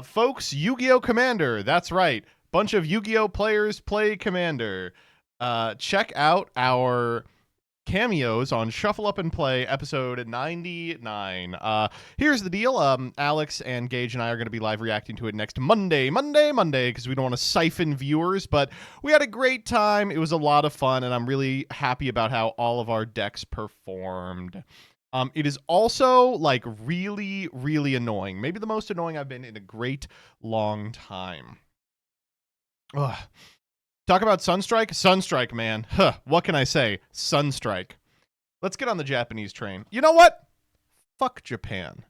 Folks, Yu-Gi-Oh! Commander. That's right. Bunch of Yu-Gi-Oh! Players play Commander. Check out our cameos on Shuffle Up and Play episode 99. Here's the deal. Alex and Gage and I are going to be live reacting to it next Monday, because we don't want to siphon viewers, but we had a great time. It was a lot of fun, and I'm really happy about how all of our decks performed. It is also like really, really annoying. Maybe the most annoying I've been in a great long time. Ugh. Talk about Sunstrike? Sunstrike, man. Huh, what can I say? Sunstrike. Let's get on the Japanese train. You know what? Fuck Japan.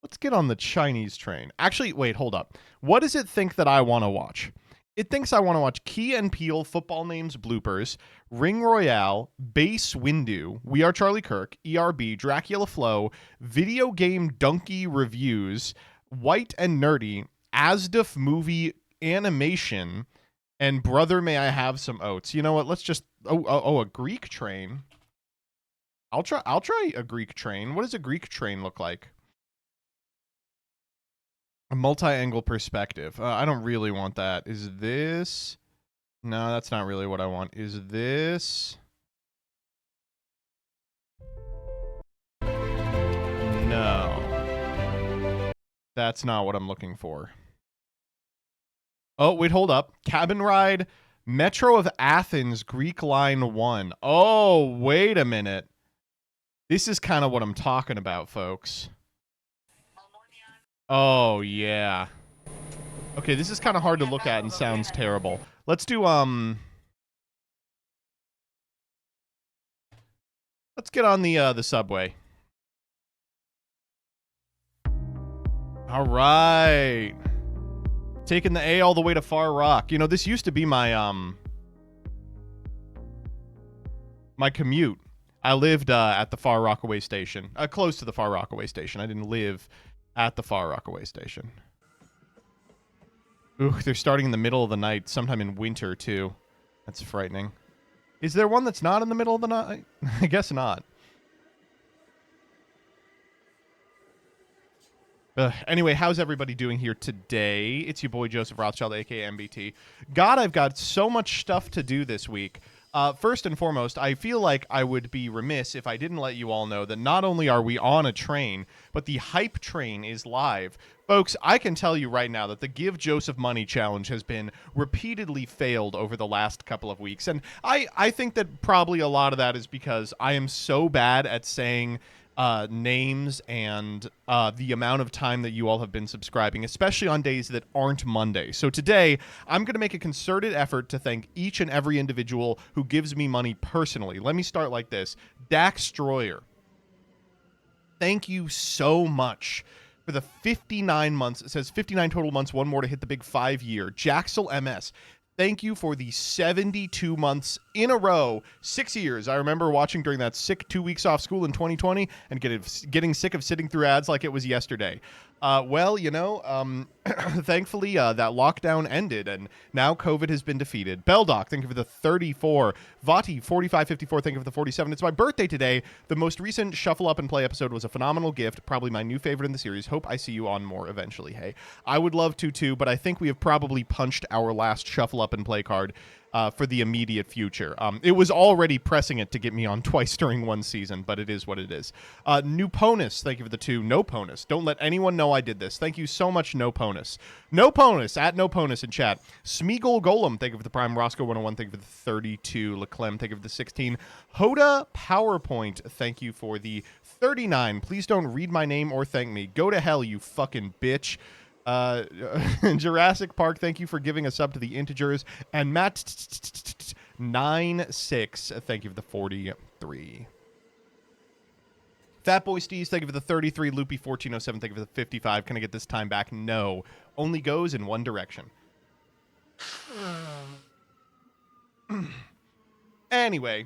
Let's get on the Chinese train. Actually, wait, hold up. What does it think that I want to watch? It thinks I want to watch Key and Peele football names bloopers, Ring Royale, Base Windu, We Are Charlie Kirk, ERB, Dracula Flow, video game donkey reviews, White and Nerdy, Asdaf movie animation, and Brother May I Have Some Oats. You know what? Let's just a Greek train. I'll try a Greek train. What does a Greek train look like? A multi-angle perspective. I don't really want that. Is this? No, that's not really what I want. Is this? No. That's not what I'm looking for. Oh, wait, hold up. Cabin Ride, Metro of Athens, Greek Line 1. Oh, wait a minute. This is kind of what I'm talking about, folks. Oh, yeah. Okay, this is kind of hard to look at and sounds terrible. Let's do, let's get on the subway. All right. Taking the A all the way to Far Rock. You know, this used to be my, my commute. I lived, at the Far Rockaway station. Close to the Far Rockaway station. I didn't live at the Far Rockaway station. Ooh, they're starting in the middle of the night, sometime in winter, too. That's frightening. Is there one that's not in the middle of the night? I guess not. Anyway, how's everybody doing here today? It's your boy, Joseph Rothschild, a.k.a. MBT. God, I've got so much stuff to do this week. First and foremost, I feel like I would be remiss if I didn't let you all know that not only are we on a train, but the hype train is live. Folks, I can tell you right now that the Give Joseph Money challenge has been repeatedly failed over the last couple of weeks. And I think that probably a lot of that is because I am so bad at saying names and the amount of time that you all have been subscribing, especially on days that aren't Monday. So today, I'm going to make a concerted effort to thank each and every individual who gives me money personally. Let me start like this. Dax Stroyer, thank you so much for the 59 months. It says 59 total months, one more to hit the big 5-year. Jaxel MS, thank you for the 72 months in a row, 6 years. I remember watching during that sick 2 weeks off school in 2020 and getting sick of sitting through ads like it was yesterday. Well, you know, thankfully that lockdown ended and now COVID has been defeated. Beldoc, thank you for the 34. Vati, 4554, thank you for the 47. It's my birthday today. The most recent Shuffle Up and Play episode was a phenomenal gift, probably my new favorite in the series. Hope I see you on more eventually. Hey, I would love to too, but I think we have probably punched our last Shuffle Up and Play card for the immediate future. It was already pressing it to get me on twice during one season, but it is what it is. New Ponus, thank you for the 2. No Ponus, don't let anyone know I did this. Thank you so much, No Ponus. No Ponus, at No Ponus in chat. Smeagol Golem, thank you for the Prime. Roscoe 101, thank you for the 32. Leclem, thank you for the 16. Hoda PowerPoint, thank you for the 39. Please don't read my name or thank me. Go to hell, you fucking bitch. Jurassic Park, thank you for giving a sub to the integers. And Matt 96, thank you for the 43. Fatboy Steez, thank you for the 33. Loopy 1407, thank you for the 55. Can I get this time back? No. Only goes in one direction. Anyway,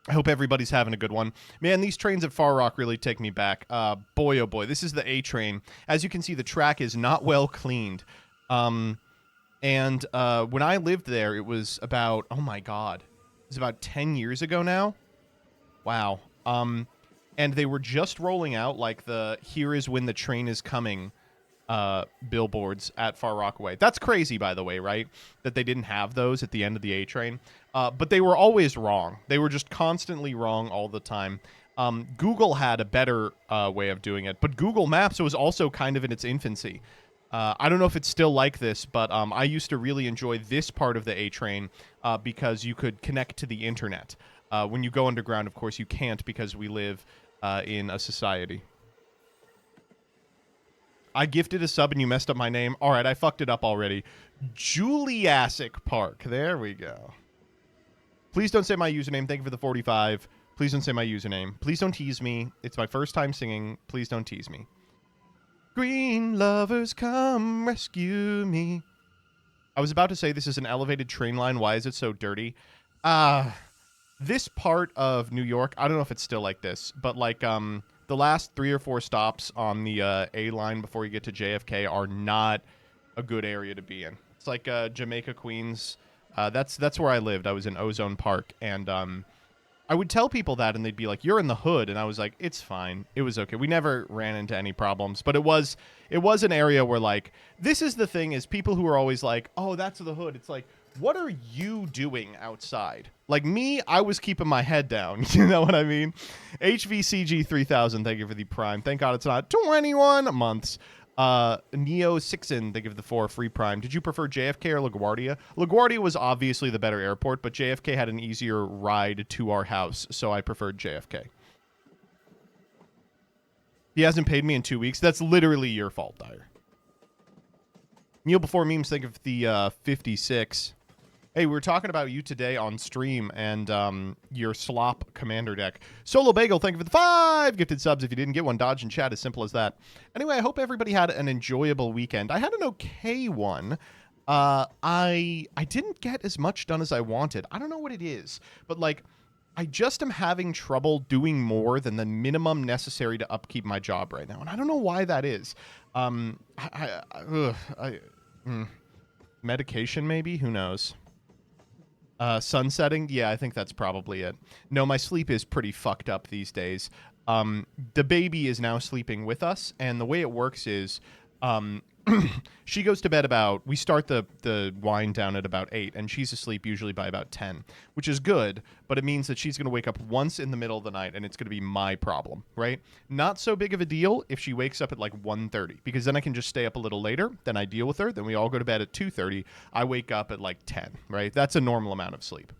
I hope everybody's having a good one. Man, these trains at Far Rock really take me back. Boy, oh boy, this is the A train. As you can see, the track is not well cleaned. And when I lived there, it was about, oh my God, it was about 10 years ago now. Wow. and they were just rolling out like the "Here is when the train is coming" billboards at Far Rockaway. That's crazy, by the way, right? That they didn't have those at the end of the A train. But they were always wrong. They were just constantly wrong all the time. Google had a better way of doing it, but Google Maps was also kind of in its infancy. I don't know if it's still like this, but I used to really enjoy this part of the A train because you could connect to the internet. When you go underground, of course, you can't because we live in a society. I gifted a sub and you messed up my name. All right, I fucked it up already. Juliassic Park. There we go. Please don't say my username. Thank you for the 45. Please don't say my username. Please don't tease me. It's my first time singing. Please don't tease me. Green lovers, come rescue me. I was about to say this is an elevated train line. Why is it so dirty? This part of New York, I don't know if it's still like this, but like the last 3 or 4 stops on the A line before you get to JFK are not a good area to be in. It's like Jamaica, Queens. That's where I lived. I was in Ozone Park, and I would tell people that, and they'd be like, "You're in the hood," and I was like, "It's fine. It was okay. We never ran into any problems." But it was an area where, like, this is the thing: is people who are always like, "Oh, that's the hood." It's like, what are you doing outside? Like me, I was keeping my head down. You know what I mean? HVCG 3000, thank you for the prime. Thank God it's not 21 months. Neo Sixin, they give the 4 free prime. Did you prefer JFK or LaGuardia? LaGuardia was obviously the better airport, but JFK had an easier ride to our house, so I preferred JFK. He hasn't paid me in 2 weeks. That's literally your fault, Dyer. Kneel before memes, think of the 56. Hey, we were talking about you today on stream and your slop commander deck. Solo Bagel, thank you for the 5 gifted subs. If you didn't get one, dodge in chat, as simple as that. Anyway, I hope everybody had an enjoyable weekend. I had an okay one. I didn't get as much done as I wanted. I don't know what it is, but like, I just am having trouble doing more than the minimum necessary to upkeep my job right now, and I don't know why that is. Medication, maybe? Who knows? Sunsetting? Yeah, I think that's probably it. No, my sleep is pretty fucked up these days. The baby is now sleeping with us, and the way it works is she goes to bed we start the wind down at about 8, and she's asleep usually by about 10, which is good, but it means that she's going to wake up once in the middle of the night, and it's going to be my problem, right? Not so big of a deal if she wakes up at like 1:30, because then I can just stay up a little later, then I deal with her, then we all go to bed at 2:30, I wake up at like 10, right? That's a normal amount of sleep.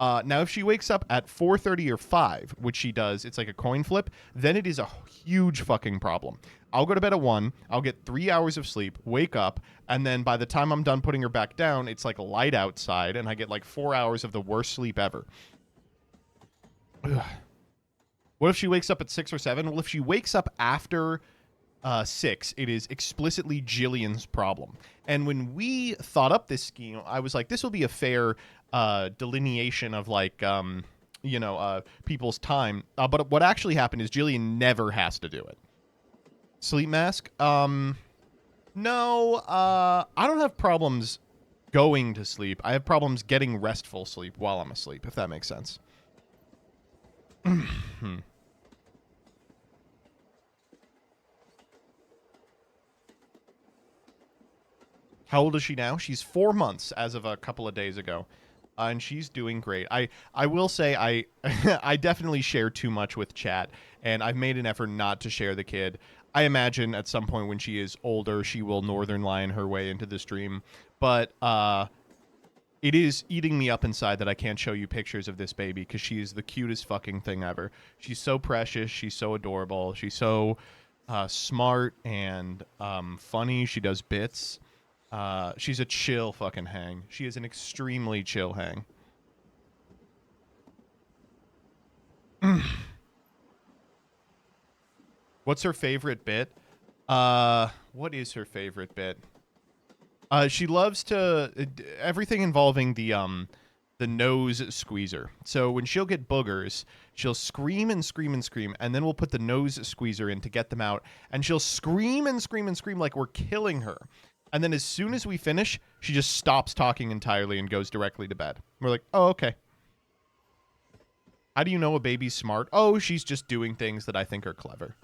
Now, if she wakes up at 4:30 or 5, which she does, it's like a coin flip, then it is a huge fucking problem. I'll go to bed at 1, I'll get 3 hours of sleep, wake up, and then by the time I'm done putting her back down, it's like light outside, and I get like 4 hours of the worst sleep ever. Ugh. What if she wakes up at 6 or 7? Well, if she wakes up after 6, it is explicitly Jillian's problem. And when we thought up this scheme, I was like, this will be a fair delineation of like, people's time. But what actually happened is Jillian never has to do it. Sleep mask? No, I don't have problems going to sleep. I have problems getting restful sleep while I'm asleep, if that makes sense. How old is she now? She's 4 months as of a couple of days ago. And she's doing great. I will say I definitely share too much with chat, and I've made an effort not to share the kid. I imagine at some point when she is older, she will Northern Lion her way into the stream. But it is eating me up inside that I can't show you pictures of this baby because she is the cutest fucking thing ever. She's so precious. She's so adorable. She's so smart and funny. She does bits. She's a chill fucking hang. She is an extremely chill hang. What's her favorite bit? What is her favorite bit? She loves to everything involving the nose squeezer. So when she'll get boogers, she'll scream and scream and scream, and then we'll put the nose squeezer in to get them out, and she'll scream and scream and scream like we're killing her. And then as soon as we finish, she just stops talking entirely and goes directly to bed. We're like, oh, okay. How do you know a baby's smart? Oh, she's just doing things that I think are clever.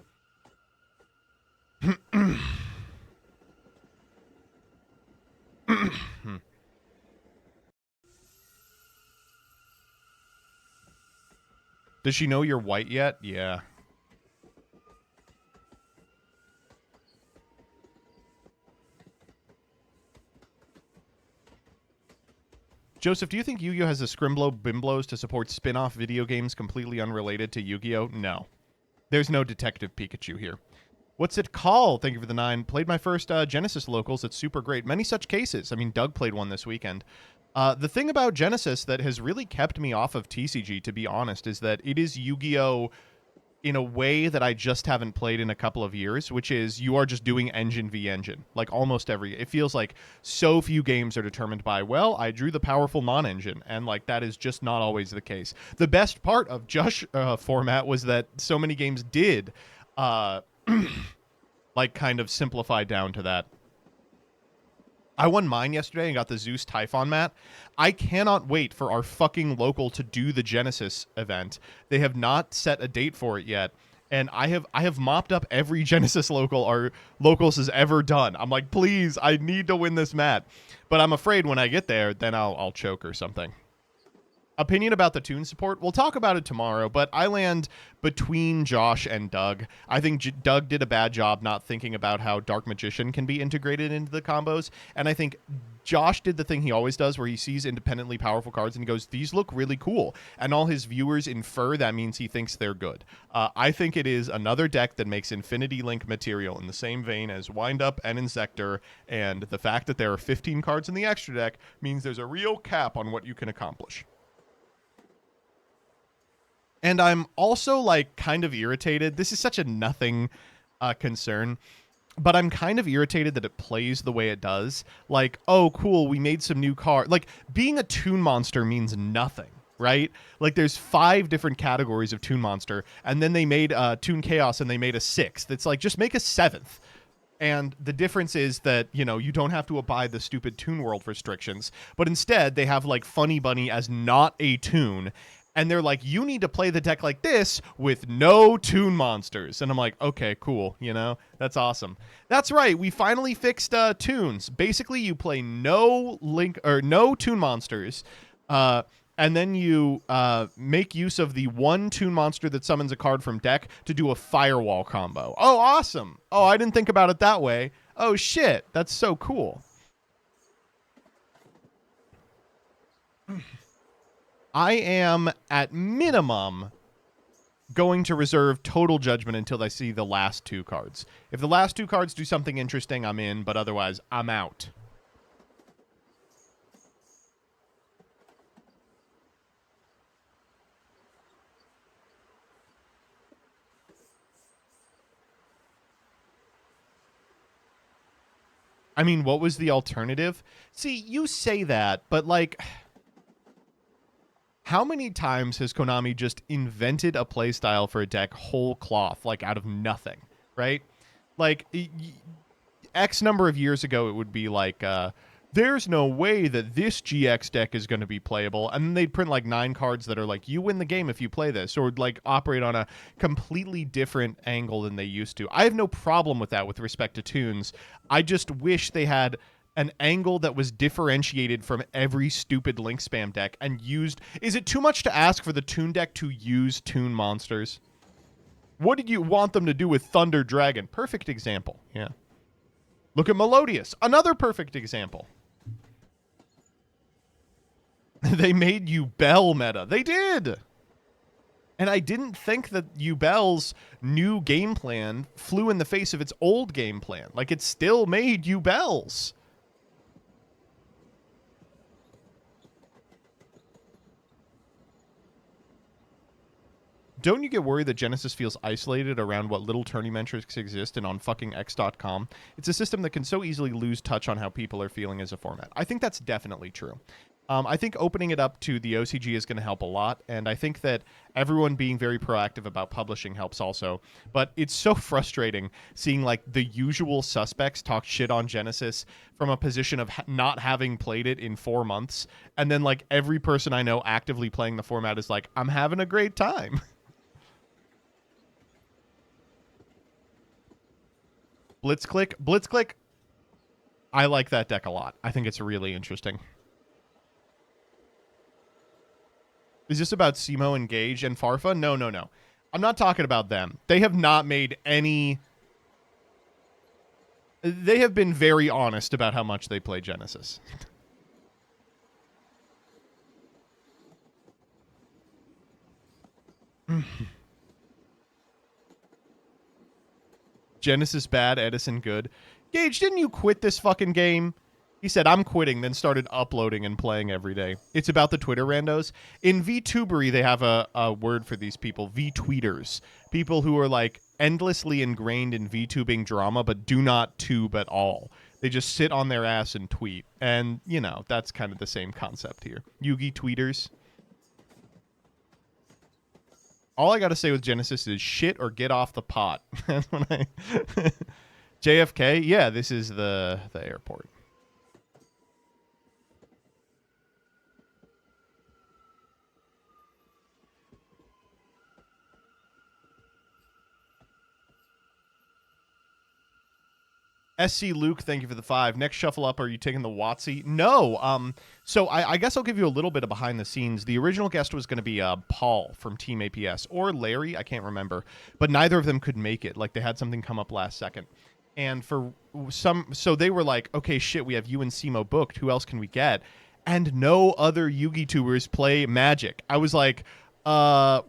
Does she know you're white yet? Yeah. Joseph, do you think Yu-Gi-Oh! Has the Scrimblow Bimblos to support spin-off video games completely unrelated to Yu-Gi-Oh? No. There's no Detective Pikachu here. What's it called? Thank you for the 9. Played my first Genesis locals. It's super great. Many such cases. I mean, Doug played one this weekend. The thing about Genesis that has really kept me off of TCG, to be honest, is that it is Yu-Gi-Oh! In a way that I just haven't played in a couple of years, which is you are just doing engine v engine. Like almost it feels like so few games are determined by, well, I drew the powerful non-engine, and like that is just not always the case. The best part of Josh format was that so many games did like kind of simplify down to that. I won mine yesterday and got the Zeus Typhon mat. I cannot wait for our fucking local to do the Genesis event. They have not set a date for it yet. And I have mopped up every Genesis local our locals has ever done. I'm like, please, I need to win this mat. But I'm afraid when I get there, then I'll choke or something. Opinion about the Toon support? We'll talk about it tomorrow, but I land between Josh and Doug. I think Doug did a bad job not thinking about how Dark Magician can be integrated into the combos, and I think Josh did the thing he always does where he sees independently powerful cards and he goes, these look really cool, and all his viewers infer that means he thinks they're good. I think it is another deck that makes Infinity Link material in the same vein as Wind Up and Insector, and the fact that there are 15 cards in the extra deck means there's a real cap on what you can accomplish. And I'm also, like, kind of irritated. This is such a nothing concern. But I'm kind of irritated that it plays the way it does. Like, oh, cool, we made some new cards. Like, being a Toon Monster means nothing, right? Like, there's 5 different categories of Toon Monster. And then they made Toon Chaos and they made a 6th. It's like, just make a 7th. And the difference is that, you know, you don't have to abide the stupid Toon World restrictions. But instead, they have, like, Funny Bunny as not a Toon. And they're like, you need to play the deck like this with no Toon Monsters. And I'm like, okay, cool. You know, that's awesome. That's right. We finally fixed Toons. Basically, you play no Toon Monsters. And then you make use of the one Toon Monster that summons a card from deck to do a Firewall combo. Oh, awesome. Oh, I didn't think about it that way. Oh, shit. That's so cool. I am, at minimum, going to reserve Total Judgment until I see the last 2 cards. If the last 2 cards do something interesting, I'm in, but otherwise, I'm out. I mean, what was the alternative? See, you say that, but, like... How many times has Konami just invented a playstyle for a deck whole cloth, like out of nothing, right? Like, X number of years ago, it would be like, there's no way that this GX deck is going to be playable. And then they'd print like 9 cards that are like, you win the game if you play this, or like operate on a completely different angle than they used to. I have no problem with that with respect to Toons. I just wish they had an angle that was differentiated from every stupid Link spam deck and used... Is it too much to ask for the Toon deck to use Toon Monsters? What did you want them to do with Thunder Dragon? Perfect example, yeah. Look at Melodious, another perfect example. They made Yubel meta. They did! And I didn't think that Yubel's new game plan flew in the face of its old game plan. Like, it still made Yubel's. Don't you get worried that Genesis feels isolated around what little tourney metrics exist and on fucking X.com? It's a system that can so easily lose touch on how people are feeling as a format. I think that's definitely true. I think opening it up to the OCG is going to help a lot, and I think that everyone being very proactive about publishing helps also. But it's so frustrating seeing like the usual suspects talk shit on Genesis from a position of not having played it in 4 months, and then like every person I know actively playing the format is like, I'm having a great time. Blitzclick. I like that deck a lot. I think it's really interesting. Is this about Simo and Gage and Farfa? No. I'm not talking about them. They have not made any... They have been very honest about how much they play Genesis. Genesis bad, Edison good. Gage, didn't you quit this fucking game? He said, I'm quitting, then started uploading and playing every day. It's about the Twitter randos. In VTubery, they have a word for these people, VTweeters. People who are, like, endlessly ingrained in VTubing drama, but do not tube at all. They just sit on their ass and tweet. And, you know, that's kind of the same concept here. Yugi tweeters. All I got to say with Genesis is shit or get off the pot. That's when I... JFK? Yeah, this is the airport. SC Luke, thank you for the 5. Next shuffle up, are you taking the Watsy? No. So I guess I'll give you a little bit of behind the scenes. The original guest was going to be Paul from Team APS or Larry, I can't remember, but neither of them could make it. Like they had something come up last second, and so they were like, okay, shit, we have you and Simo booked. Who else can we get? And no other Yugi tubers play Magic. I was like, of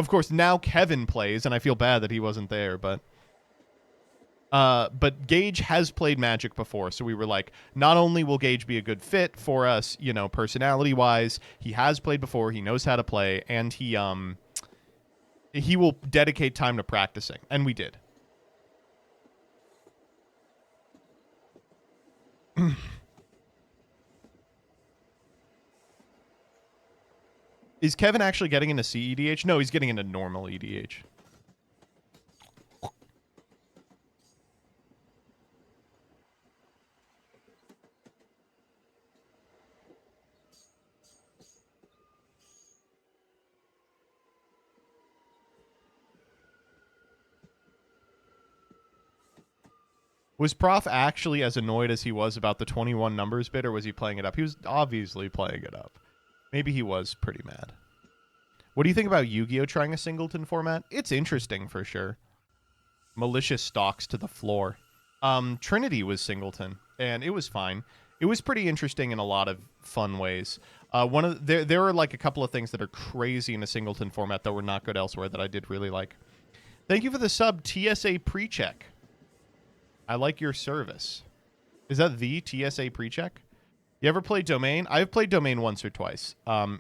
course now Kevin plays, and I feel bad that he wasn't there, but. But Gage has played Magic before, so we were like, not only will Gage be a good fit for us, you know, personality-wise, he has played before, he knows how to play, and he will dedicate time to practicing, and we did. Is Kevin actually getting into CEDH? No, he's getting into normal EDH. Was Prof actually as annoyed as he was about the 21 numbers bit, or was he playing it up? He was obviously playing it up. Maybe he was pretty mad. What do you think about Yu-Gi-Oh! Trying a singleton format? It's interesting for sure. Malicious stalks to the floor. Trinity was singleton, and it was fine. It was pretty interesting in a lot of fun ways. There are like a couple of things that are crazy in a singleton format that were not good elsewhere that I did really like. Thank you for the sub, TSA Precheck. I like your service. Is that the TSA Precheck? You ever played Domain? I've played Domain once or twice. I'll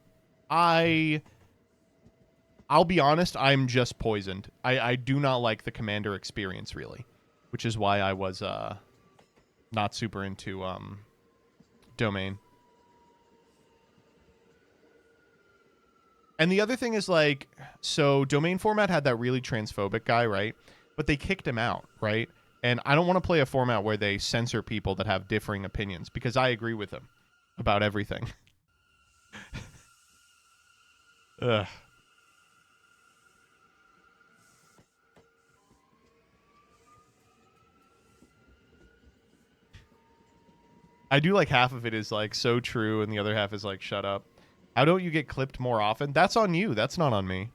be honest, I'm just poisoned. I do not like the Commander experience, really. Which is why I was not super into Domain. And the other thing is, like, so Domain format had that really transphobic guy, right? But they kicked him out, right? And I don't want to play a format where they censor people that have differing opinions, because I agree with them about everything. Ugh. I do like half of it is like so true, and the other half is like shut up. How don't you get clipped more often? That's on you. That's not on me.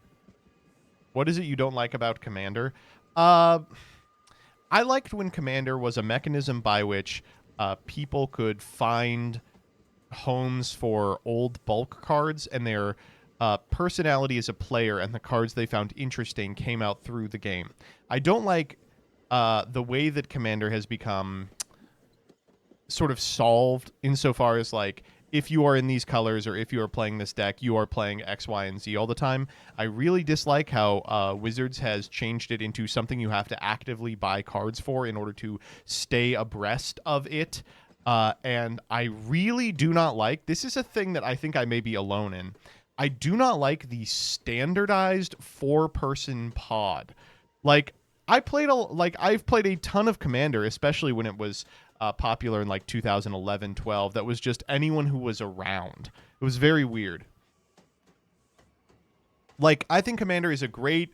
What is it you don't like about Commander? I liked when Commander was a mechanism by which people could find homes for old bulk cards, and their personality as a player and the cards they found interesting came out through the game. I don't like the way that Commander has become sort of solved insofar as, like, if you are in these colors or if you are playing this deck, you are playing X, Y, and Z all the time. I really dislike how Wizards has changed it into something you have to actively buy cards for in order to stay abreast of it. And I really do not like, this is a thing that I think I may be alone in. I do not like the standardized 4-person pod. Like I've played a ton of Commander, especially when it was popular in like 2011, 12. That was just anyone who was around. It was very weird. Like I think Commander is a great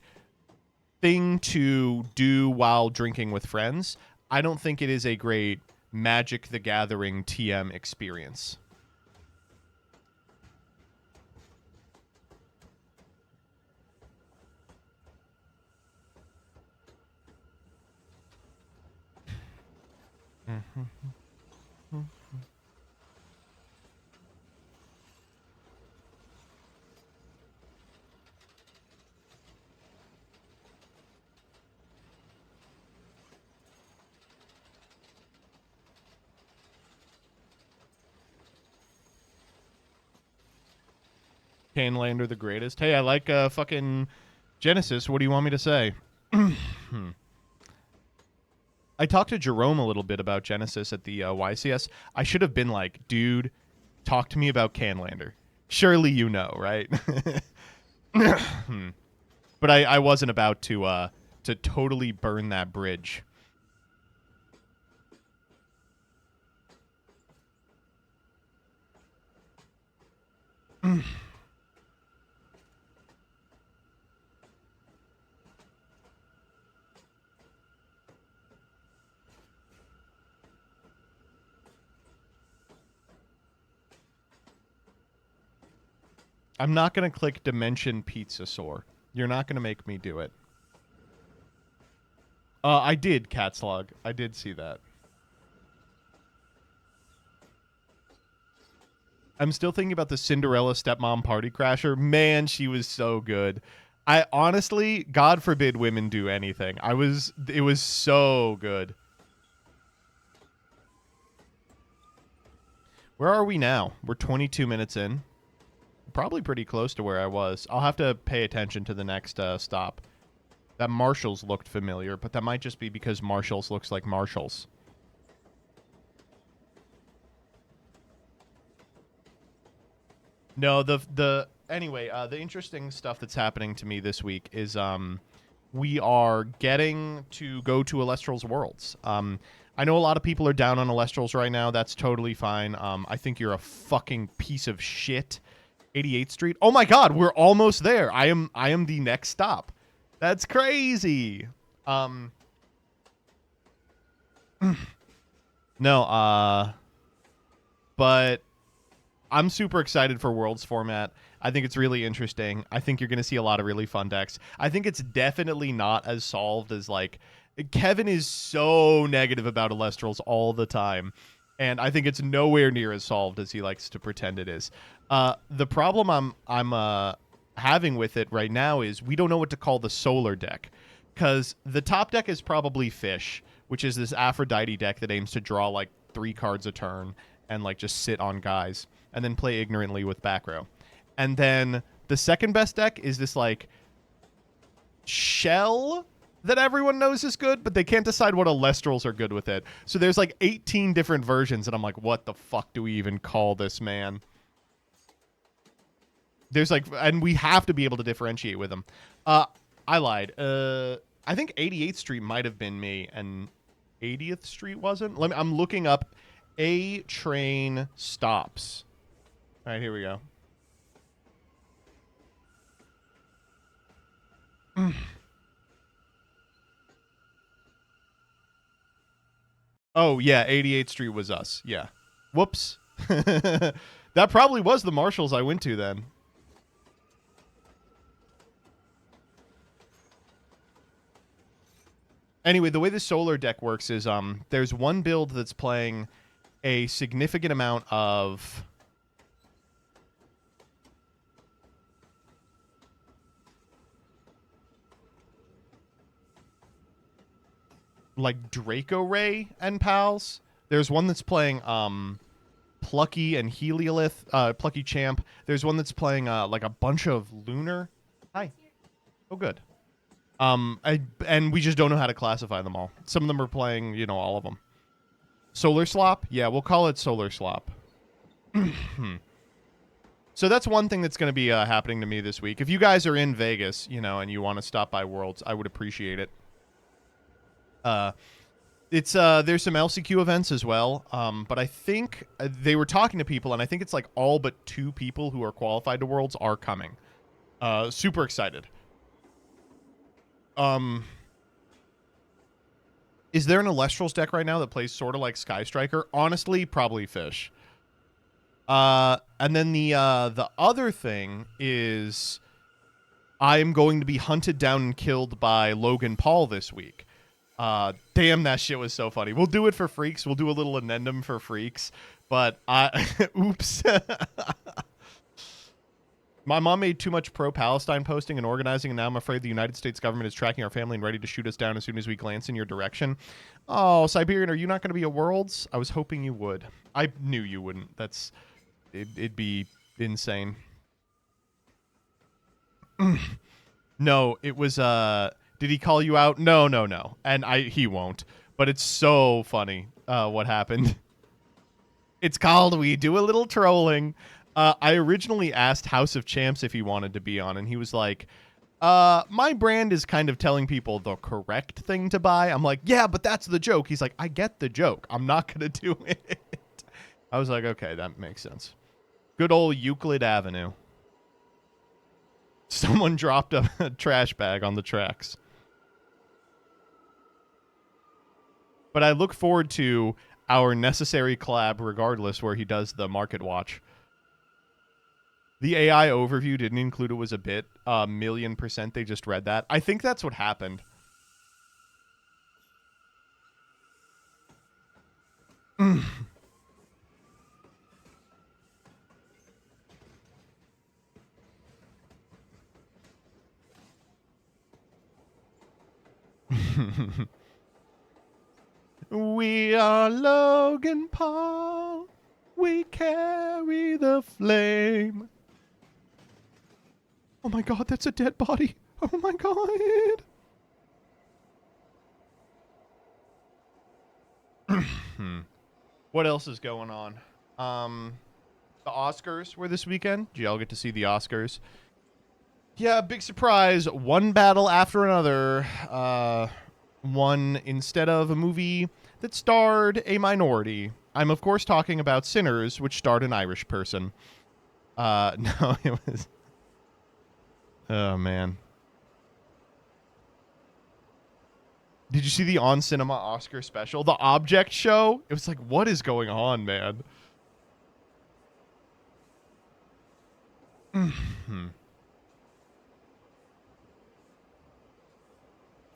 thing to do while drinking with friends. I don't think it is a great Magic the Gathering TM experience. Canelander the greatest. Hey, I like fucking Genesis. What do you want me to say? I talked to Jerome a little bit about Genesis at the YCS. I should have been like, dude, talk to me about Canelander. Surely you know, right? But I wasn't about to totally burn that bridge. I'm not going to click Dimension Pizzasaur. You're not going to make me do it. I did, Catslog. I did see that. I'm still thinking about the Cinderella Stepmom Party Crasher. Man, she was so good. I honestly, God forbid women do anything. It was so good. Where are we now? We're 22 minutes in. Probably pretty close to where I was. I'll have to pay attention to the next stop. That Marshall's looked familiar, but that might just be because Marshall's looks like Marshall's. No, anyway, the interesting stuff that's happening to me this week is we are getting to go to Alestral's Worlds. I know a lot of people are down on Alestral's right now. That's totally fine. I think you're a fucking piece of shit. 88th Street. Oh my God, we're almost there. I am the next stop. That's crazy. No, but I'm super excited for Worlds format. I think it's really interesting. I think you're going to see a lot of really fun decks. I think it's definitely not as solved as, like, Kevin is so negative about Alestrals all the time. And I think it's nowhere near as solved as he likes to pretend it is. The problem I'm having with it right now is we don't know what to call the solar deck. Because the top deck is probably Fish, which is this Aphrodite deck that aims to draw, like, 3 cards a turn and, like, just sit on guys and then play ignorantly with back row. And then the second best deck is this, like, Shell that everyone knows is good, but they can't decide what Alestrals are good with it. So there's like 18 different versions, and I'm like, what the fuck do we even call this, man? There's like, and we have to be able to differentiate with them. I lied. I think 88th Street might have been me, and 80th Street wasn't. I'm looking up A train stops. All right, here we go. Oh, yeah, 88th Street was us. Yeah. Whoops. That probably was the Marshalls I went to then. Anyway, the way the solar deck works is there's one build that's playing a significant amount of like Draco Ray and pals. There's one that's playing Plucky and Heliolith, Plucky Champ. There's one that's playing like a bunch of Lunar. Hi. Oh, good. And we just don't know how to classify them all. Some of them are playing, all of them. Solar slop? Yeah, we'll call it solar slop. So that's one thing that's going to be happening to me this week. If you guys are in Vegas, you know, and you want to stop by Worlds, I would appreciate it. It's there's some LCQ events as well, but I think they were talking to people, and I think it's like all but 2 people who are qualified to Worlds are coming. Super excited. Is there an Alestrals deck right now that plays sort of like Sky Striker? Honestly, probably Fish. And then the other thing is I am going to be hunted down and killed by Logan Paul this week. Damn, that shit was so funny. We'll do it for freax. We'll do a little addendum for freax. But oops. My mom made too much pro-Palestine posting and organizing, and now I'm afraid the United States government is tracking our family and ready to shoot us down as soon as we glance in your direction. Oh, Siberian, are you not going to be at Worlds? I was hoping you would. I knew you wouldn't. It'd be insane. No, it was, did he call you out? No. And he won't. But it's so funny, what happened. It's called We Do a Little Trolling. I originally asked House of Champs if he wanted to be on, and he was like, my brand is kind of telling people the correct thing to buy. I'm like, yeah, but that's the joke. He's like, I get the joke. I'm not going to do it. I was like, okay, that makes sense. Good old Euclid Avenue. Someone dropped a trash bag on the tracks. But I look forward to our necessary collab regardless where he does the market watch. The AI overview didn't include it was a bit. 1,000,000% they just read that. I think that's what happened. We are Logan Paul. We carry the flame. Oh my god, that's a dead body. Oh my god. What else is going on? The Oscars were this weekend. Did y'all get to see the Oscars? Yeah, big surprise. One battle after another. One instead of a movie that starred a minority. I'm, of course, talking about Sinners, which starred an Irish person. No, it was... Oh, man. Did you see the On Cinema Oscar special? The Object Show? It was like, what is going on, man?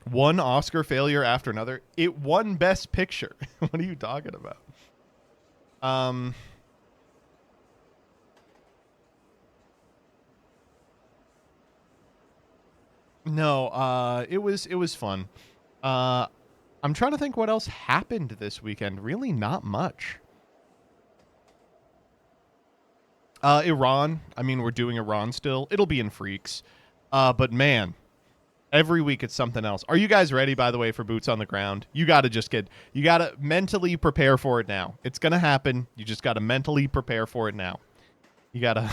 One Oscar failure after another. It won Best Picture. What are you talking about? No, it was fun. I'm trying to think what else happened this weekend. Really not much. Iran. I mean, we're doing Iran still. It'll be in freax. But man, every week it's something else. Are you guys ready, by the way, for Boots on the Ground? You got to mentally prepare for it now. It's going to happen. You just got to mentally prepare for it now. You got to,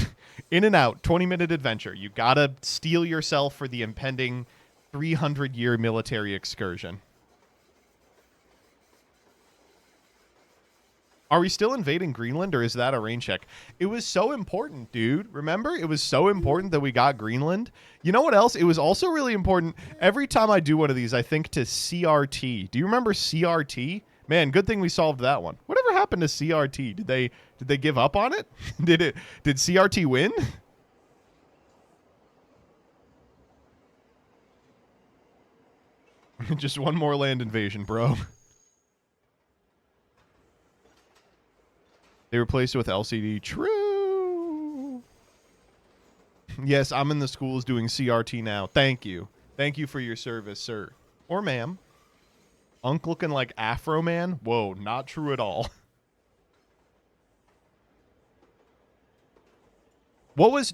in and out, 20-minute adventure. You got to steel yourself for the impending 300-year military excursion. Are we still invading Greenland, or is that a rain check? It was so important, dude. Remember? It was so important that we got Greenland. You know what else? It was also really important. Every time I do one of these, I think to CRT. Do you remember CRT? Man, good thing we solved that one. Whatever happened to CRT? Did they give up on it? Did CRT win? Just one more land invasion, bro. They replaced it with LCD. True. Yes, I'm in the schools doing CRT now. Thank you. Thank you for your service, sir. Or ma'am. Unk looking like Afro Man? Whoa, not true at all. What's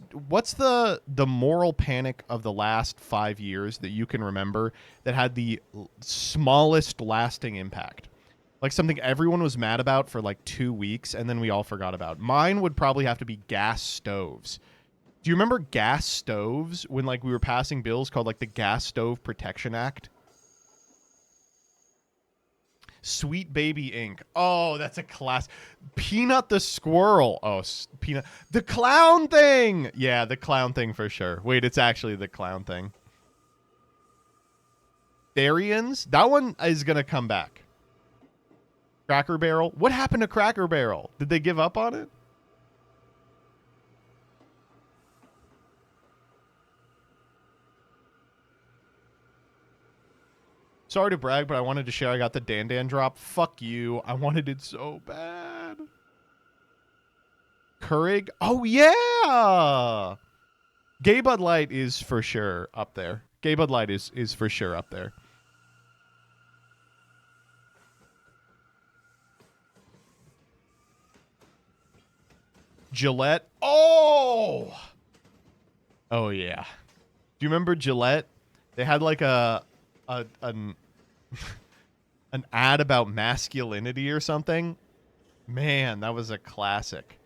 the moral panic of the last 5 years that you can remember that had the smallest lasting impact? Like something everyone was mad about for like 2 weeks and then we all forgot about. Mine would probably have to be gas stoves. Do you remember gas stoves when like we were passing bills called like the Gas Stove Protection Act? Sweet Baby Inc. Oh, that's a class. Peanut the Squirrel. Oh, Peanut. The clown thing. Yeah, the clown thing for sure. Wait, it's actually the clown thing. Therians? That one is going to come back. Cracker Barrel. What happened to Cracker Barrel? Did they give up on it? Sorry to brag, but I wanted to share I got the Dan Dan drop. Fuck you. I wanted it so bad. Keurig. Oh, yeah. Gay Bud Light is for sure up there. Gay Bud Light is for sure up there. Gillette. Oh! Oh, yeah. Do you remember Gillette? They had like an an ad about masculinity or something. Man, that was a classic.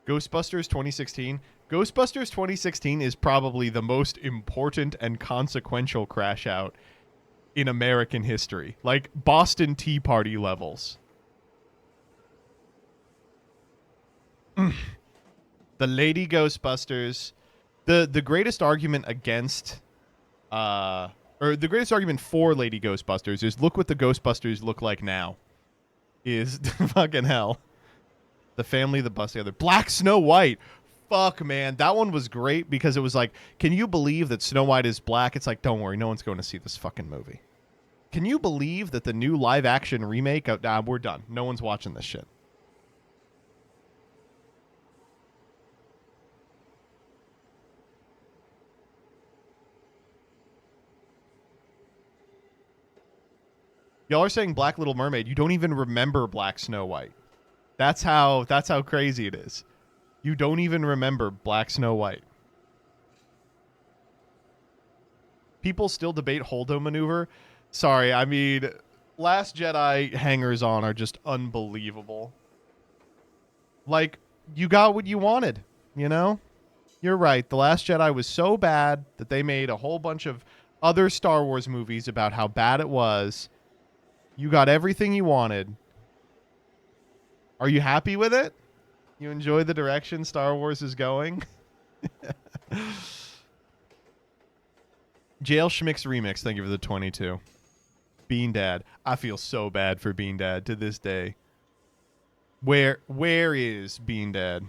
Ghostbusters 2016. Ghostbusters 2016 is probably the most important and consequential crash out in American history. Like Boston Tea Party levels. The Lady Ghostbusters. The greatest argument against or the greatest argument for Lady Ghostbusters is look what the Ghostbusters look like now. Is fucking hell. The family that bust together. Black Snow White. Fuck, man. That one was great because it was like, can you believe that Snow White is black? It's like, don't worry. No one's going to see this fucking movie. Can you believe that the new live action remake? We're done. No one's watching this shit. Y'all are saying Black Little Mermaid. You don't even remember Black Snow White. That's how crazy it is. You don't even remember Black Snow White. People still debate Holdo maneuver. Sorry, I mean, Last Jedi hangers on are just unbelievable. Like, you got what you wanted, you know? You're right. The Last Jedi was so bad that they made a whole bunch of other Star Wars movies about how bad it was. You got everything you wanted. Are you happy with it? You enjoy the direction Star Wars is going? Jail Schmicks Remix, thank you for the 22. Bean Dad. I feel so bad for Bean Dad to this day. Where is Bean Dad?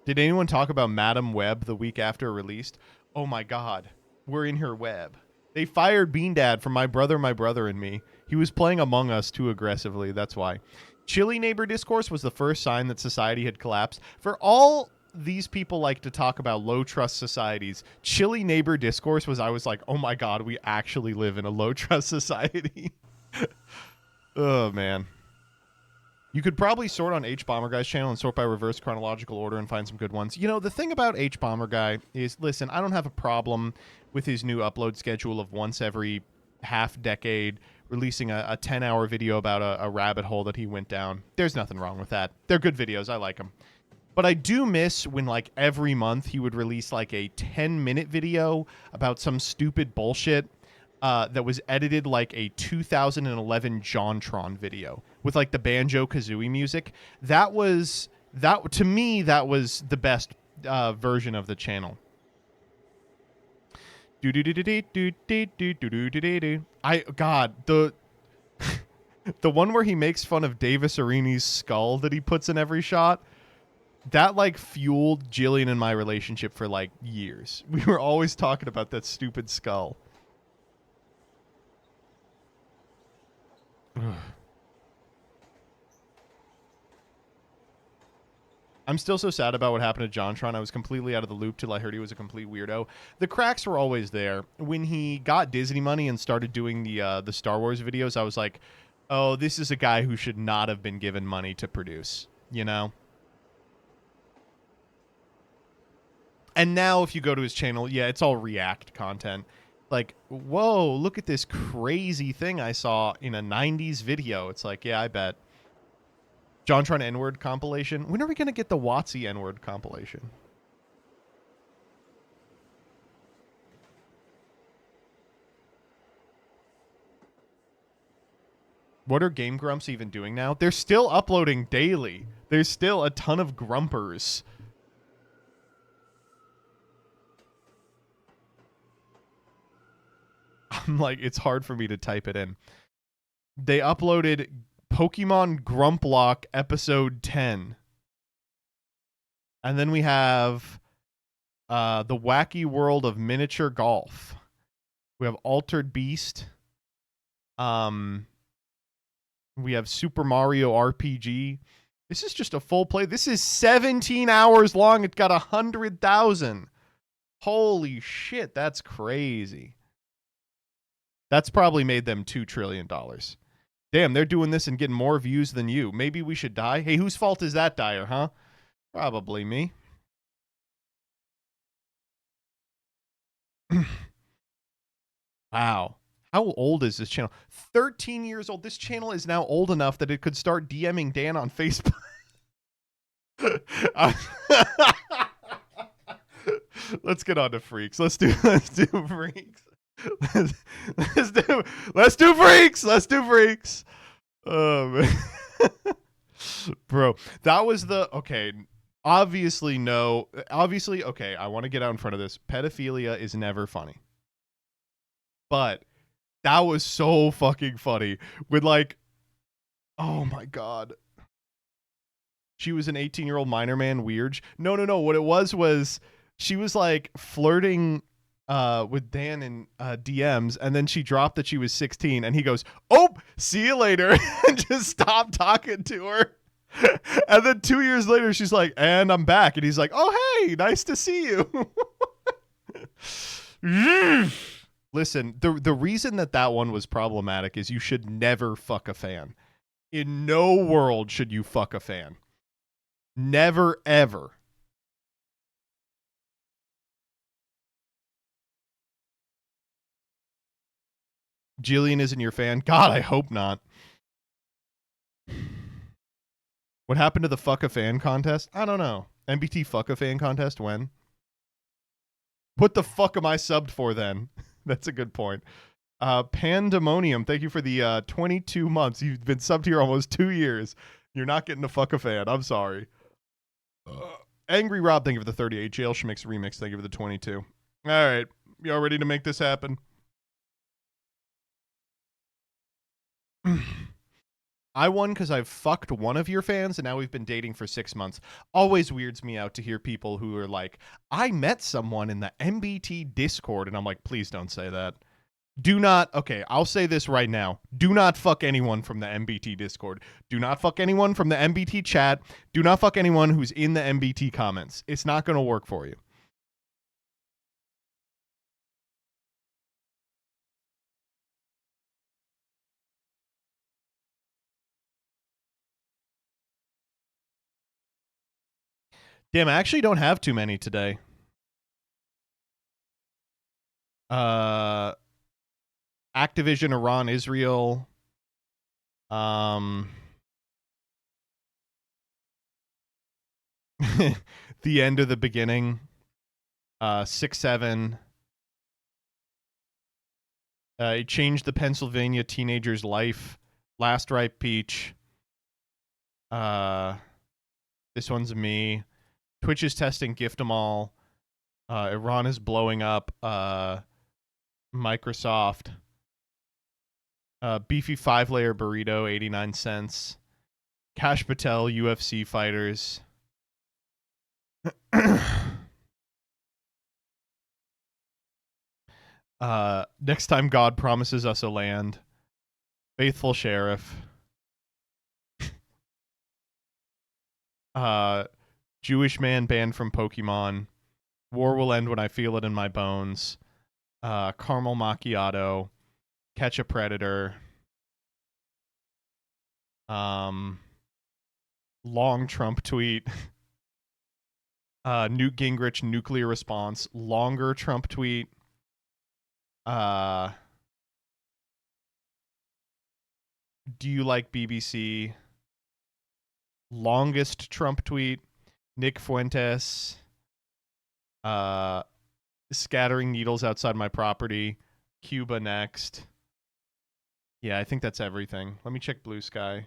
Did anyone talk about Madam Web the week after it released? Oh my god. We're in her web. They fired Bean Dad from my brother, and me. He was playing Among Us too aggressively. That's why. Chilly neighbor discourse was the first sign that society had collapsed. For all these people like to talk about low trust societies, chilly neighbor discourse was, I was like, oh my god, we actually live in a low trust society. Oh, man. You could probably sort on H Bomber Guy's channel and sort by reverse chronological order and find some good ones. You know, the thing about H Bomber Guy is, listen, I don't have a problem with his new upload schedule of once every half decade releasing a 10-hour video about a rabbit hole that he went down. There's nothing wrong with that. They're good videos. I like them. But I do miss when, like, every month he would release, like, a 10-minute video about some stupid bullshit that was edited like a 2011 JonTron video with, like, the Banjo-Kazooie music. That to me, that was the best version of the channel. God, the one where he makes fun of Davis Arini's skull that he puts in every shot, that like fueled Jillian and my relationship for like years. We were always talking about that stupid skull. I'm still so sad about what happened to JonTron. I was completely out of the loop till I heard he was a complete weirdo. The cracks were always there. When he got Disney money and started doing the Star Wars videos, I was like, oh, this is a guy who should not have been given money to produce, you know? And now if you go to his channel, yeah, it's all React content. Like, whoa, look at this crazy thing I saw in a 90s video. It's like, yeah, I bet. JonTron N-word compilation. When are we going to get the WotC N-word compilation? What are Game Grumps even doing now? They're still uploading daily. There's still a ton of grumpers. I'm like, it's hard for me to type it in. They uploaded Pokemon Grumplock episode 10. And then we have the Wacky World of Miniature Golf. We have Altered Beast. We have Super Mario RPG. This is just a full play. This is 17 hours long. It got 100,000. Holy shit, that's crazy. That's probably made them $2 trillion. Damn, they're doing this and getting more views than you. Maybe we should die? Hey, whose fault is that, Dyer, huh? Probably me. Wow. How old is this channel? 13 years old. This channel is now old enough that it could start DMing Dan on Facebook. Let's get on to freax. Let's do freax. Let's do freax. Let's do freax. Bro, that was the okay. Obviously, no. Obviously, okay. I want to get out in front of this. Pedophilia is never funny, but that was so fucking funny. With like, oh my god, she was an 18-year-old minor man. Weird. No. What it was she was like flirting with Dan in DMs, and then she dropped that she was 16, and he goes, "Oh, see you later," and just stopped talking to her. And then 2 years later, she's like, "And I'm back," and he's like, "Oh, hey, nice to see you." Listen, the reason that one was problematic is you should never fuck a fan. In no world should you fuck a fan. Never, ever. Jillian isn't your fan? God, I hope not. What happened to the fuck a fan contest? I don't know. MBT fuck a fan contest when? What the fuck am I subbed for then? That's a good point. Pandemonium, thank you for the 22 months. You've been subbed here almost 2 years. You're not getting a fuck a fan. I'm sorry. Angry Rob, thank you for the 38. Jail Schmix Remix, thank you for the 22. All right. Y'all ready to make this happen? I won because I've fucked one of your fans, and now we've been dating for 6 months. Always weirds me out to hear people who are like, I met someone in the MBT Discord, and I'm like, please don't say that. Do not, okay, I'll say this right now. Do not fuck anyone from the MBT Discord. Do not fuck anyone from the MBT chat. Do not fuck anyone who's in the MBT comments. It's not going to work for you. Damn, I actually don't have too many today. Activision, Iran, Israel. The end of the beginning. 6-7. It changed the Pennsylvania teenager's life. Last Ripe Peach. This one's me. Twitch is testing Gift 'em all. Iran is blowing up. Microsoft. Beefy 5-layer burrito, 89 cents. Cash Patel, UFC fighters. Next time God promises us a land. Faithful Sheriff. Jewish man banned from Pokemon. War will end when I feel it in my bones. Caramel macchiato. Catch a predator. Long Trump tweet. Newt Gingrich nuclear response. Longer Trump tweet. Do you like BBC? Longest Trump tweet. Nick Fuentes. Scattering needles outside my property. Cuba next. Yeah, I think that's everything. Let me check Blue Sky.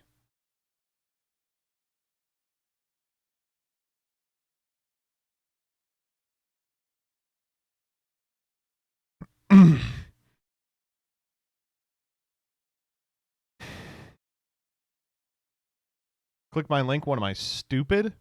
Click my link. What am I, stupid?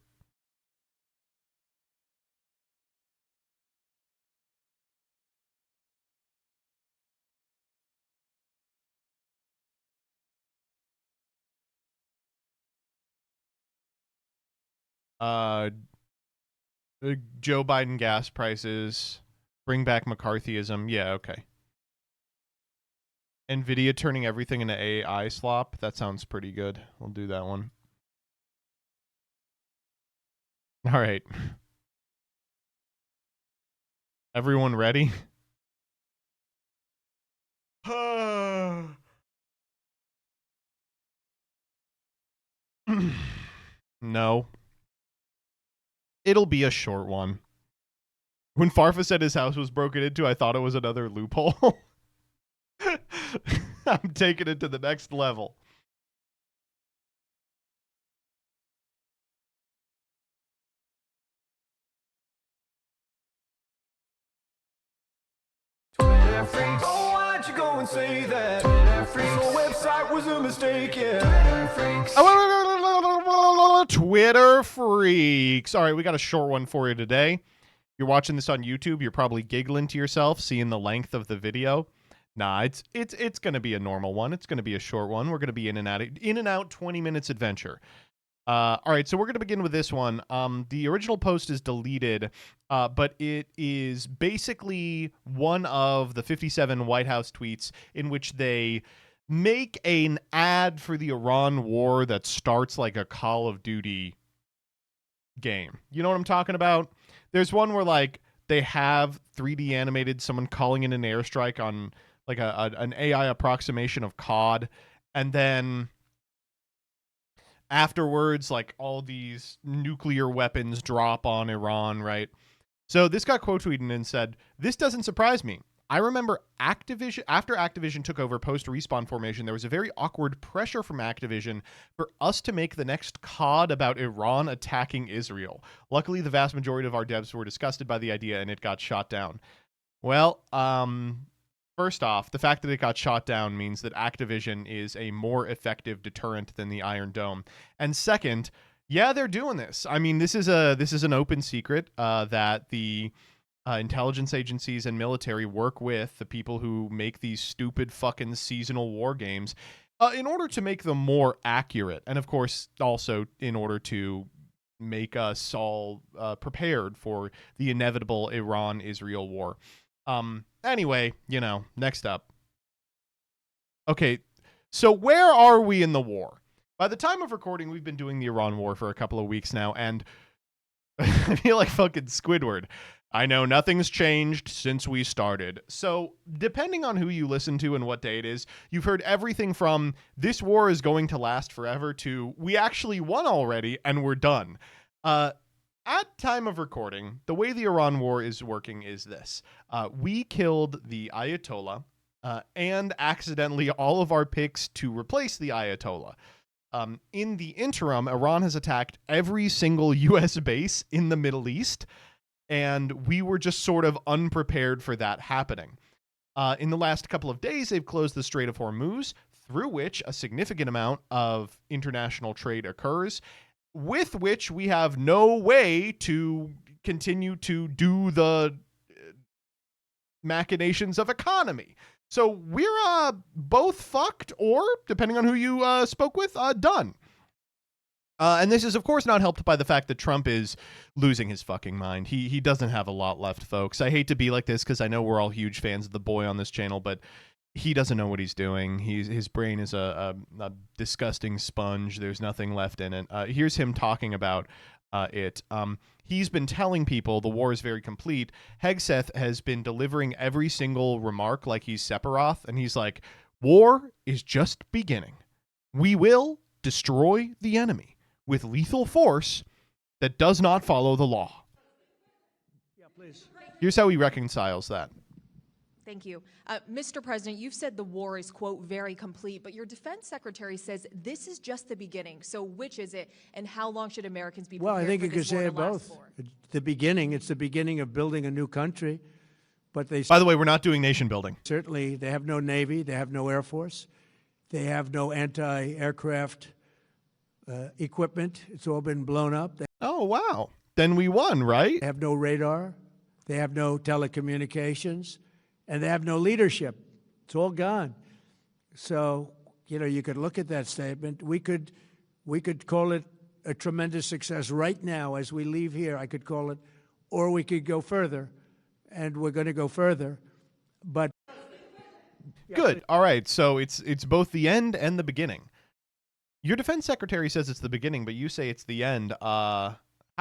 Joe Biden gas prices. Bring back McCarthyism. Yeah, okay. NVIDIA turning everything into AI slop. That sounds pretty good. We'll do that one. All right. Everyone ready? No. It'll be a short one. When Farfa said his house was broken into, I thought it was another loophole. I'm taking it to the next level. Freax. Oh, why'd you go and say that? Freax. The website was a mistake, yeah. Freax. Twitter freaks. All right, we got a short one for you today. You're watching this on YouTube, you're probably giggling to yourself, seeing the length of the video. Nah, it's going to be a normal one. It's going to be a short one. We're going to be in and out 20 minutes adventure. All right, so we're going to begin with this one. The original post is deleted, but it is basically one of the 57 White House tweets in which they make an ad for the Iran war that starts like a Call of Duty game. You know what I'm talking about? There's one where like they have 3D animated someone calling in an airstrike on like an AI approximation of COD, and then afterwards, like all these nuclear weapons drop on Iran, right? So this got quote tweeted and said, "This doesn't surprise me. I remember Activision, after Activision took over post-Respawn formation, there was a very awkward pressure from Activision for us to make the next COD about Iran attacking Israel. Luckily, the vast majority of our devs were disgusted by the idea and it got shot down." Well, first off, the fact that it got shot down means that Activision is a more effective deterrent than the Iron Dome. And second, yeah, they're doing this. I mean, this is an open secret that the intelligence agencies and military work with the people who make these stupid fucking seasonal war games in order to make them more accurate. And of course, also in order to make us all prepared for the inevitable Iran-Israel war. Anyway, next up. Okay, so where are we in the war? By the time of recording, we've been doing the Iran war for a couple of weeks now, and I feel like fucking Squidward. I know nothing's changed since we started. So, depending on who you listen to and what day it is, you've heard everything from this war is going to last forever to we actually won already and we're done. At time of recording, the way the Iran war is working is this. We killed the Ayatollah and accidentally all of our picks to replace the Ayatollah. In the interim, Iran has attacked every single U.S. base in the Middle East, and we were just sort of unprepared for that happening. In the last couple of days, they've closed the Strait of Hormuz, through which a significant amount of international trade occurs, with which we have no way to continue to do the machinations of economy. So we're both fucked, or, depending on who you spoke with, done. And this is, of course, not helped by the fact that Trump is losing his fucking mind. He doesn't have a lot left, folks. I hate to be like this because I know we're all huge fans of the boy on this channel, but he doesn't know what he's doing. His brain is a disgusting sponge. There's nothing left in it. Here's him talking about it. He's been telling people the war is very complete. Hegseth has been delivering every single remark like he's Sephiroth, and he's like, war is just beginning. We will destroy the enemy with lethal force that does not follow the law. Yeah, please. Here's how he reconciles that. Thank you. Mr. President, you've said the war is, quote, very complete, but your defense secretary says this is just the beginning. So which is it, and how long should Americans be prepared Well, I think for you could this war say to it last both. for? It's the beginning of building a new country, but they By the way, we're not doing nation building. certainly, they have no Navy, they have no Air Force, they have no anti-aircraft equipment. It's all been blown up. They Oh, wow. Then we won, right? have no radar, they have no telecommunications, and they have no leadership. It's all gone. So, you could look at that statement. We could call it a tremendous success right now as we leave here. I could call it, or we could go further, and we're going to go further. But Good. All right. So it's both the end and the beginning. Your defense secretary says it's the beginning, but you say it's the end. How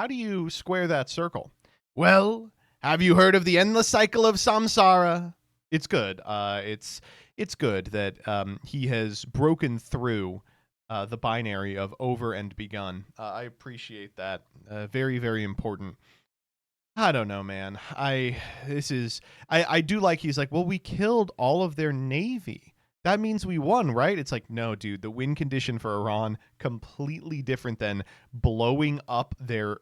do you square that circle? Well, have you heard of the endless cycle of samsara? It's good. It's good that he has broken through the binary of over and begun. I appreciate that. Very, very important. I don't know, man. I do like he's like, well, we killed all of their navy. That means we won, right? It's like, no, dude, the win condition for Iran completely different than blowing up their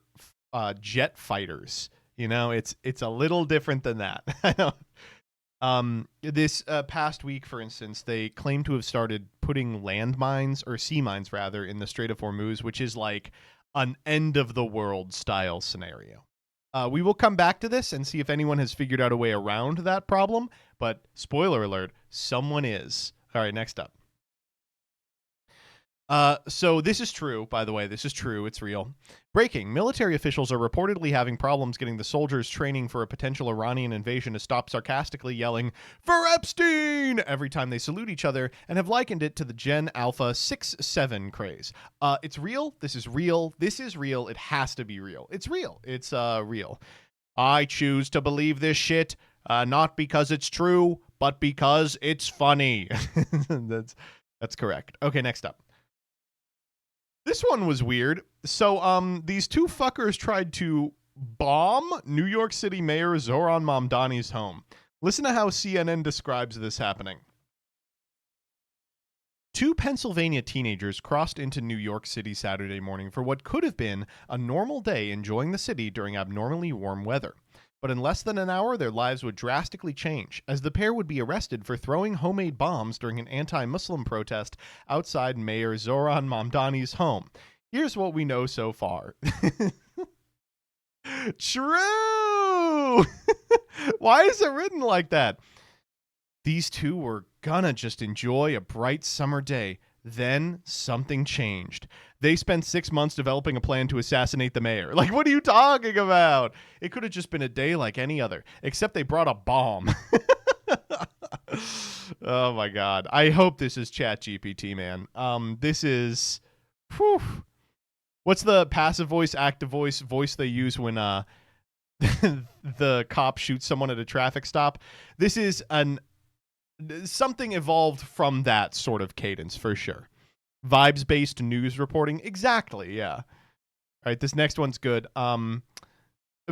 jet fighters. It's a little different than that. I know. This past week, for instance, they claim to have started putting landmines, or sea mines rather, in the Strait of Hormuz, which is like an end of the world style scenario. We will come back to this and see if anyone has figured out a way around that problem, but spoiler alert, someone is. All right, next up. So this is true, by the way. This is true. It's real. Breaking. Military officials are reportedly having problems getting the soldiers training for a potential Iranian invasion to stop sarcastically yelling, "For Epstein!" every time they salute each other, and have likened it to the Gen Alpha 6-7 craze. It's real. This is real. This is real. It has to be real. It's real. It's real. I choose to believe this shit, not because it's true, but because it's funny. That's correct. Okay, next up. This one was weird. So, these two fuckers tried to bomb New York City Mayor Zoran Mamdani's home. Listen to how CNN describes this happening. Two Pennsylvania teenagers crossed into New York City Saturday morning for what could have been a normal day enjoying the city during abnormally warm weather. But in less than an hour, their lives would drastically change, as the pair would be arrested for throwing homemade bombs during an anti-Muslim protest outside Mayor Zoran Mamdani's home. Here's what we know so far. True! Why is it written like that? These two were gonna just enjoy a bright summer day. Then something changed. They spent 6 months developing a plan to assassinate the mayor. Like, what are you talking about? It could have just been a day like any other, except they brought a bomb. Oh my God. I hope this is ChatGPT, man. This is, whew. What's the passive voice, active voice they use when the cop shoots someone at a traffic stop? This is something evolved from that sort of cadence for sure. Vibes-based news reporting. Exactly, yeah. All right, this next one's good.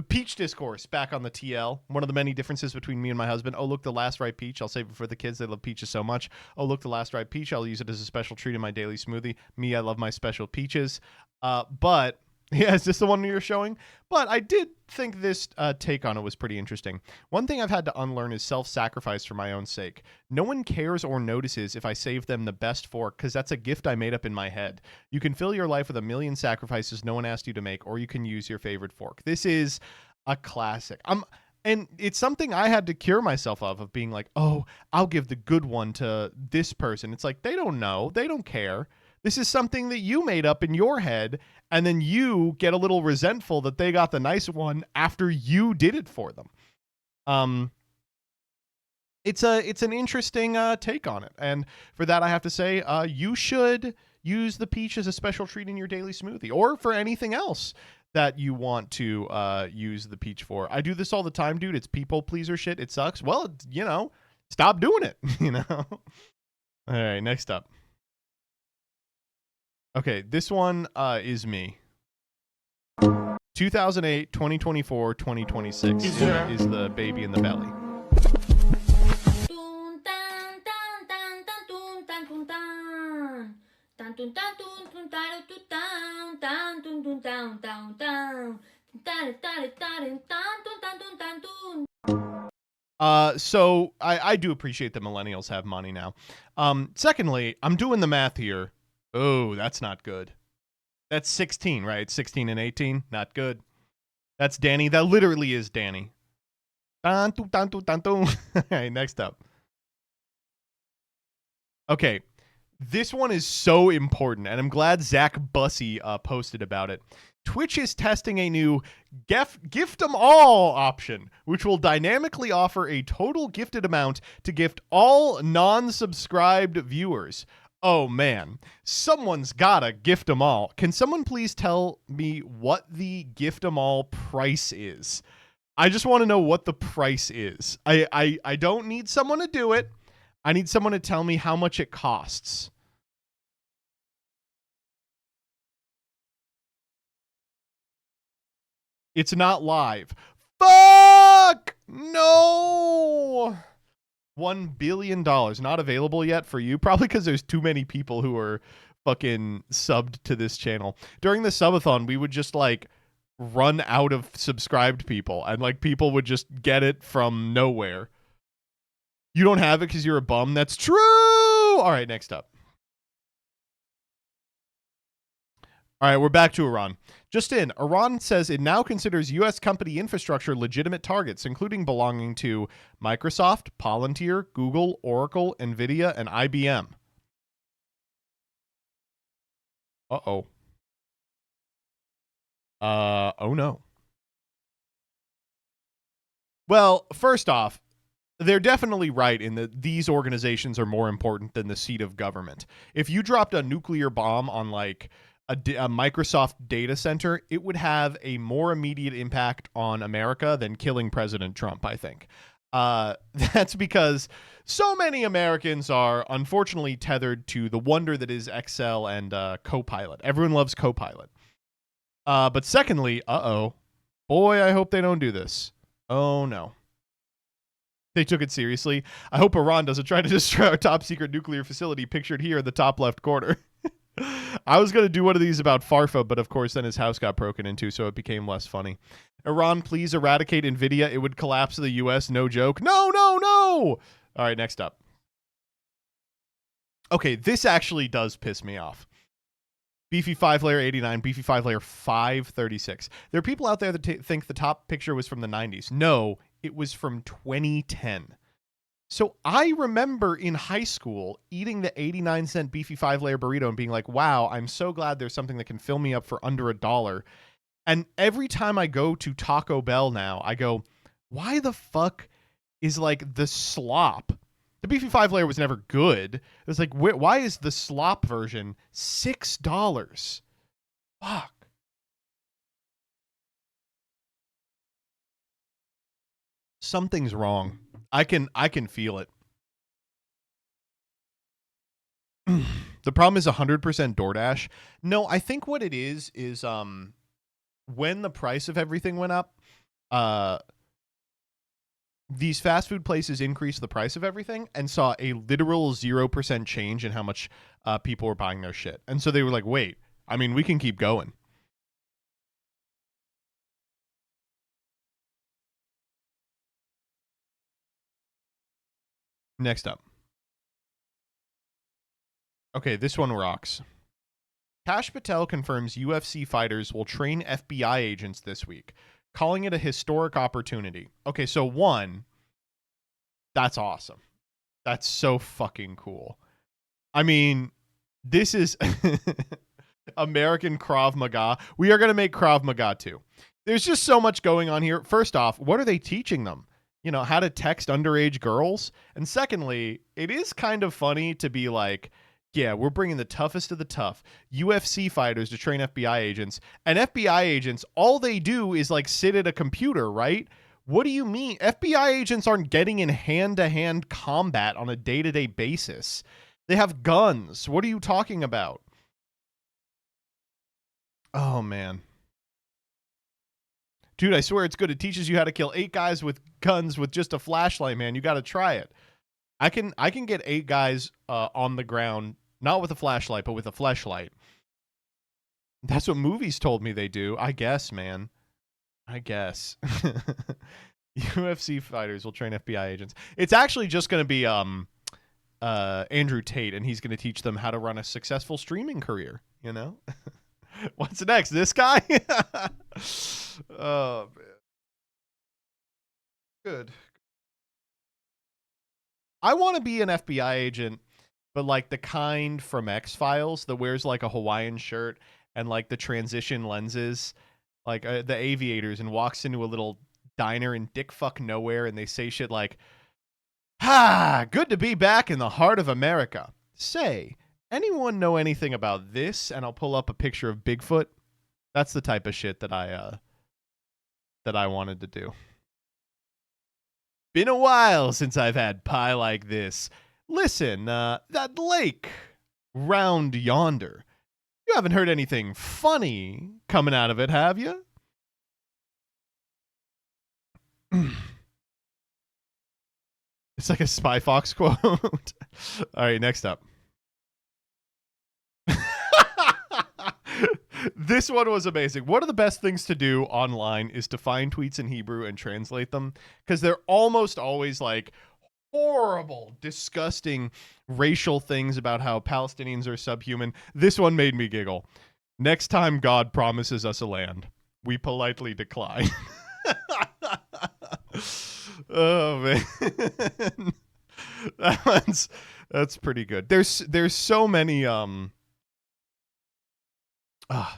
Peach discourse back on the TL. One of the many differences between me and my husband. Oh, look, the last ripe peach. I'll save it for the kids. They love peaches so much. Oh, look, the last ripe peach. I'll use it as a special treat in my daily smoothie. Me, I love my special peaches. But yeah, is this the one you're showing? But I did think this take on it was pretty interesting. One thing I've had to unlearn is self-sacrifice for my own sake. No one cares or notices if I save them the best fork, because that's a gift I made up in my head. You can fill your life with a million sacrifices no one asked you to make, or you can use your favorite fork. This is a classic. And it's something I had to cure myself of being like, oh, I'll give the good one to this person. It's like, they don't know. They don't care. This is something that you made up in your head, and then you get a little resentful that they got the nice one after you did it for them. It's an interesting take on it, and for that I have to say, you should use the peach as a special treat in your daily smoothie, or for anything else that you want to use the peach for. I do this all the time, dude. It's people pleaser shit. It sucks. Well, stop doing it. All right, next up. Okay, this one is me. 2008, 2024, 2026 is the baby in the belly. So I do appreciate that millennials have money now. Secondly, I'm doing the math here. Oh, that's not good. That's 16, right? 16 and 18, not good. That's Danny. That literally is Danny. All right, next up. Okay, this one is so important, and I'm glad Zach Bussey posted about it. Twitch is testing a new gift 'em all option, which will dynamically offer a total gifted amount to gift all non-subscribed viewers. Oh man, someone's gotta gift 'em all. Can someone please tell me what the gift 'em all price is? I just want to know what the price is. I don't need someone to do it. I need someone to tell me how much it costs. It's not live. Fuck! No! $1 billion. Not available yet for you. Probably because there's too many people who are fucking subbed to this channel. During the subathon, we would just like run out of subscribed people, and like people would just get it from nowhere. You don't have it because you're a bum? That's true! All right, next up. All right, we're back to Iran. Just in, Iran says it now considers U.S. company infrastructure legitimate targets, including belonging to Microsoft, Palantir, Google, Oracle, NVIDIA, and IBM. Uh-oh. Oh no. Well, first off, they're definitely right in that these organizations are more important than the seat of government. If you dropped a nuclear bomb on like a Microsoft data center, it would have a more immediate impact on America than killing President Trump, I think. That's because so many Americans are unfortunately tethered to the wonder that is Excel and Copilot. Everyone loves Copilot. But secondly, boy, I hope they don't do this. Oh no. They took it seriously. I hope Iran doesn't try to destroy our top secret nuclear facility pictured here in the top left corner. I was going to do one of these about Farfa, but of course then his house got broken into, so it became less funny. Iran, please eradicate NVIDIA. It would collapse the U.S. No joke. No, no, no! All right, next up. Okay, this actually does piss me off. Beefy 5 layer 89, Beefy 5 layer 536. There are people out there that think the top picture was from the 90s. No, it was from 2010. So I remember in high school eating the 89-cent Beefy 5 layer burrito and being like, wow, I'm so glad there's something that can fill me up for under $1. And every time I go to Taco Bell now, I go, why the fuck is like the slop? The Beefy 5 layer was never good. It was like, why is the slop version $6? Fuck. Something's wrong. I can feel it. The problem is 100% DoorDash. No, I think what it is when the price of everything went up, these fast food places increased the price of everything and saw a literal 0% change in how much people were buying their shit. And so they were like, wait, I mean, we can keep going. Next up. Okay, this one rocks. Kash Patel confirms UFC fighters will train FBI agents this week, calling it a historic opportunity. Okay, so one, that's awesome. That's so fucking cool. I mean, This is American Krav Maga. We are going to make Krav Maga too. There's just so much going on here. First off, what are they teaching them? You know, how to text underage girls? And secondly, it is kind of funny to be like, yeah, we're bringing the toughest of the tough UFC fighters to train FBI agents. And FBI agents, all they do is like sit at a computer, right? What do you mean? FBI agents aren't getting in hand-to-hand combat on a day-to-day basis. They have guns. What are you talking about? Oh, man. Dude, I swear it's good. It teaches you how to kill 8 guys with guns with just a flashlight, man. You got to try it. I can get 8 guys on the ground, not with a flashlight, but with a fleshlight. That's what movies told me they do. I guess, man. I guess. UFC fighters will train FBI agents. It's actually just going to be Andrew Tate, and he's going to teach them how to run a successful streaming career, you know? What's next? This guy? Oh, man. Good. I want to be an FBI agent, but like the kind from X-Files that wears like a Hawaiian shirt and like the transition lenses, like the aviators, and walks into a little diner in dick fuck nowhere and they say shit like, "Ha, good to be back in the heart of America. Say, anyone know anything about this?" And I'll pull up a picture of Bigfoot. That's the type of shit that I wanted to do. Been a while since I've had pie like this. Listen, that lake round yonder. You haven't heard anything funny coming out of it, have you? It's like a Spy Fox quote. All right, next up. This one was amazing. One of the best things to do online is to find tweets in Hebrew and translate them, because they're almost always like horrible, disgusting racial things about how Palestinians are subhuman. This one made me giggle. Next time God promises us a land, we politely decline. Oh, man. That's pretty good. There's so many I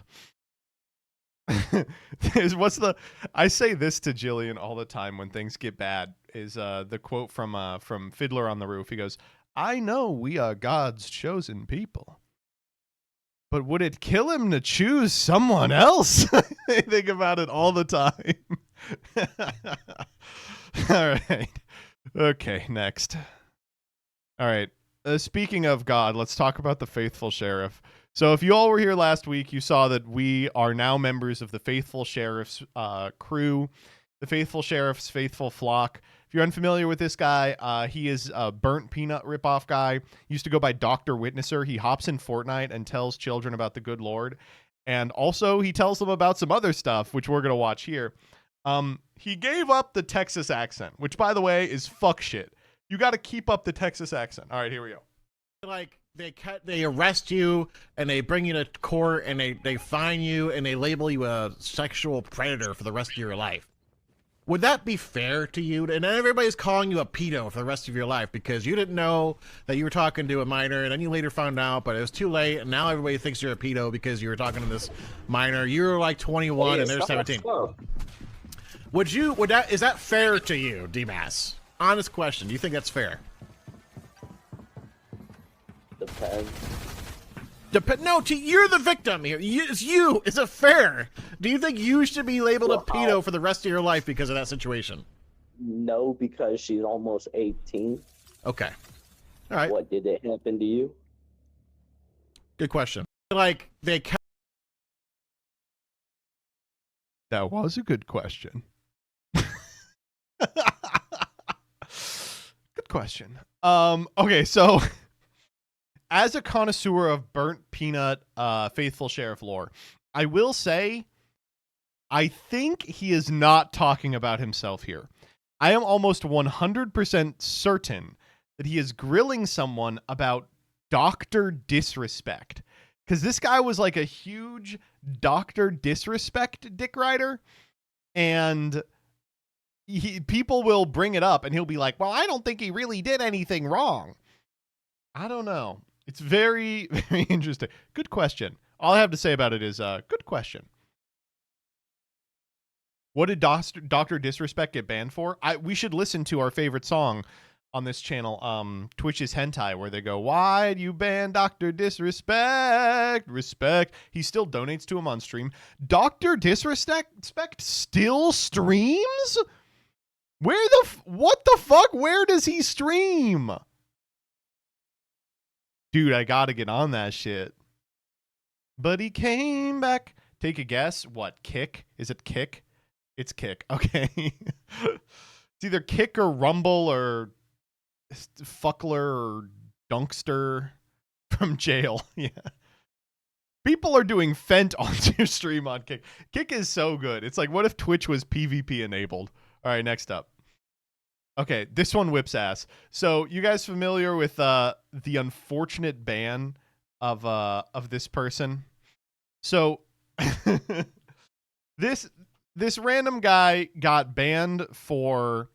say this to Jillian all the time when things get bad, is the quote from Fiddler on the Roof. He goes, "I know we are God's chosen people, but would it kill him to choose someone else?" I think about it all the time. All right. Okay, next. All right. Speaking of God, let's talk about the Faithful Sheriff. So if you all were here last week, you saw that we are now members of the Faithful Sheriff's crew, the Faithful Sheriff's Faithful Flock. If you're unfamiliar with this guy, he is a burnt peanut ripoff guy. He used to go by Dr. Witnesser. He hops in Fortnite and tells children about the good Lord. And also he tells them about some other stuff, which we're going to watch here. He gave up the Texas accent, which, by the way, is fuck shit. You got to keep up the Texas accent. All right, here we go. Like they arrest you and they bring you to court and they fine you and they label you a sexual predator for the rest of your life. Would that be fair to you? And everybody's calling you a pedo for the rest of your life because you didn't know that you were talking to a minor, and then you later found out, but it was too late, and now everybody thinks you're a pedo because you were talking to this minor. You were like 21 and they're 17. Is that fair to you, D-Mass? Honest question. Do you think that's fair? Depends. No, you're the victim here. It's you. Is it fair? Do you think you should be labeled a pedo for the rest of your life because of that situation? No, because she's almost 18. Okay. All right. What, did it happen to you? Good question. Like, that was a good question. Good question. Okay, so as a connoisseur of burnt peanut Faithful Sheriff lore, I will say I think he is not talking about himself here. I am almost 100% certain that he is grilling someone about Dr. Disrespect. Because this guy was like a huge Dr. Disrespect dick rider. And people will bring it up and he'll be like, well, I don't think he really did anything wrong. I don't know. It's very, very interesting. Good question. All I have to say about it is, good question. What did Dr. Disrespect get banned for? We should listen to our favorite song on this channel, Twitch's Hentai, where they go, "Why'd you ban Dr. Disrespect? Respect." He still donates to him on stream. Dr. Disrespect still streams? What the fuck? Where does he stream? Dude, I gotta get on that shit. But he came back. Take a guess. What, Kick? Is it Kick? It's Kick. Okay. It's either Kick or Rumble or Fuckler or Dunkster from jail. Yeah. People are doing Fent on your stream on Kick. Kick is so good. It's like, what if Twitch was PvP enabled? All right, next up. Okay, this one whips ass. So, you guys familiar with the unfortunate ban of this person? So, this random guy got banned for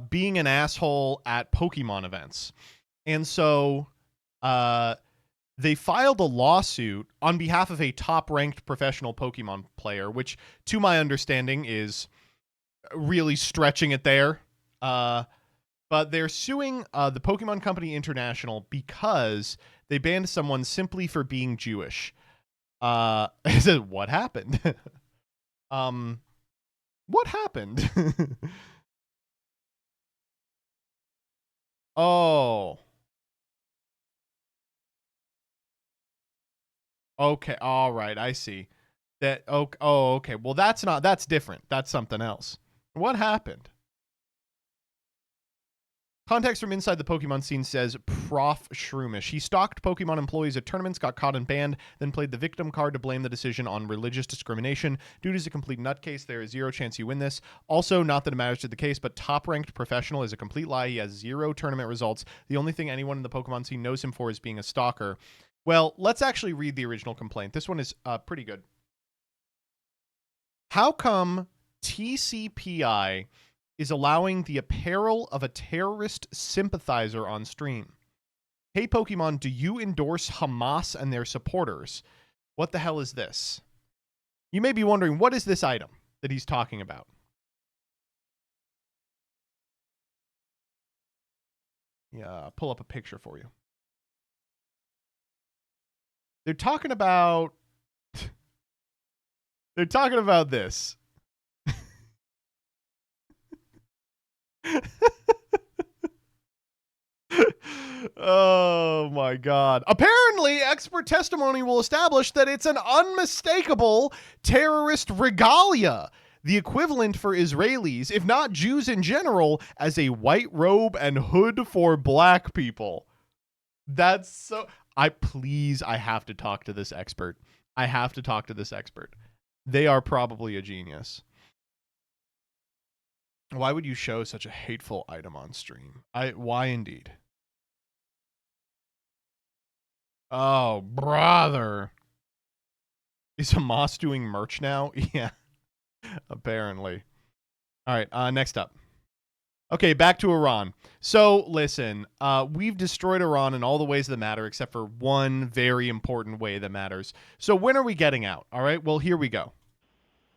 being an asshole at Pokemon events. And so they filed a lawsuit on behalf of a top-ranked professional Pokemon player, which, to my understanding, is really stretching it there. But they're suing the Pokemon Company International because they banned someone simply for being Jewish. I said, what happened? What happened? Oh. Okay, all right, I see. That okay. Well, that's different. That's something else. What happened? Context from inside the Pokemon scene says Prof. Shroomish. He stalked Pokemon employees at tournaments, got caught and banned, then played the victim card to blame the decision on religious discrimination. Dude is a complete nutcase. There is zero chance you win this. Also, not that it matters to the case, but top-ranked professional is a complete lie. He has 0 tournament results. The only thing anyone in the Pokemon scene knows him for is being a stalker. Well, let's actually read the original complaint. This one is pretty good. How come TCPI is allowing the apparel of a terrorist sympathizer on stream? Hey, Pokemon, do you endorse Hamas and their supporters? What the hell is this? You may be wondering, what is this item that he's talking about? Yeah, I'll pull up a picture for you. They're talking about this. Oh my God. Apparently, expert testimony will establish that it's an unmistakable terrorist regalia, the equivalent for Israelis, if not Jews in general, as a white robe and hood for black people. That's so... I have to talk to this expert. I have to talk to this expert. They are probably a genius. Why would you show such a hateful item on stream? Why indeed? Oh, brother. Is Hamas doing merch now? Yeah, apparently. All right, next up. Okay, back to Iran. So, listen, we've destroyed Iran in all the ways that matter, except for one very important way that matters. So when are we getting out? All right, well, here we go.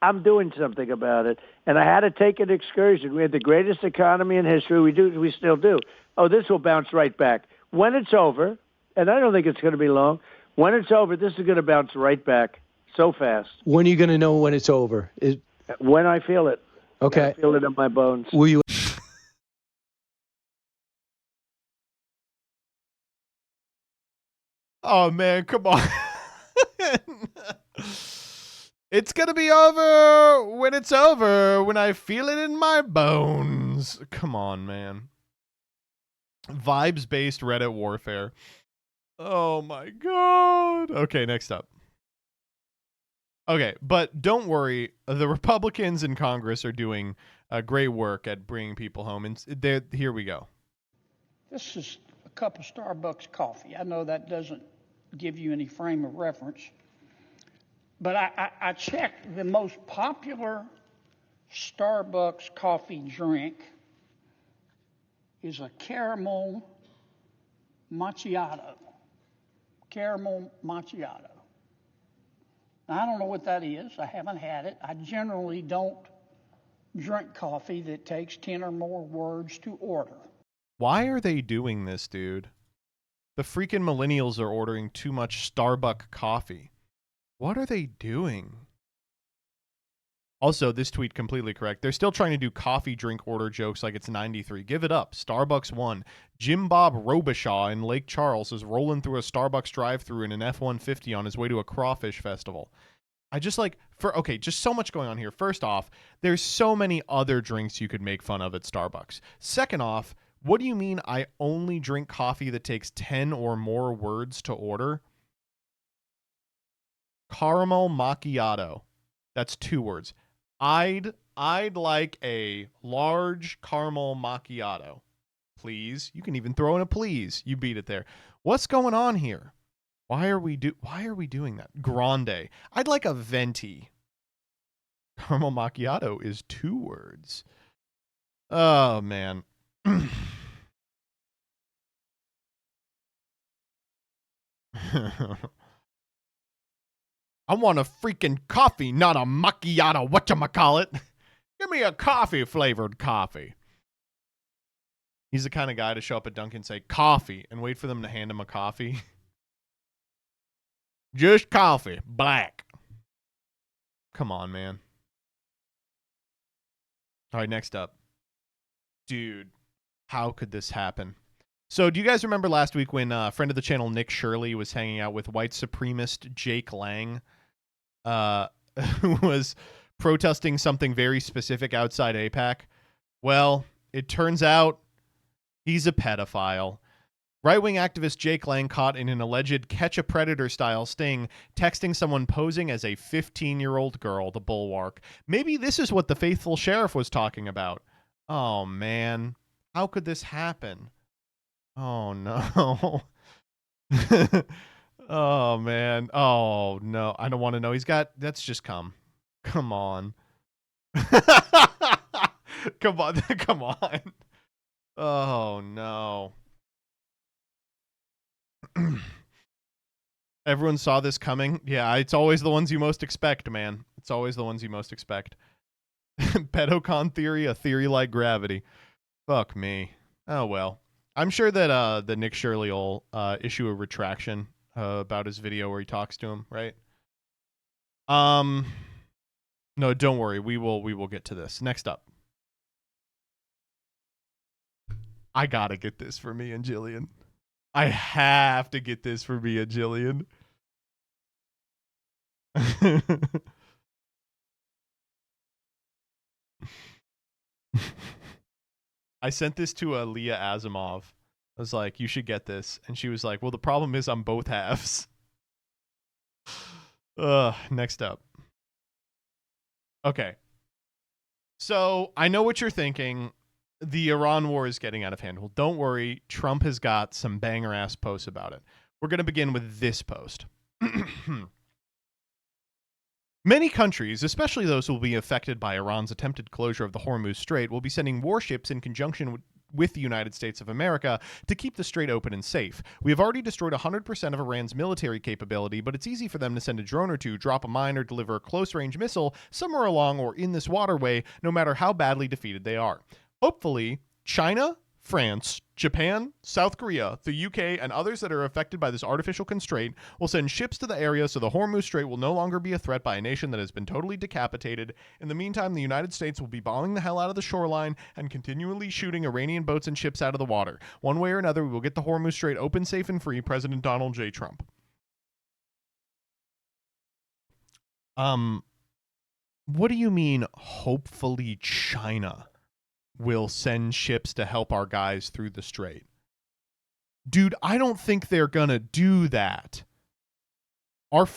I'm doing something about it, and I had to take an excursion. We had the greatest economy in history. We still do. Oh, this will bounce right back. When it's over, and I don't think it's going to be long, when it's over, this is going to bounce right back so fast. When are you going to know when it's over? When I feel it. Okay. I feel it in my bones. Will you? Oh, man, come on. It's going to be over when it's over, when I feel it in my bones. Come on, man. Vibes-based Reddit warfare. Oh, my God. Okay, next up. Okay, but don't worry. The Republicans in Congress are doing great work at bringing people home. And here we go. This is a cup of Starbucks coffee. I know that doesn't give you any frame of reference. But I checked the most popular Starbucks coffee drink is a caramel macchiato, caramel macchiato. Now, I don't know what that is. I haven't had it. I generally don't drink coffee that takes 10 or more words to order. Why are they doing this, dude? The freaking millennials are ordering too much Starbucks coffee. What are they doing? Also, this tweet completely correct. They're still trying to do coffee drink order jokes like it's 93. Give it up. Starbucks won. Jim Bob Robichaud in Lake Charles is rolling through a Starbucks drive-thru in an F-150 on his way to a crawfish festival. I just like, just so much going on here. First off, there's so many other drinks you could make fun of at Starbucks. Second off, what do you mean I only drink coffee that takes 10 or more words to order? Caramel macchiato. That's 2 words. I'd like a large caramel macchiato. Please. You can even throw in a please. You beat it there. What's going on here? Why are we doing that? Grande. I'd like a venti. Caramel macchiato is 2 words. Oh man. I want a freaking coffee, not a macchiato. Whatchamacallit? Give me a coffee-flavored coffee. He's the kind of guy to show up at Dunkin' and say, coffee, and wait for them to hand him a coffee. Just coffee, black. Come on, man. All right, next up. Dude, how could this happen? So do you guys remember last week when friend of the channel Nick Shirley was hanging out with white supremacist Jake Lang? Who was protesting something very specific outside APAC? Well, it turns out he's a pedophile. Right-wing activist Jake Lang caught in an alleged catch-a-predator-style sting, texting someone posing as a 15-year-old girl, the Bulwark. Maybe this is what the faithful sheriff was talking about. Oh, man. How could this happen? Oh, no. Oh, man. Oh, no. I don't want to know. That's just come. Come on. Come on. Come on. Oh, no. Everyone saw this coming. Yeah, it's always the ones you most expect, man. It's always the ones you most expect. Pedocon theory, a theory like gravity. Fuck me. Oh, well. I'm sure that the Nick Shirley will issue a retraction about his video where he talks to him, right? No, don't worry. We will get to this. Next up. I gotta get this for me and Jillian. I have to get this for me and Jillian. I sent this to Leah Asimov. I was like, you should get this. And she was like, well, the problem is I'm both halves. Next up. Okay. So I know what you're thinking. The Iran war is getting out of hand. Well, don't worry. Trump has got some banger-ass posts about it. We're going to begin with this post. Many countries, especially those who will be affected by Iran's attempted closure of the Hormuz Strait, will be sending warships in conjunction with the United States of America to keep the strait open and safe. We have already destroyed 100% of Iran's military capability, but it's easy for them to send a drone or two, drop a mine, or deliver a close-range missile somewhere along or in this waterway, no matter how badly defeated they are. Hopefully, China, France, Japan, South Korea, the UK, and others that are affected by this artificial constraint will send ships to the area so the Hormuz Strait will no longer be a threat by a nation that has been totally decapitated. In the meantime, the United States will be bombing the hell out of the shoreline and continually shooting Iranian boats and ships out of the water. One way or another, we will get the Hormuz Strait open, safe, and free. President Donald J. Trump. What do you mean, hopefully China will send ships to help our guys through the strait? Dude, I don't think they're gonna do that. Our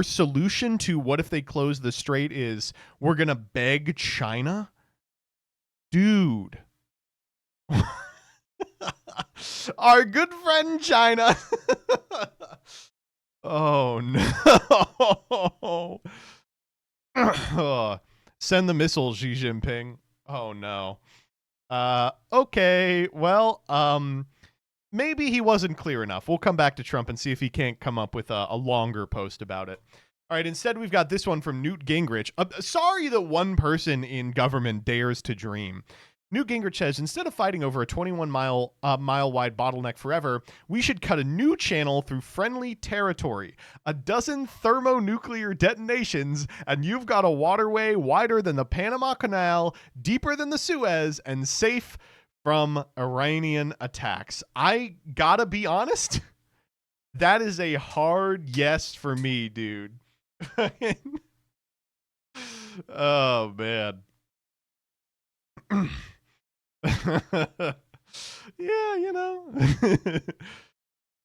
solution to what if they close the strait is we're gonna beg China? Dude. Our good friend China. Oh no. Send the missiles, Xi Jinping. Oh no. Okay, well, maybe he wasn't clear enough. We'll come back to Trump and see if he can't come up with a longer post about it. All right, instead we've got this one from Newt Gingrich. Sorry that one person in government dares to dream. Newt Gingrich says, instead of fighting over a 21-mile wide bottleneck forever, we should cut a new channel through friendly territory. A dozen thermonuclear detonations, and you've got a waterway wider than the Panama Canal, deeper than the Suez, and safe from Iranian attacks. I gotta be honest, that is a hard yes for me, dude. Oh, man. Yeah, you know.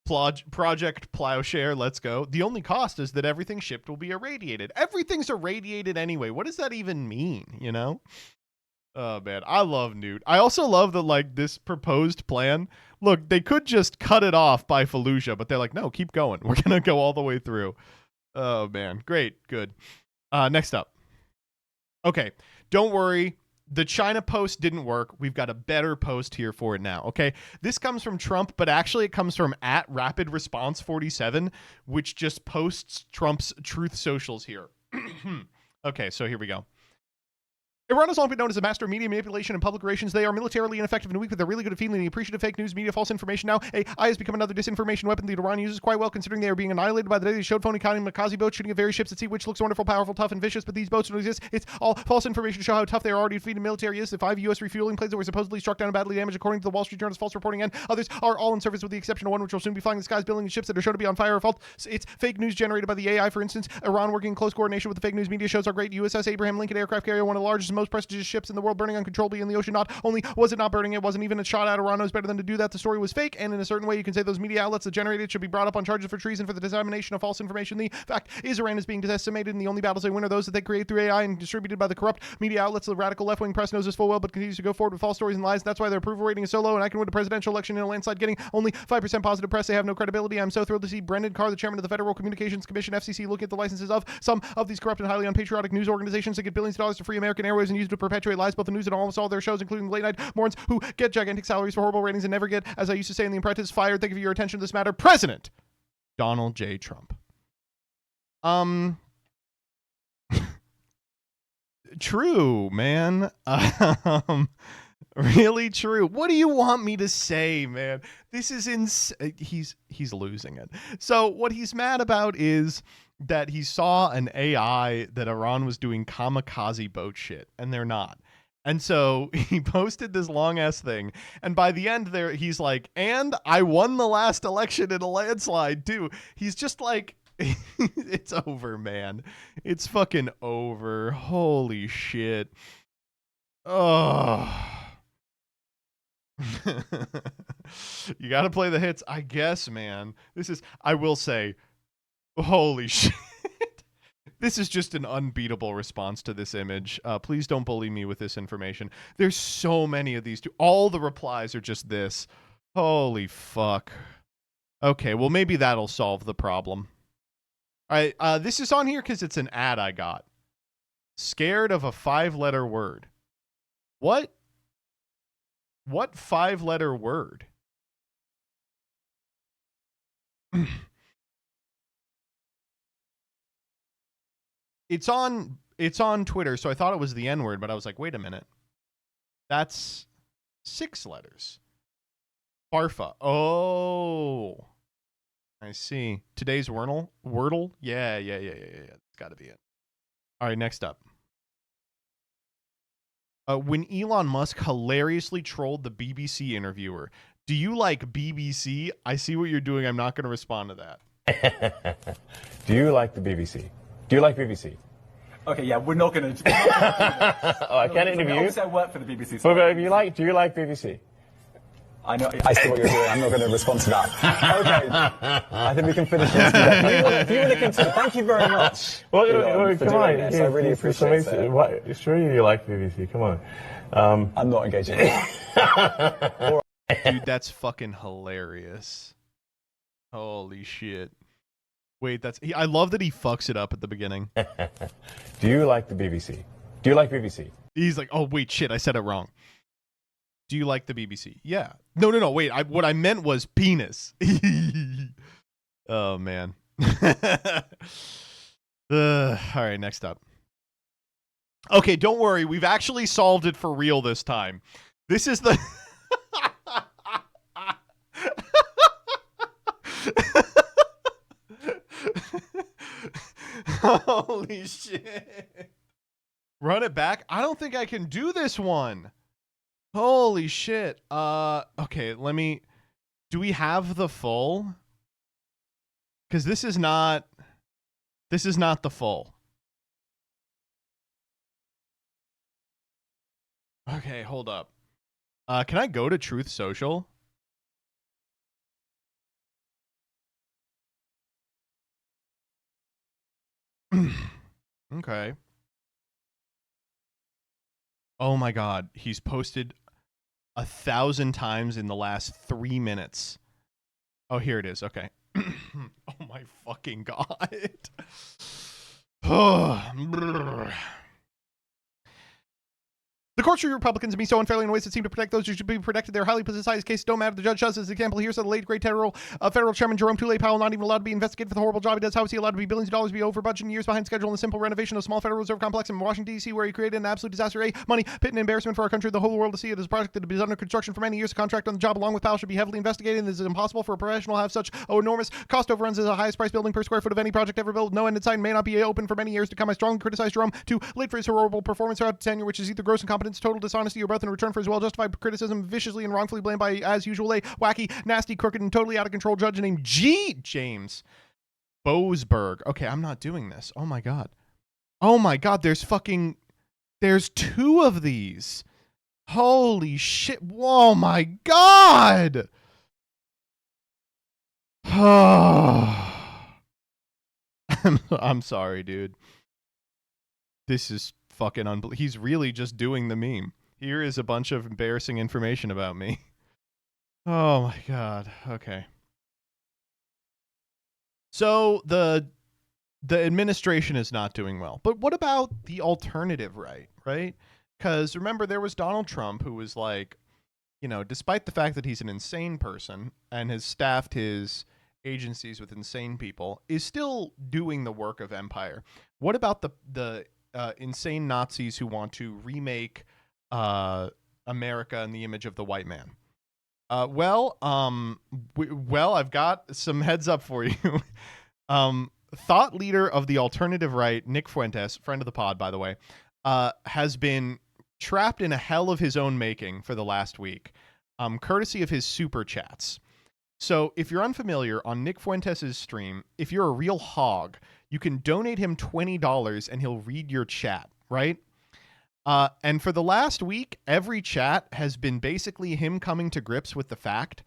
Project Plowshare, let's go. The only cost is that everything shipped will be irradiated. Everything's irradiated anyway. What does that even mean, you know? Oh, man. I love Newt. I also love that, like, this proposed plan. Look, they could just cut it off by Fallujah, but they're like, no, keep going. We're going to go all the way through. Oh, man. Great. Good. Next up. Okay. Don't worry. The China post didn't work. We've got a better post here for it now. Okay. This comes from Trump, but actually it comes from @RapidResponse47, which just posts Trump's truth socials here. Okay. So here we go. Iran has long been known as a master of media manipulation and public relations. They are militarily ineffective and weak, but they're really good at feeding the appreciative fake news media false information. Now, AI has become another disinformation weapon that Iran uses quite well, considering they are being annihilated by the day they showed phony kamikaze boats shooting at various ships at sea, which looks wonderful, powerful, tough, and vicious, but these boats don't exist. It's all false information to show how tough they are already defeating military is. The 5 U.S. refueling planes that were supposedly struck down and badly damaged, according to the Wall Street Journal's false reporting, and others are all in service with the exception of one, which will soon be flying the skies, building ships that are shown to be on fire or fault. It's fake news generated by the AI, for instance. Iran working in close coordination with the fake news media shows our great USS Abraham Lincoln aircraft carrier, one of the largest and most prestigious ships in the world, burning uncontrollably in the ocean. Not only was it not burning, it wasn't even a shot at Iran. It was better than to do that. The story was fake, and in a certain way, you can say those media outlets that generated it should be brought up on charges for treason for the dissemination of false information. The fact is, Iran is being decimated, and the only battles they win are those that they create through AI and distributed by the corrupt media outlets. The radical left-wing press knows this full well, but continues to go forward with false stories and lies. That's why their approval rating is so low, and I can win the presidential election in a landslide, getting only 5% positive press. They have no credibility. I'm so thrilled to see Brendan Carr, the chairman of the Federal Communications Commission, FCC, looking at the licenses of some of these corrupt and highly unpatriotic news organizations that get billions of dollars to free American airwaves and use it to perpetuate lies, both the news and almost all their shows, including the late night morons who get gigantic salaries for horrible ratings and never get, as I used to say in The Apprentice, fired. Thank you for your attention to this matter. President Donald J. Trump. True, man. Really true. What do you want me to say, man? This is he's losing it. So what he's mad about is that he saw an AI that Iran was doing kamikaze boat shit, and they're not. And so he posted this long ass thing, and by the end there, he's like, and I won the last election in a landslide too. He's just like, it's over, man. It's fucking over. Holy shit. Oh. You gotta play the hits, I guess, man. I will say, holy shit. This is just an unbeatable response to this image. Please don't bully me with this information. There's so many of these. All the replies are just this. Holy fuck. Okay, well, maybe that'll solve the problem. All right, this is on here because it's an ad I got. Scared of a 5-letter word. What? What 5-letter word? It's on Twitter, so I thought it was the N-word, but I was like, wait a minute. That's 6 letters. Farfa. Oh. I see. Today's Wordle? Wordle? Yeah. That's got to be it. All right, next up. When Elon Musk hilariously trolled the BBC interviewer. Do you like BBC? I see what you're doing. I'm not going to respond to that. Do you like the BBC? Do you like BBC? Okay, yeah, we're not going to. Oh, I can't interview you. Obviously, I work for the BBC. So if you like, do you like BBC? I know. I see what you're doing. I'm not going to respond to that. Okay, I think we can finish this. If you want to consider, thank you very much. Well, for come on. doing this. I really appreciate it. Sure, you like BBC. Come on. I'm not engaging. Dude, that's fucking hilarious. Holy shit. Wait, I love that he fucks it up at the beginning. Do you like the BBC? Do you like BBC? He's like, oh, wait, shit, I said it wrong. Do you like the BBC? Yeah. No. Wait. What I meant was penis. Oh man. All right. Next up. Okay. Don't worry. We've actually solved it for real this time. This is the. Holy shit. Run it back. I don't think I can do this one. Holy shit. Okay, do we have the full? Cuz this is not the full. Okay, hold up. Can I go to Truth Social? Okay. Oh my god, he's posted 1,000 times in the last 3 minutes. Oh, here it is. Okay. Oh my fucking god. The courts treat Republicans and me so unfairly in ways that seem to protect those who should be protected. Their highly politicized cases don't matter. The judge does as an example here. So the late great federal chairman Jerome Tulay Powell not even allowed to be investigated for the horrible job he does. How is he allowed to be billions of dollars be over budget and years behind schedule in the simple renovation of a small Federal Reserve complex in Washington D.C. where he created an absolute disaster? Money, pit, and embarrassment for our country, the whole world to see it as a project that has been under construction for many years. A contract on the job along with Powell should be heavily investigated. It is impossible for a professional to have such enormous cost overruns as the highest price building per square foot of any project ever built. No end in sight, may not be open for many years to come. I strongly criticize Jerome too late for his horrible performance throughout the tenure, which is either gross incompetence, total dishonesty, or both in return for his well-justified criticism, viciously and wrongfully blamed by, as usual, a wacky, nasty, crooked, and totally out of control judge named G. James Boasberg. Okay, I'm not doing this. Oh my god. Oh my god, there's 2 of these. Holy shit. Oh my god. I'm sorry, dude. This is fucking unbelievable. He's really just doing the meme. Here is a bunch of embarrassing information about me. Oh my god. Okay. So the administration is not doing well. But what about the alternative right? Because remember, there was Donald Trump who was like, despite the fact that he's an insane person and has staffed his agencies with insane people, is still doing the work of empire. What about the insane Nazis who want to remake America in the image of the white man? Well, I've got some heads up for you. Thought leader of the alternative right, Nick Fuentes, friend of the pod, by the way, has been trapped in a hell of his own making for the last week, courtesy of his super chats. So if you're unfamiliar, on Nick Fuentes' stream, if you're a real hog, you can donate him $20 and he'll read your chat, right? And for the last week, every chat has been basically him coming to grips with the fact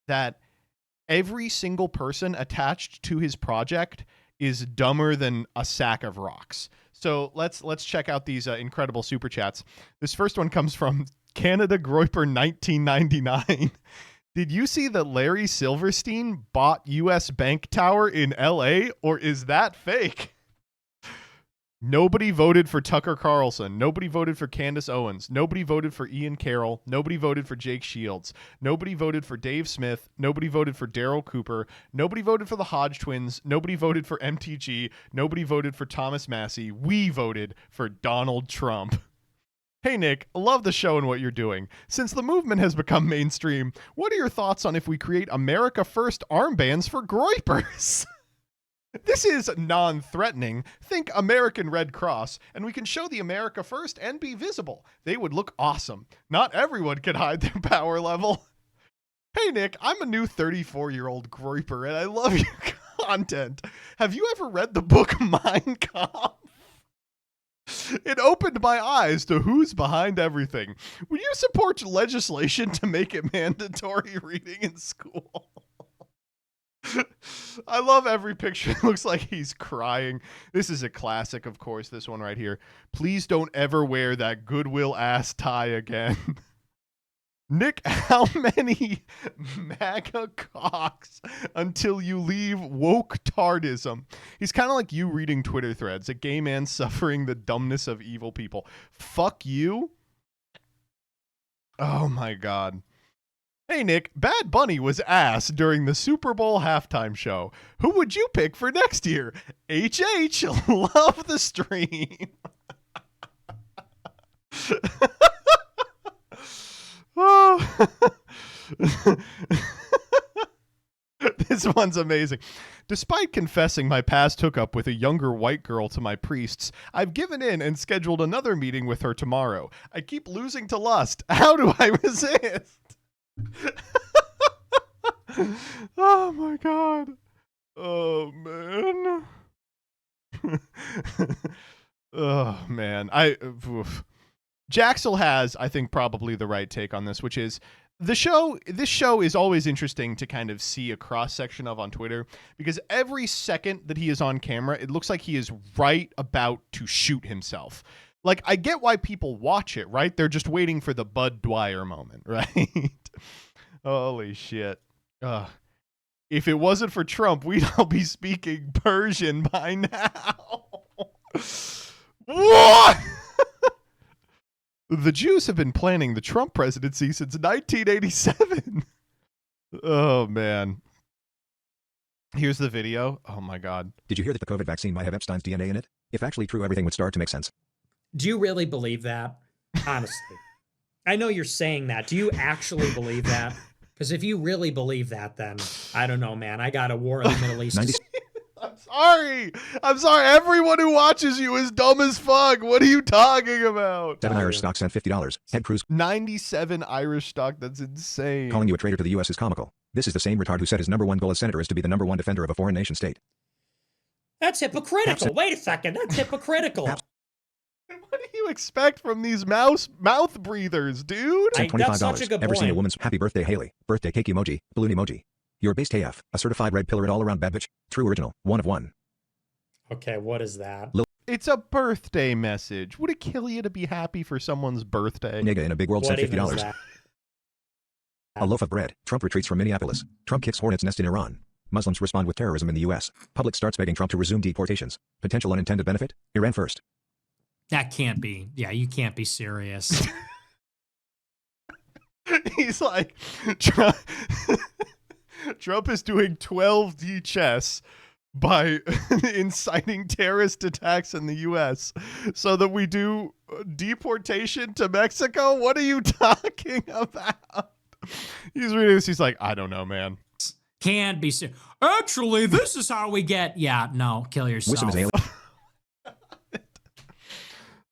that every single person attached to his project is dumber than a sack of rocks. So let's check out these incredible super chats. This first one comes from Canada Groiper 1999. Did you see that Larry Silverstein bought U.S. Bank Tower in L.A., or is that fake? Nobody voted for Tucker Carlson. Nobody voted for Candace Owens. Nobody voted for Ian Carroll. Nobody voted for Jake Shields. Nobody voted for Dave Smith. Nobody voted for Daryl Cooper. Nobody voted for the Hodge twins. Nobody voted for MTG. Nobody voted for Thomas Massey. We voted for Donald Trump. Hey, Nick, love the show and what you're doing. Since the movement has become mainstream, what are your thoughts on if we create America First armbands for groypers? This is non-threatening. Think American Red Cross, and we can show the America First and be visible. They would look awesome. Not everyone can hide their power level. Hey, Nick, I'm a new 34-year-old groyper, and I love your content. Have you ever read the book Mein Kampf? It opened my eyes to who's behind everything. Would you support legislation to make it mandatory reading in school? I love every picture. It looks like he's crying. This is a classic, of course, this one right here. Please don't ever wear that Goodwill ass tie again. Nick, how many MAGA cocks until you leave woke tardism? He's kind of like you reading Twitter threads, a gay man suffering the dumbness of evil people. Fuck you. Oh my God. Hey Nick, Bad Bunny was ass during the Super Bowl halftime show. Who would you pick for next year? HH, love the stream. Oh. This one's amazing. Despite confessing my past hookup with a younger white girl to my priests, I've given in and scheduled another meeting with her tomorrow. I keep losing to lust. How do I resist? Oh my God. Oh man. Oh man. Jaxel has, I think, probably the right take on this, which is this show is always interesting to kind of see a cross section of on Twitter, because every second that he is on camera, it looks like he is right about to shoot himself. Like, I get why people watch it, right? They're just waiting for the Bud Dwyer moment, right? Holy shit. If it wasn't for Trump, we'd all be speaking Persian by now. What? The Jews have been planning the Trump presidency since 1987. Oh, man. Here's the video. Oh, my God. Did you hear that the COVID vaccine might have Epstein's DNA in it? If actually true, everything would start to make sense. Do you really believe that? Honestly. I know you're saying that. Do you actually believe that? Because if you really believe that, then I don't know, man. I got a war in the Middle East. I'm sorry. Everyone who watches you is dumb as fuck. What are you talking about? 7 Irish stock sent $50. Ted Cruz. 97 Irish stock. That's insane. Calling you a traitor to the U.S. is comical. This is the same retard who said his #1 goal as senator is to be the #1 defender of a foreign nation state. That's hypocritical. Wait a second. That's hypocritical. What do you expect from these mouth breathers, dude? Sent $25. That's such a good Ever point. seen a woman's happy birthday Haley? Birthday cake emoji. Balloon emoji. You're based AF. A certified red pillar all around bad bitch. True original. 1 of 1. Okay, what is that? It's a birthday message. Would it kill you to be happy for someone's birthday? Nigga in a big world What sent even is $50. that? A loaf of bread. Trump retreats from Minneapolis. Trump kicks hornet's nest in Iran. Muslims respond with terrorism in the U.S. Public starts begging Trump to resume deportations. Potential unintended benefit? Iran first. That can't be. Yeah, you can't be serious. He's like, Trump is doing 12D chess by inciting terrorist attacks in the U.S. so that we do deportation to Mexico? What are you talking about? He's reading this. He's like, I don't know, man. Can't be serious. Actually, this is how we get. Yeah, no, kill yourself. Wisdom is alien.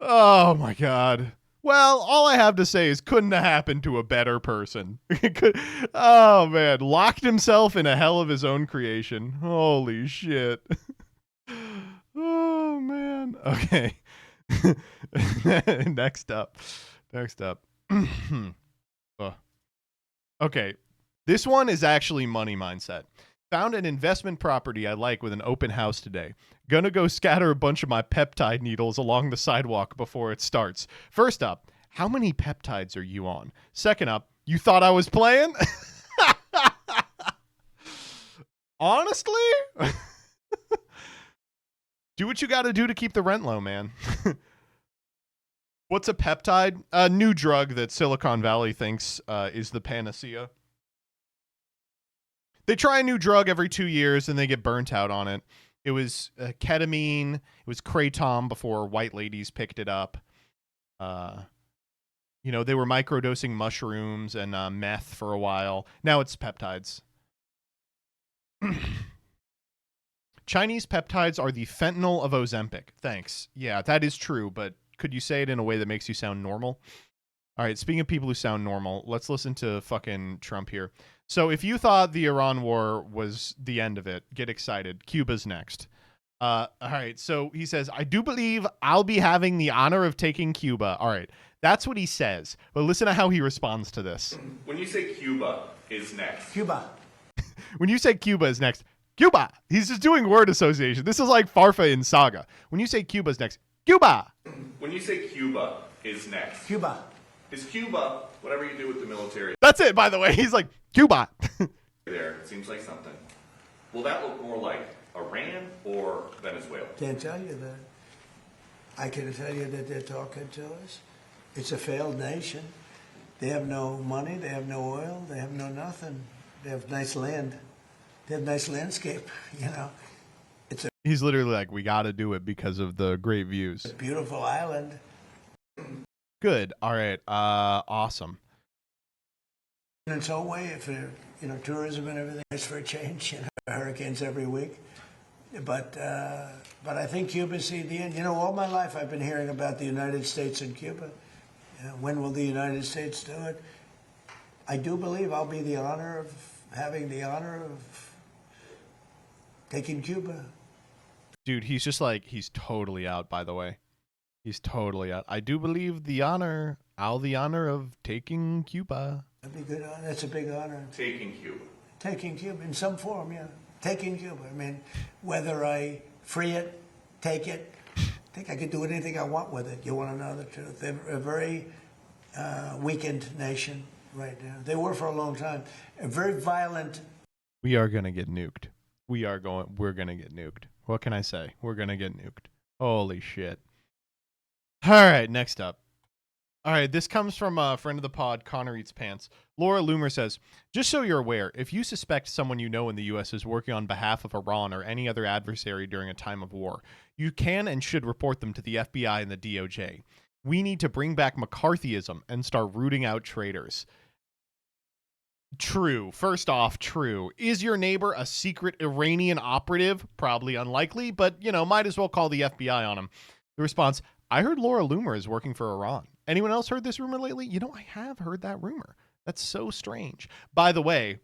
Oh, my God. Well, all I have to say is couldn't have happened to a better person. Oh, man. Locked himself in a hell of his own creation. Holy shit. Oh, man. Okay. Next up. Okay. This one is actually money mindset. Found an investment property I like with an open house today. Gonna go scatter a bunch of my peptide needles along the sidewalk before it starts. First up, how many peptides are you on? Second up, you thought I was playing? Honestly? Do what you gotta do to keep the rent low, man. What's a peptide? A new drug that Silicon Valley thinks is the panacea. They try a new drug every 2 years and they get burnt out on it. It was ketamine. It was kratom before white ladies picked it up. They were microdosing mushrooms and meth for a while. Now it's peptides. Chinese peptides are the fentanyl of Ozempic. Thanks. Yeah, that is true, but could you say it in a way that makes you sound normal? All right, speaking of people who sound normal, let's listen to fucking Trump here. So if you thought the Iran war was the end of it, get excited. Cuba's next. All right, so he says, I do believe I'll be having the honor of taking Cuba. All right, that's what he says. But listen to how he responds to this. When you say Cuba is next. Cuba. When you say Cuba is next, Cuba. He's just doing word association. This is like Farfa in Saga. When you say Cuba's next, Cuba. When you say Cuba is next. Cuba. Is Cuba whatever you do with the military? That's it, by the way. He's like, Cuba. There, it seems like something. Will that look more like Iran or Venezuela? Can't tell you that. I can tell you that they're talking to us. It's a failed nation. They have no money, they have no oil, they have no nothing. They have nice land. They have nice landscape, you know. It's a He's literally like, we got to do it because of the great views. beautiful island. Good. All right. Awesome. In its own way, if tourism and everything is for a change, hurricanes every week. But I think Cuba's seen the end. All my life I've been hearing about the United States and Cuba. When will the United States do it? I do believe I'll be having the honor of taking Cuba. Dude, he's just like, he's totally out, by the way. He's totally out. I do believe the honor of taking Cuba. That'd be good. That's a big honor. Taking Cuba. Taking Cuba in some form, yeah. Taking Cuba. I mean, whether I free it, take it, I think I could do anything I want with it. You want to know the truth? They're a very weakened nation right now. They were for a long time. A very violent. We are going to get nuked. We're going to get nuked. What can I say? We're going to get nuked. Holy shit. All right, next up. All right, this comes from a friend of the pod, Connor Eats Pants. Laura Loomer says, just so you're aware, if you suspect someone you know in the U.S. is working on behalf of Iran or any other adversary during a time of war, you can and should report them to the FBI and the DOJ. We need to bring back McCarthyism and start rooting out traitors. True. First off, true. Is your neighbor a secret Iranian operative? Probably unlikely, but, might as well call the FBI on him. The response, I heard Laura Loomer is working for Iran. Anyone else heard this rumor lately? I have heard that rumor. That's so strange. By the way,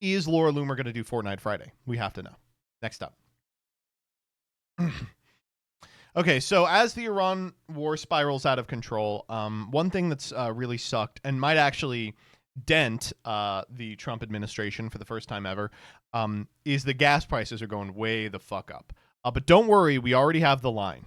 is Laura Loomer going to do Fortnite Friday? We have to know. Next up. Okay, so as the Iran war spirals out of control, one thing that's really sucked and might actually dent the Trump administration for the first time ever is the gas prices are going way the fuck up. But don't worry, we already have the line.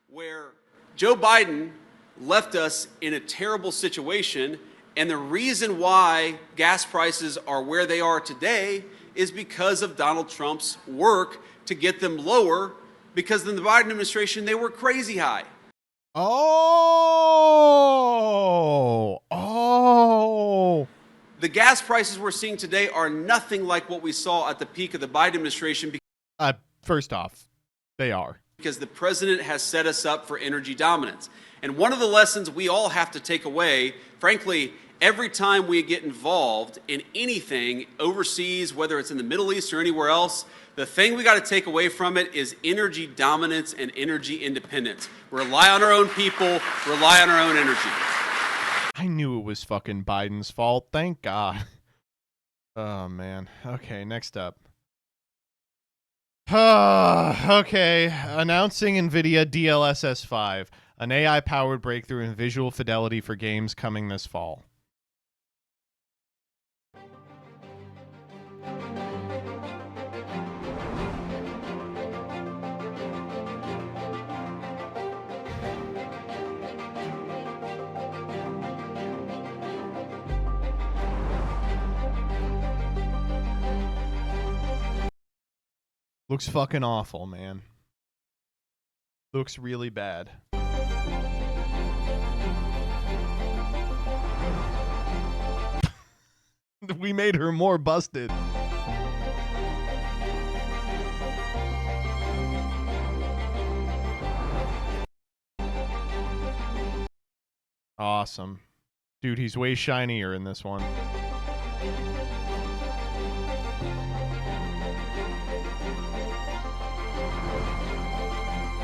Where Joe Biden left us in a terrible situation, and the reason why gas prices are where they are today is because of Donald Trump's work to get them lower, because in the Biden administration, they were crazy high. Oh. The gas prices we're seeing today are nothing like what we saw at the peak of the Biden administration. First off, they are. Because the president has set us up for energy dominance. And one of the lessons we all have to take away, frankly, every time we get involved in anything overseas, whether it's in the Middle East or anywhere else, the thing we got to take away from it is energy dominance and energy independence. Rely on our own people, rely on our own energy. I knew it was fucking Biden's fault. Thank God. Oh, man. Okay, next up. Okay, announcing NVIDIA DLSS 5, an AI-powered breakthrough in visual fidelity for games coming this fall. Looks fucking awful, man. Looks really bad. We made her more busted. Awesome. Dude, he's way shinier in this one.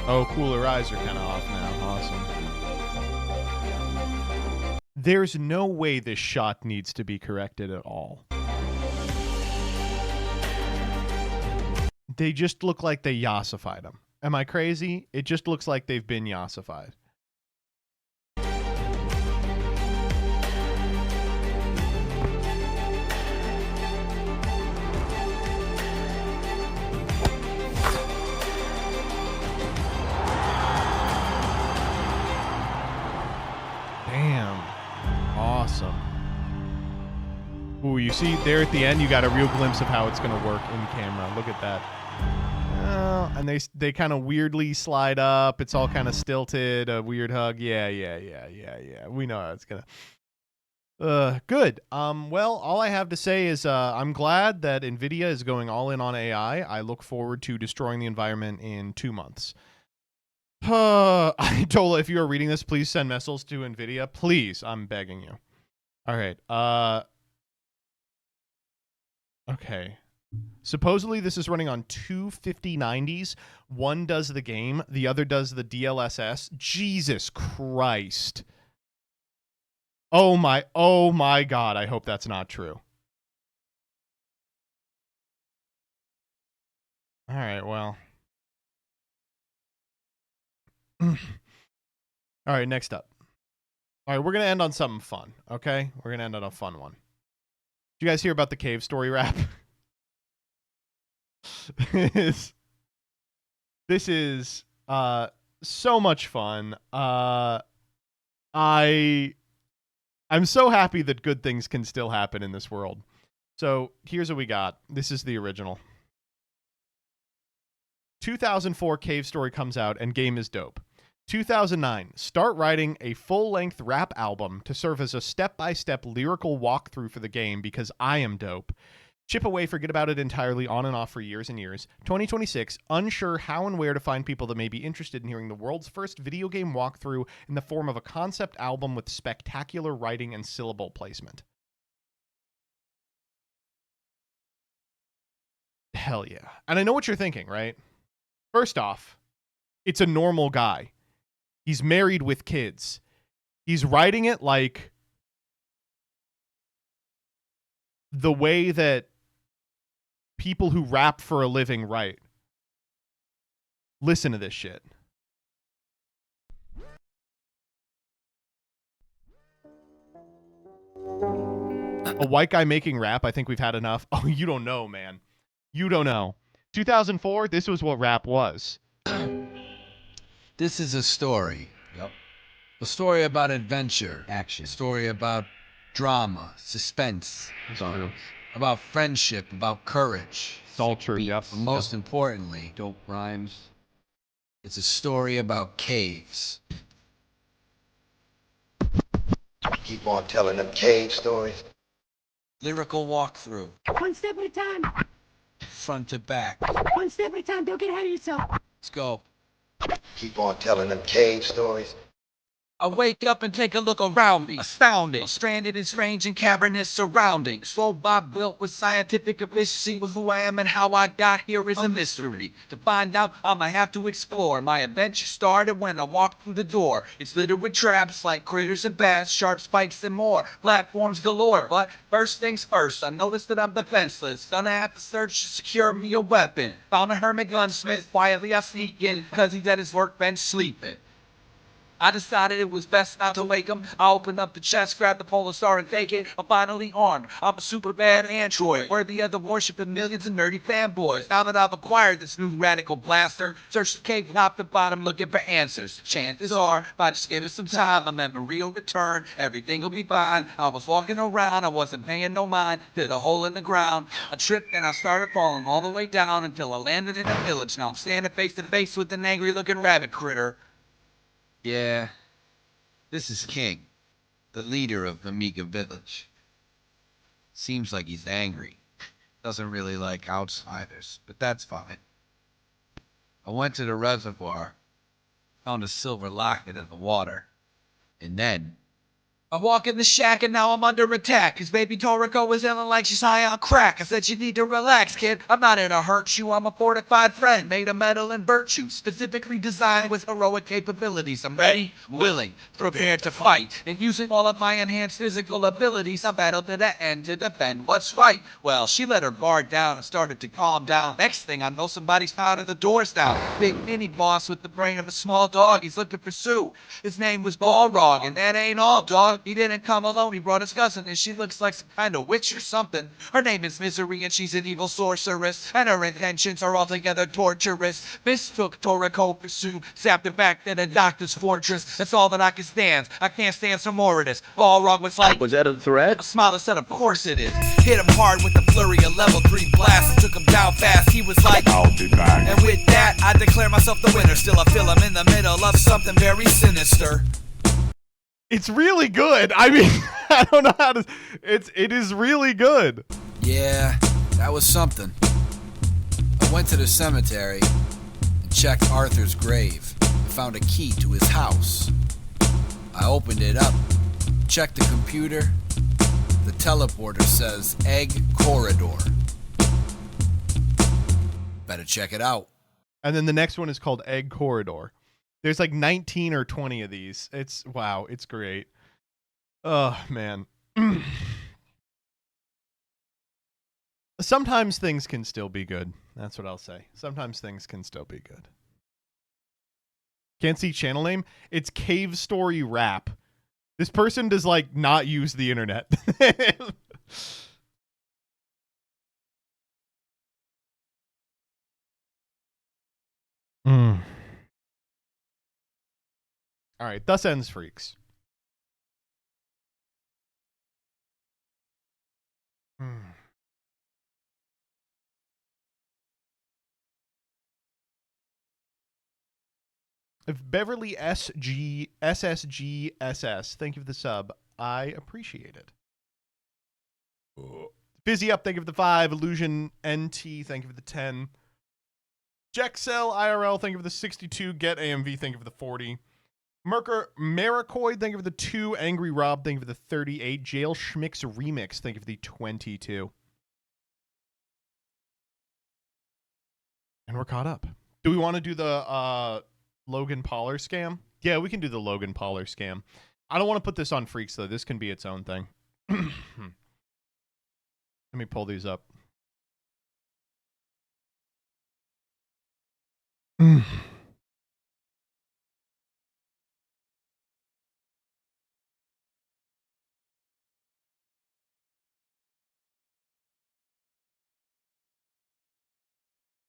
Oh, cooler eyes are kind of off now. Awesome. There's no way this shot needs to be corrected at all. They just look like they yassified them. Am I crazy? It just looks like they've been yassified. Damn. Awesome. Ooh, you see there at the end, you got a real glimpse of how it's going to work in camera. Look at that. And they kind of weirdly slide up. It's all kind of stilted, a weird hug. Yeah. We know how it's going to... Good. Well, all I have to say is I'm glad that NVIDIA is going all in on AI. I look forward to destroying the environment in 2 months. Tola, if you are reading this, please send missiles to NVIDIA. Please, I'm begging you. All right. Okay. Supposedly this is running on two 5090s. One does the game, the other does the DLSS. Jesus Christ. Oh my God, I hope that's not true. All right, well. All right, next up. All right, we're going to end on something fun, okay? We're going to end on a fun one. Did you guys hear about the cave story rap? This is so much fun. I'm so happy that good things can still happen in this world. So here's what we got. This is the original. 2004 Cave Story comes out and game is dope. 2009, start writing a full-length rap album to serve as a step-by-step lyrical walkthrough for the game because I am dope. Chip away, forget about it entirely, on and off for years and years. 2026, unsure how and where to find people that may be interested in hearing the world's first video game walkthrough in the form of a concept album with spectacular writing and syllable placement. Hell yeah. And I know what you're thinking, right? First off, it's a normal guy. He's married with kids. He's writing it like the way that people who rap for a living write. Listen to this shit. A white guy making rap, I think we've had enough. Oh, you don't know, man. You don't know. 2004, this was what rap was. This is a story. Yep. A story about adventure. Action. A story about drama, suspense. Science. About friendship, about courage. Sultry, yep. But most importantly, dope rhymes. It's a story about caves. Keep on telling them cave stories. Lyrical walkthrough. One step at a time. Front to back. One step at a time. Don't get ahead of yourself. Let's go. Keep on telling them cave stories. I wake up and take a look around me, astounding, stranded in strange and cavernous surroundings. Robot built with scientific efficiency with who I am and how I got here is a mystery. To find out, I'ma have to explore. My adventure started when I walked through the door. It's littered with traps like critters and bats, sharp spikes and more. Platforms galore, but first things first, I noticed that I'm defenseless. Gonna have to search to secure me a weapon. Found a hermit gunsmith, quietly I sneak in, cause he's at his workbench sleeping. I decided it was best not to wake him. I opened up the chest, grabbed the polar star and take it. I'm finally armed. I'm a super bad android, worthy of the worship of millions of nerdy fanboys. Now that I've acquired this new radical blaster, search the cave top to bottom looking for answers. Chances are, if I just give it some time, my memory will return. Everything will be fine. I was walking around, I wasn't paying no mind. Did a hole in the ground. I tripped and I started falling all the way down until I landed in a village. Now I'm standing face to face with an angry looking rabbit critter. Yeah, this is King, the leader of the Amiga village. Seems like he's angry. Doesn't really like outsiders, but that's fine. I went to the reservoir, found a silver locket in the water, and then I walk in the shack and now I'm under attack. Cause baby Toriko was yelling like she's high on crack. I said you need to relax, kid. I'm not in a hurt you. I'm a fortified friend made of metal and virtue, specifically designed with heroic capabilities. I'm ready, willing, prepared to fight. And using all of my enhanced physical abilities, I battled to the end to defend what's right. Well, she let her guard down and started to calm down. Next thing I know, somebody's pounding the doors down. Big mini boss with the brain of a small dog. He's looking for Sue. His name was Balrog, and that ain't all, dog. He didn't come alone, he brought his cousin, and she looks like some kind of witch or something. Her name is Misery, and she's an evil sorceress, and her intentions are altogether torturous. Mistook Toriko for Sue, zapped it back to the doctor's fortress. That's all that I can stand. I can't stand some more of this. Balrog was like, was that a threat? A smile said, of course it is. Hit him hard with the flurry of level 3 blast, and took him down fast. He was like, I'll be back. And with that, I declare myself the winner. Still I feel I'm in the middle of something very sinister. It's really good. I mean, I don't know how to. It is really good. Yeah, that was something. I went to the cemetery and checked Arthur's grave and found a key to his house. I opened it up, checked the computer. The teleporter says egg corridor. Better check it out. And then the next one is called Egg Corridor. There's like 19 or 20 of these. It's wow, it's great. Oh, man. Sometimes things can still be good. That's what I'll say. Sometimes things can still be good. Can't see channel name? It's Cave Story Rap. This person does like not use the internet. All right, thus ends Freaks. If Beverly SSGSS, thank you for the sub. I appreciate it. Busy Up, thank you for the 5. Illusion NT, thank you for the 10. Jexel IRL, thank you for the 62. Get AMV, thank you for the 40. Maricoid, thank you for the 2. Angry Rob, thank you for the 38. Jail Schmicks Remix, thank you for the 22. And we're caught up. Do we want to do the Logan Pollard scam? Yeah, we can do the Logan Pollard scam. I don't want to put this on Freaks, though. This can be its own thing. Let me pull these up.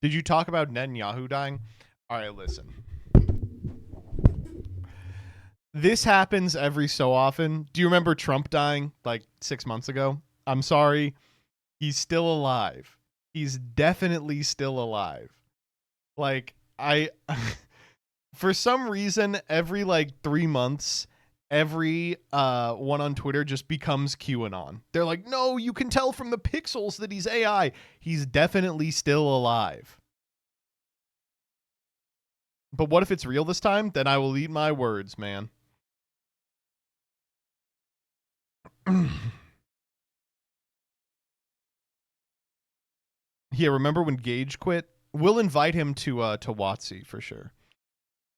Did you talk about Netanyahu dying? All right, listen. This happens every so often. Do you remember Trump dying like 6 months ago? I'm sorry. He's still alive. He's definitely still alive. Like, for some reason, every like 3 months, every one on Twitter just becomes QAnon. They're like, no, you can tell from the pixels that he's AI. He's definitely still alive. But what if it's real this time? Then I will eat my words, man. Yeah, remember when Gage quit? We'll invite him to WotC for sure.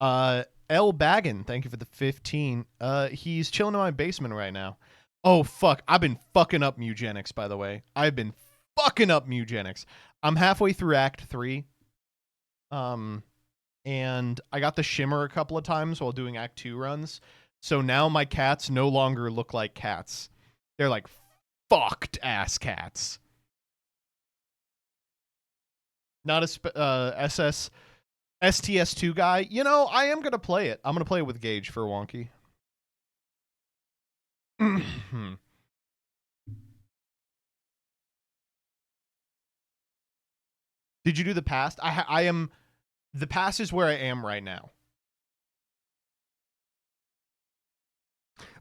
L Baggin, thank you for the 15. He's chilling in my basement right now. Oh fuck, I've been fucking up mewgenics, by the way. I've been fucking up mewgenics. I'm halfway through Act 3. And I got the shimmer a couple of times while doing Act 2 runs. So now my cats no longer look like cats. They're like fucked ass cats. Not a STS2 guy. You know, I am going to play it. I'm going to play it with Gage for Wonky. Did you do the past? I am... The past is where I am right now.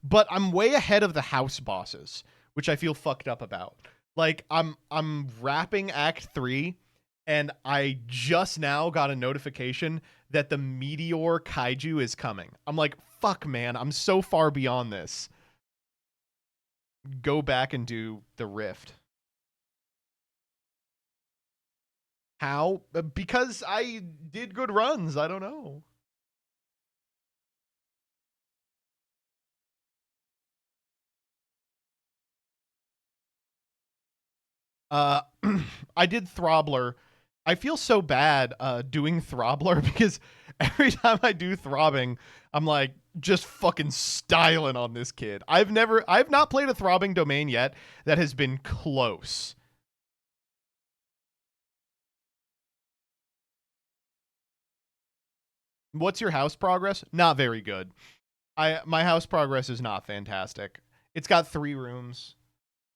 But I'm way ahead of the house bosses, which I feel fucked up about. Like, I'm wrapping Act 3, and I just now got a notification that the Meteor Kaiju is coming. I'm like, fuck, man, I'm so far beyond this. Go back and do the Rift. How? Because I did good runs. I don't know. I did Throbbler. I feel so bad doing Throbbler because every time I do throbbing, I'm like just fucking styling on this kid. I've not played a throbbing domain yet that has been close. What's your house progress? Not very good. My house progress is not fantastic. It's got 3 rooms.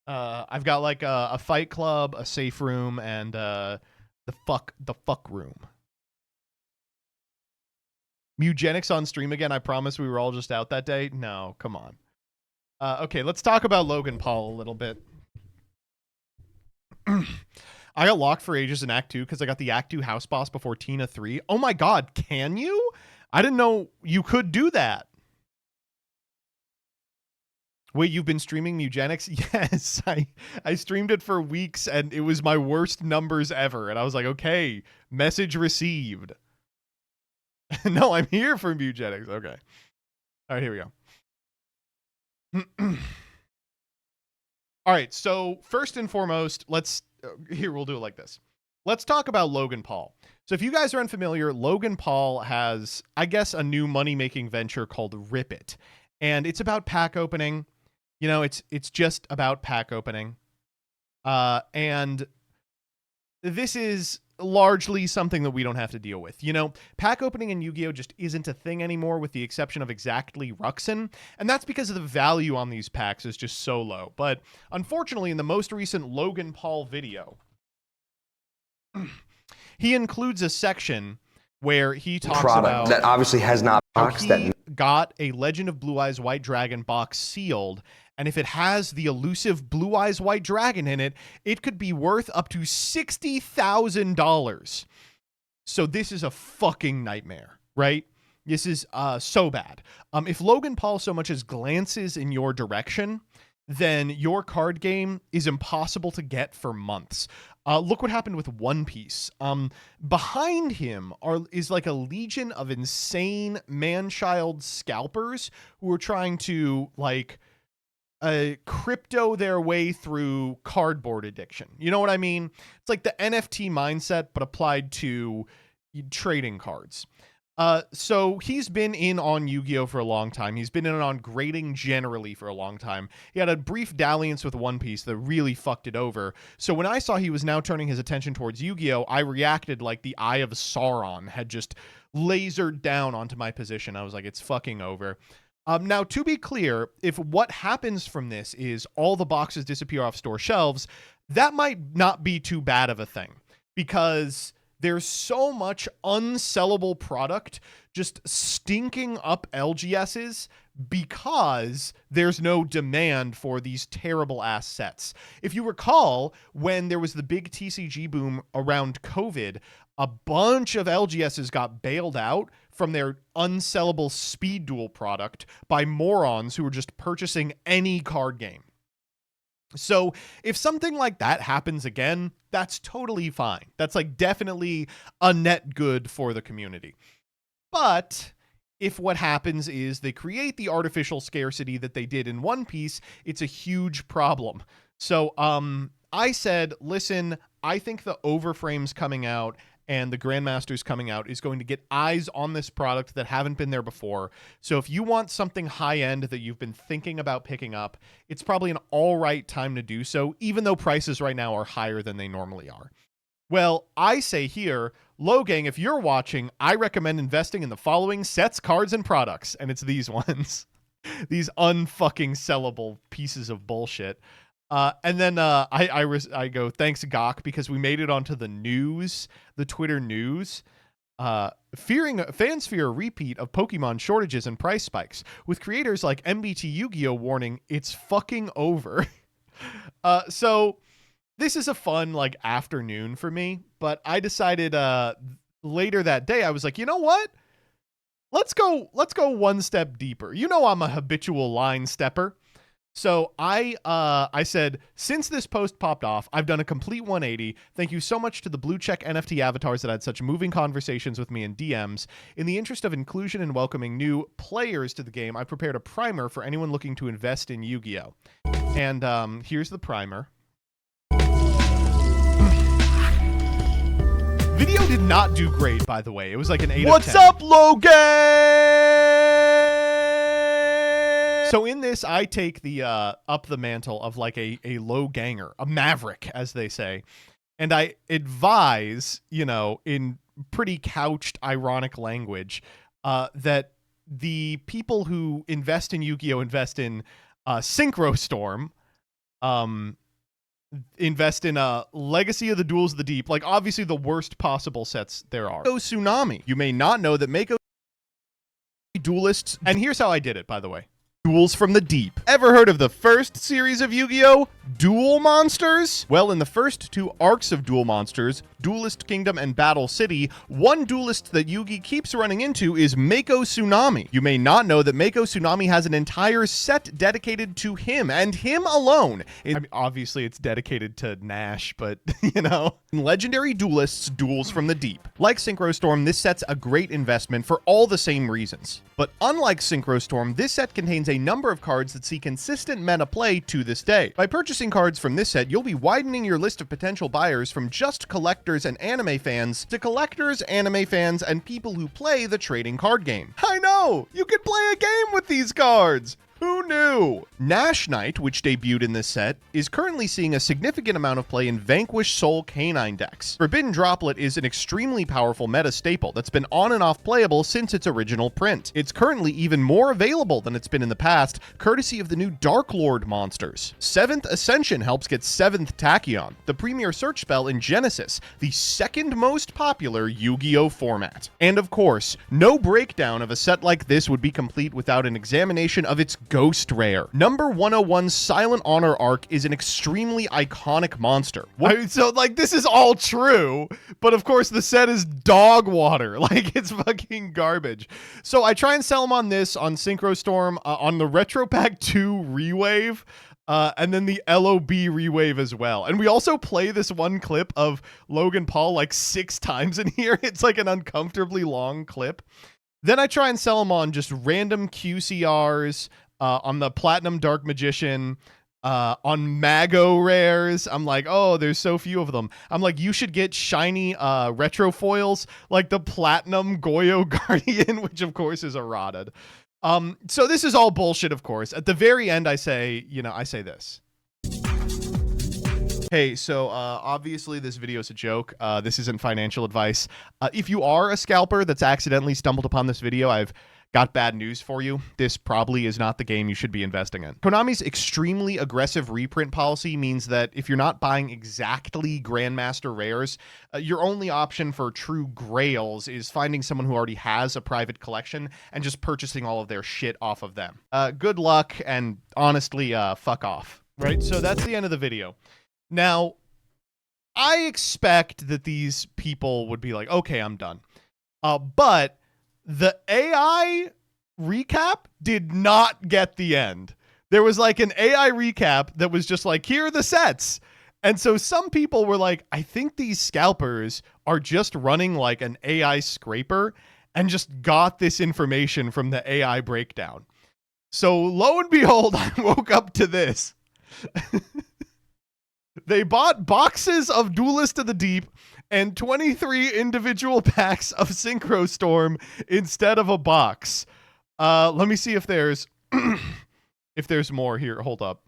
I've got like a fight club, a safe room, and the fuck room. Mewgenics on stream again. I promise we were all just out that day. No, come on. Okay, let's talk about Logan Paul a little bit. I got locked for ages in Act 2 because I got the Act 2 house boss before Tina 3. Oh my god, can you? I didn't know you could do that. Wait, you've been streaming Mewgenics? Yes, I streamed it for weeks and it was my worst numbers ever. And I was like, okay, message received. No, I'm here for Mewgenics. Okay. All right, here we go. All right, so first and foremost, we'll do it like this. Let's talk about Logan Paul. So if you guys are unfamiliar, Logan Paul has, I guess, a new money-making venture called Rip It. And it's about pack opening. You know, it's just about pack opening. And this is largely something that we don't have to deal with. You know, pack opening in Yu-Gi-Oh! Just isn't a thing anymore with the exception of exactly Ruxin. And that's because of the value on these packs is just so low. But unfortunately, in the most recent Logan Paul video, he includes a section where he talks about that obviously has not boxed that got a Legend of Blue Eyes White Dragon box sealed, and if it has the elusive Blue Eyes White Dragon in it, it could be worth up to $60,000. So this is a fucking nightmare, right? This is so bad. If Logan Paul so much as glances in your direction, then your card game is impossible to get for months. Look what happened with One Piece. Behind him is like a legion of insane man-child scalpers who are trying to like crypto their way through cardboard addiction. You know what I mean? It's like the NFT mindset, but applied to trading cards. So he's been in on Yu-Gi-Oh! For a long time. He's been in on grading generally for a long time. He had a brief dalliance with One Piece that really fucked it over. So when I saw he was now turning his attention towards Yu-Gi-Oh!, I reacted like the Eye of Sauron had just lasered down onto my position. I was like, it's fucking over. Now, to be clear, if what happens from this is all the boxes disappear off store shelves, that might not be too bad of a thing, because there's so much unsellable product just stinking up LGSs because there's no demand for these terrible ass sets. If you recall, when there was the big TCG boom around COVID, a bunch of LGSs got bailed out from their unsellable speed duel product by morons who were just purchasing any card game. So if something like that happens again, that's totally fine. That's like definitely a net good for the community. But if what happens is they create the artificial scarcity that they did in One Piece, it's a huge problem. So I said, listen, I think the Overframes coming out and the Grandmasters coming out is going to get eyes on this product that haven't been there before. So if you want something high-end that you've been thinking about picking up, it's probably an all right time to do so, even though prices right now are higher than they normally are. Well, I say here, Logan, if you're watching, I recommend investing in the following sets, cards, and products. And it's these ones. These unfucking sellable pieces of bullshit. And then I go, thanks, Gok, because we made it onto the news, the Twitter news. Fans fear a repeat of Pokemon shortages and price spikes, with creators like MBT Yu-Gi-Oh! Warning, it's fucking over. So this is a fun like afternoon for me, but I decided later that day, I was like, you know what? Let's go one step deeper. You know I'm a habitual line stepper. So I said, since this post popped off, I've done a complete 180. Thank you so much to the blue check NFT avatars that had such moving conversations with me in DMs. In the interest of inclusion and welcoming new players to the game, I prepared a primer for anyone looking to invest in Yu-Gi-Oh! And here's the primer. Video did not do great, by the way. It was like an 8 What's of 10. up, Logan? So in this, I take the up the mantle of like a low ganger, a maverick, as they say. And I advise, you know, in pretty couched, ironic language, that the people who invest in Yu-Gi-Oh! Invest in Synchro Storm, invest in Legacy of the Duels of the Deep, like obviously the worst possible sets there are. Tsunami. You may not know that Mako Duelists, and here's how I did it, by the way. Duels from the Deep. Ever heard of the first series of Yu-Gi-Oh? Duel Monsters? Well, in the first 2 arcs of Duel Monsters, Duelist Kingdom and Battle City, one duelist that Yugi keeps running into is Mako Tsunami. You may not know that Mako Tsunami has an entire set dedicated to him, and him alone. I mean, obviously, it's dedicated to Nash, but, you know. Legendary Duelists, Duels from the Deep. Like Synchro Storm, this set's a great investment for all the same reasons. But unlike Synchro Storm, this set contains a number of cards that see consistent meta play to this day. By purchasing cards from this set, you'll be widening your list of potential buyers from just collectors and anime fans to collectors, anime fans, and people who play the trading card game. I know! You can play a game with these cards! Who knew? Nash Knight, which debuted in this set, is currently seeing a significant amount of play in Vanquish Soul Canine decks. Forbidden Droplet is an extremely powerful meta staple that's been on and off playable since its original print. It's currently even more available than it's been in the past, courtesy of the new Dark Lord monsters. 7th Ascension helps get 7th Tachyon, the premier search spell in Genesis, the second most popular Yu-Gi-Oh format. And of course, no breakdown of a set like this would be complete without an examination of its Ghost Rare. Number 101 Silent Honor Arc is an extremely iconic monster. So, like, this is all true, but of course the set is dog water. Like, it's fucking garbage. So I try and sell them on this, on Synchro Storm, on the Retro Pack 2 Rewave, and then the LOB Rewave as well. And we also play this one clip of Logan Paul like 6 times in here. It's like an uncomfortably long clip. Then I try and sell them on just random QCRs, on the Platinum Dark Magician, on Mago rares. I'm like, oh, there's so few of them. I'm like, you should get shiny retro foils like the Platinum Goyo Guardian, which of course is eroded. So this is all bullshit, of course. At the very end, I say this. Hey, so obviously this video is a joke. This isn't financial advice. If you are a scalper that's accidentally stumbled upon this video, I've got bad news for you. This probably is not the game you should be investing in. Konami's extremely aggressive reprint policy means that if you're not buying exactly Grandmaster rares, your only option for true grails is finding someone who already has a private collection and just purchasing all of their shit off of them. Good luck, and honestly, fuck off. Right? So that's the end of the video. Now, I expect that these people would be like, okay, I'm done. But the AI recap did not get the end. There was like an AI recap that was just like, here are the sets. And so some people were like, I think these scalpers are just running like an AI scraper and just got this information from the AI breakdown. So lo and behold, I woke up to this. They bought boxes of Duelist of the Deep and 23 individual packs of Synchro Storm instead of a box. Let me see if there's if there's more here. Hold up.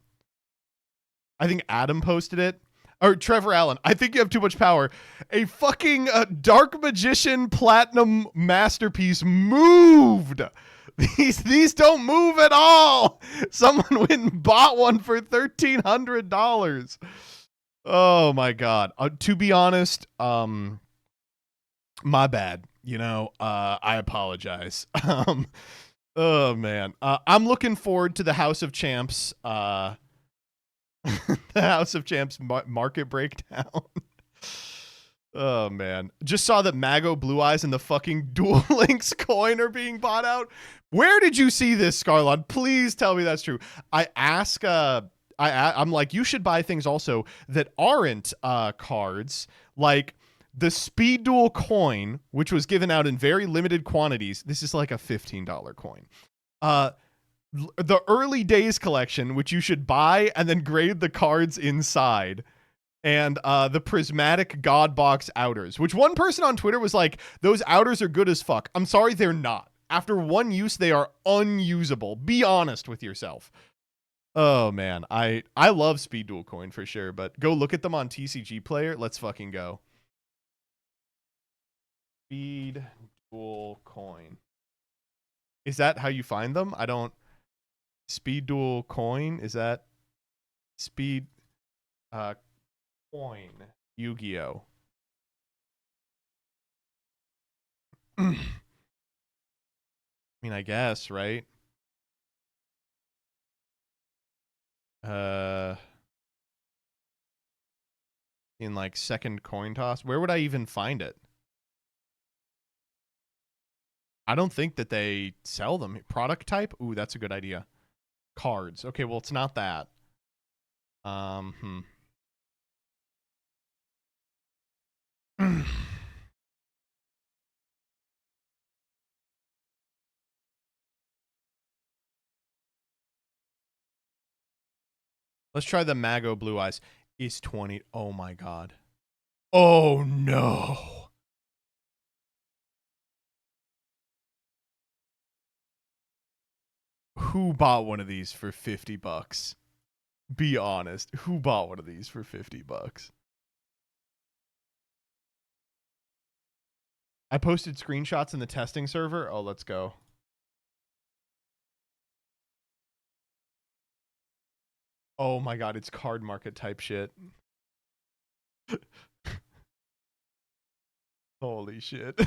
I think Adam posted it. Or Trevor Allen. I think you have too much power. A fucking Dark Magician Platinum Masterpiece moved. These don't move at all. Someone went and bought one for $1,300. Oh my God. To be honest, my bad. You know, I apologize. Oh man. I'm looking forward to the House of Champs, the House of Champs market breakdown. Oh man. Just saw that Mago Blue Eyes and the fucking Duel Links coin are being bought out. Where did you see this, Scarlon? Please tell me that's true. I'm like, you should buy things also that aren't cards, like the Speed Duel coin, which was given out in very limited quantities. This is like a $15 coin. The Early Days collection, which you should buy and then grade the cards inside. And the Prismatic God Box outers, which one person on Twitter was like, those outers are good as fuck. I'm sorry, they're not. After one use, they are unusable. Be honest with yourself. Oh man, I love Speed Duel coin for sure, but go look at them on TCG Player. Let's fucking go. Speed Duel coin. Is that how you find them? I don't. Speed Duel coin, is that Speed coin Yu-Gi-Oh. mean, I guess, right? In like second coin toss. Where would I even find it? I don't think that they sell them. Product type? Ooh, that's a good idea. Cards. Okay, well, it's not that. Let's try the Mago Blue Eyes. Is 20. Oh my god. Oh no. Who bought one of these for 50 bucks? Be honest. Who bought one of these for 50 bucks? I posted screenshots in the testing server. Oh, let's go. Oh my god, it's card market type shit. Holy shit.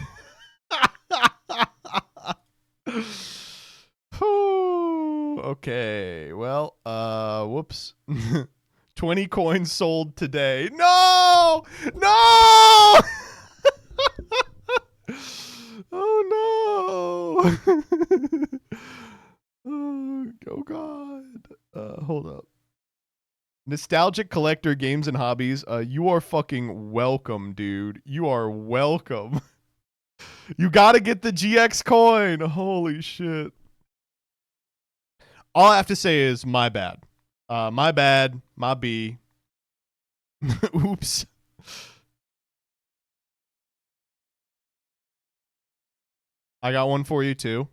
Okay, well, whoops. 20 coins sold today. No! No! Oh no! Oh god. Hold up. Nostalgic collector games and hobbies. You are fucking welcome, dude. You are welcome. You gotta get the GX coin. Holy shit. All I have to say is my bad. My bad. My B. Oops. I got one for you too.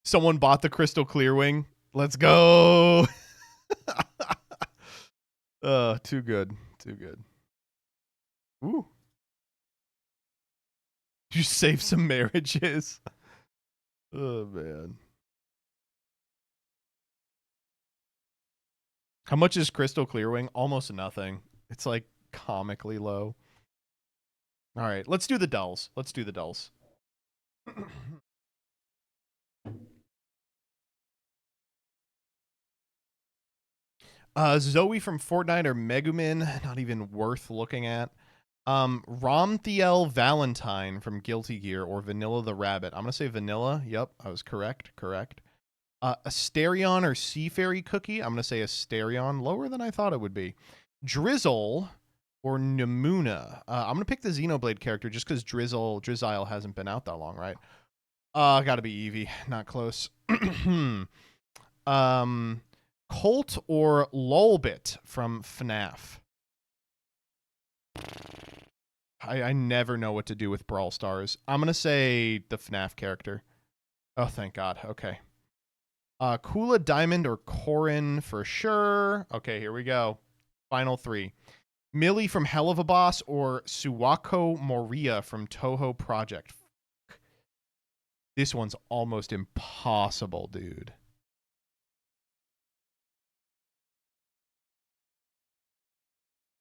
Someone bought the Crystal Clearwing. Let's go. Too good. Too good. Ooh. You save some marriages. Oh, man. How much is Crystal Clearwing? Almost nothing. It's like comically low. All right, let's do the dulls. Let's do the dulls. Zoe from Fortnite or Megumin, not even worth looking at. Romthiel Valentine from Guilty Gear or Vanilla the Rabbit. I'm going to say Vanilla. Yep, I was correct. Correct. Asterion or Sea Fairy Cookie. I'm going to say Asterion. Lower than I thought it would be. Drizzle or Namuna. I'm going to pick the Xenoblade character just because Drizzile hasn't been out that long, right? Gotta be Eevee. Not close. Colt or Lolbit from FNAF. I never know what to do with Brawl Stars. I'm going to say the FNAF character. Oh, thank God. Okay. Kula Diamond or Corrin for sure. Okay, here we go. Final three. Millie from Hell of a Boss or Suwako Moria from Toho Project. This one's almost impossible, dude.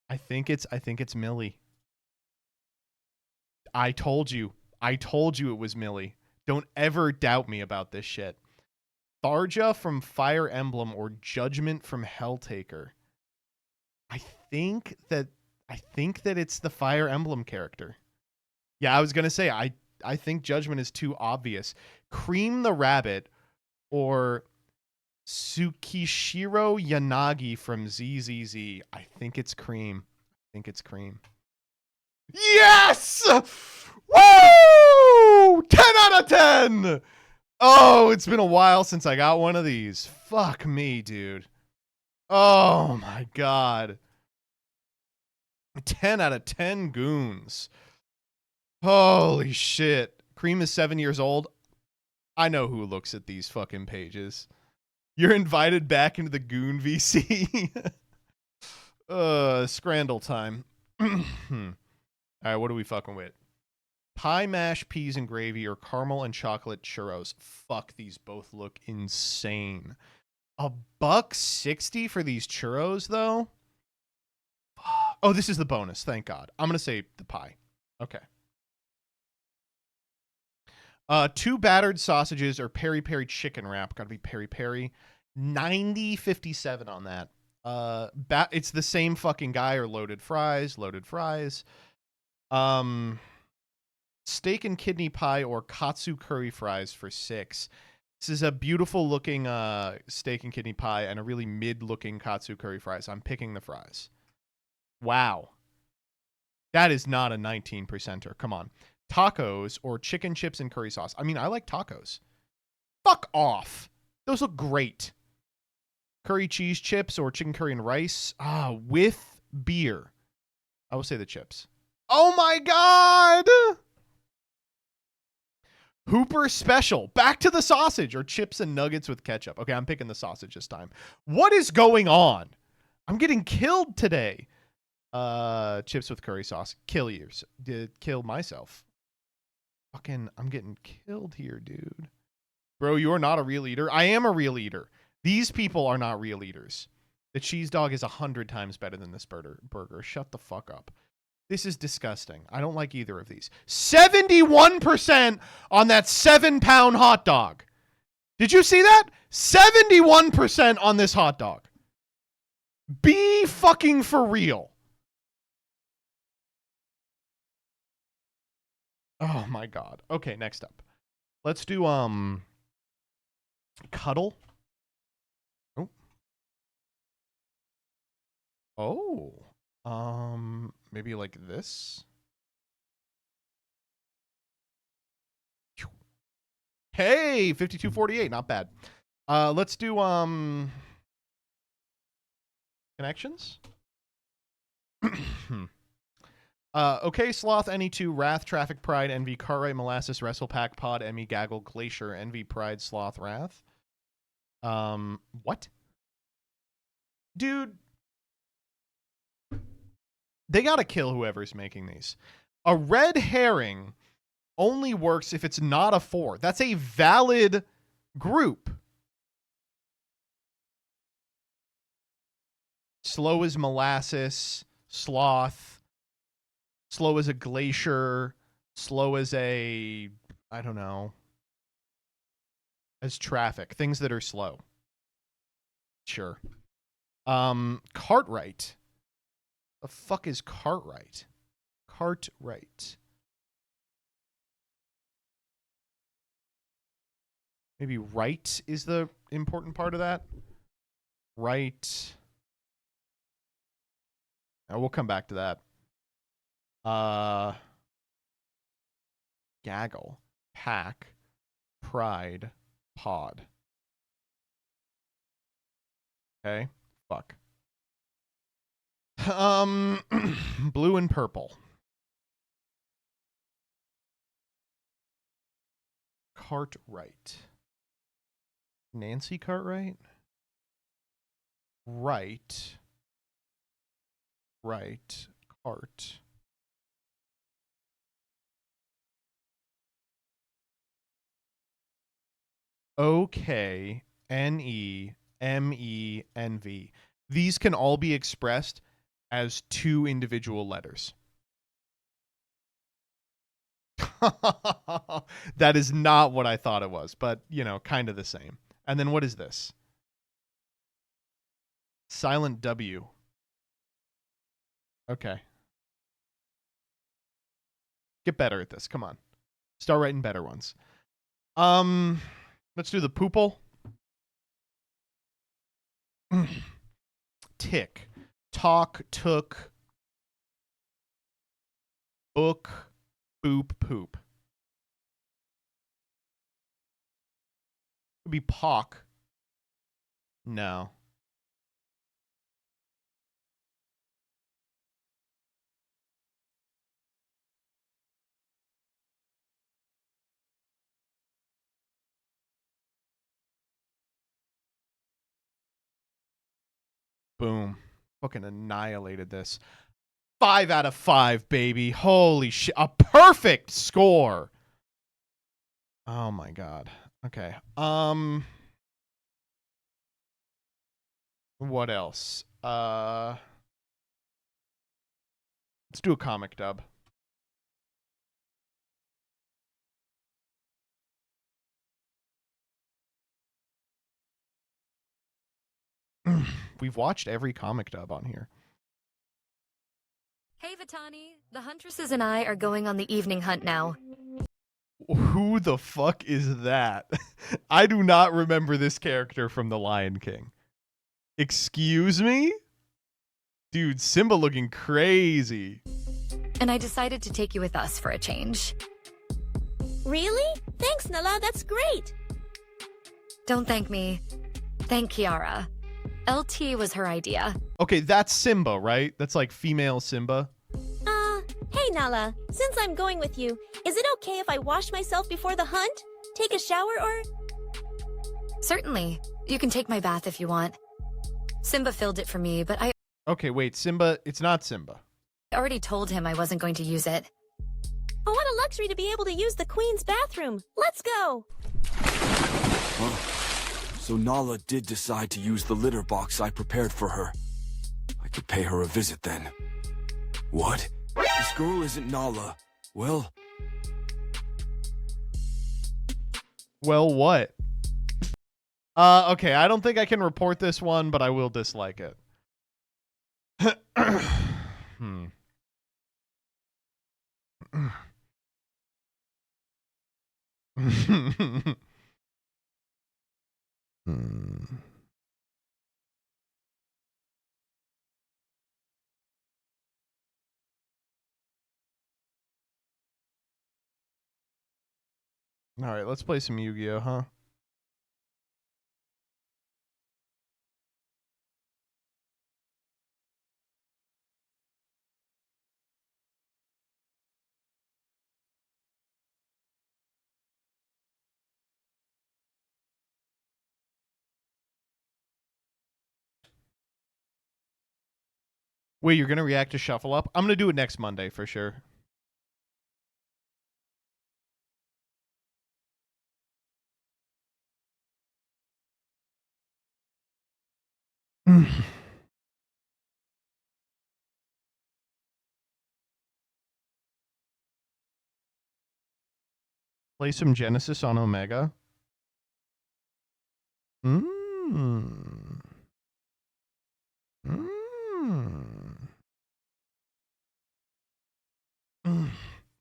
I think it's Millie. I told you it was Millie. Don't ever doubt me about this shit. Tharja from Fire Emblem or Judgment from Helltaker. I think that it's the Fire Emblem character. Yeah, I was gonna say I think Judgment is too obvious. Cream the Rabbit or Tsukishiro Yanagi from ZZZ. I think it's Cream. Yes! Woo! 10 out of 10! Oh, it's been a while since I got one of these. Fuck me, dude. Oh my God. 10 out of 10 goons. Holy shit. Cream is 7 years old. I know who looks at these fucking pages. You're invited back into the Goon VC. Scrandle time. All right, what are we fucking with? Pie mash, peas and gravy, or caramel and chocolate churros. Fuck, these both look insane. $1.60 for these churros, though. Oh, this is the bonus. Thank God. I'm gonna say the pie. Okay. 2 battered sausages or peri peri chicken wrap. Gotta be peri peri. $90.57 on that. It's the same fucking guy, or loaded fries. Loaded fries. Steak and kidney pie or katsu curry fries for $6. This is a beautiful looking steak and kidney pie and a really mid looking katsu curry fries. I'm picking the fries. Wow. That is not a 19%er. Come on. Tacos or chicken chips and curry sauce. I mean, I like tacos. Fuck off. Those look great. Curry cheese chips or chicken curry and rice. With beer. I will say the chips. Oh my God. Hooper Special. Back to the sausage or chips and nuggets with ketchup. Okay, I'm picking the sausage this time. What is going on? I'm getting killed today. Chips with curry sauce. Kill myself. Fucking, I'm getting killed here, dude. Bro, you are not a real eater. I am a real eater. These people are not real eaters. The cheese dog is 100 times better than this burger. Shut the fuck up. This is disgusting. I don't like either of these. 71% on that 7-pound hot dog. Did you see that? 71% on this hot dog. Be fucking for real. Oh my God. Okay, next up. Let's do cuddle. Maybe like this. Hey, 52.48, not bad. Let's do connections. Okay, Sloth, NE2, Wrath, Traffic, Pride, Envy, Cartwright, Molasses, Wrestle Pack, Pod, Emmy, Gaggle, Glacier, Envy, Pride, Sloth, Wrath. What? Dude. They gotta kill whoever's making these. A red herring only works if it's not a 4. That's a valid group. Slow as molasses, sloth, slow as a glacier, slow as a, I don't know, as traffic. Things that are slow. Sure. Cartwright. The fuck is Cartwright? Cartwright. Maybe right is the important part of that. Right. Now we'll come back to that. Gaggle. Pack. Pride. Pod. Okay. Fuck. Blue and purple. Cartwright. Nancy Cartwright? Right. Right. Cart. Okay. NEMENV. These can all be expressed as 2 individual letters. That is not what I thought it was, but, you know, kind of the same. And then what is this? Silent W. Okay. Get better at this. Come on. Start writing better ones. Let's do the poople. Tick. Talk, took, book, boop, poop. Could be pock. No. Boom. Fucking annihilated this. 5 out of 5, baby. Holy shit. A perfect score. Oh my God. Okay. What else? Let's do a comic dub. We've watched every comic dub on here. Hey, Vitani. The Huntresses and I are going on the evening hunt now. Who the fuck is that? I do not remember this character from The Lion King. Excuse me? Dude, Simba looking crazy. And I decided to take you with us for a change. Really? Thanks, Nala. That's great. Don't thank me. Thank Kiara. LT was her idea. Okay, that's Simba, right? That's like female Simba. Hey, Nala. Since I'm going with you, is it okay if I wash myself before the hunt? Take a shower or... Certainly. You can take my bath if you want. Simba filled it for me, but I Okay, wait, Simba, it's not Simba. already told him I wasn't going to use it. Oh, what a luxury to be able to use the Queen's bathroom. Let's go. So Nala did decide to use the litter box I prepared for her. I could pay her a visit then. What? This girl isn't Nala. Well... Well, what? Okay, I don't think I can report this one, but I will dislike it. All right, let's play some Yu-Gi-Oh, huh? Wait, you're going to react to Shuffle Up? I'm going to do it next Monday for sure. Play some Genesis on Omega.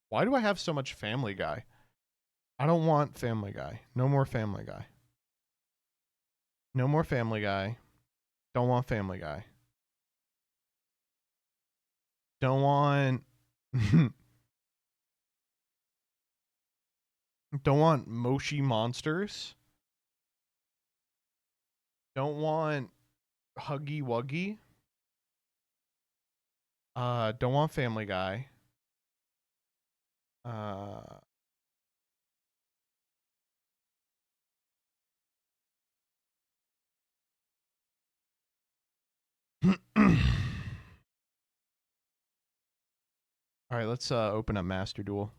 Why do I have so much Family Guy? I don't want Family Guy. No more Family Guy. No more Family Guy. Don't want Family Guy. Don't want... Don't want Moshi Monsters. Don't want Huggy Wuggy. Don't want Family Guy. All right, let's open up Master Duel.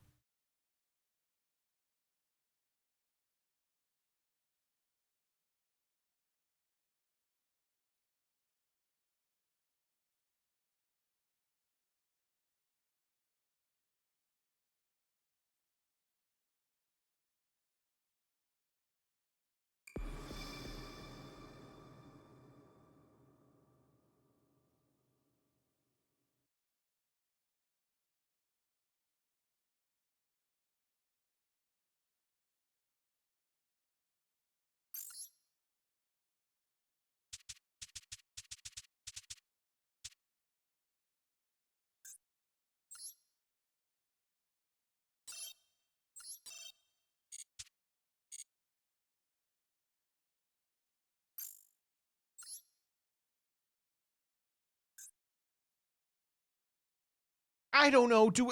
I don't know. Do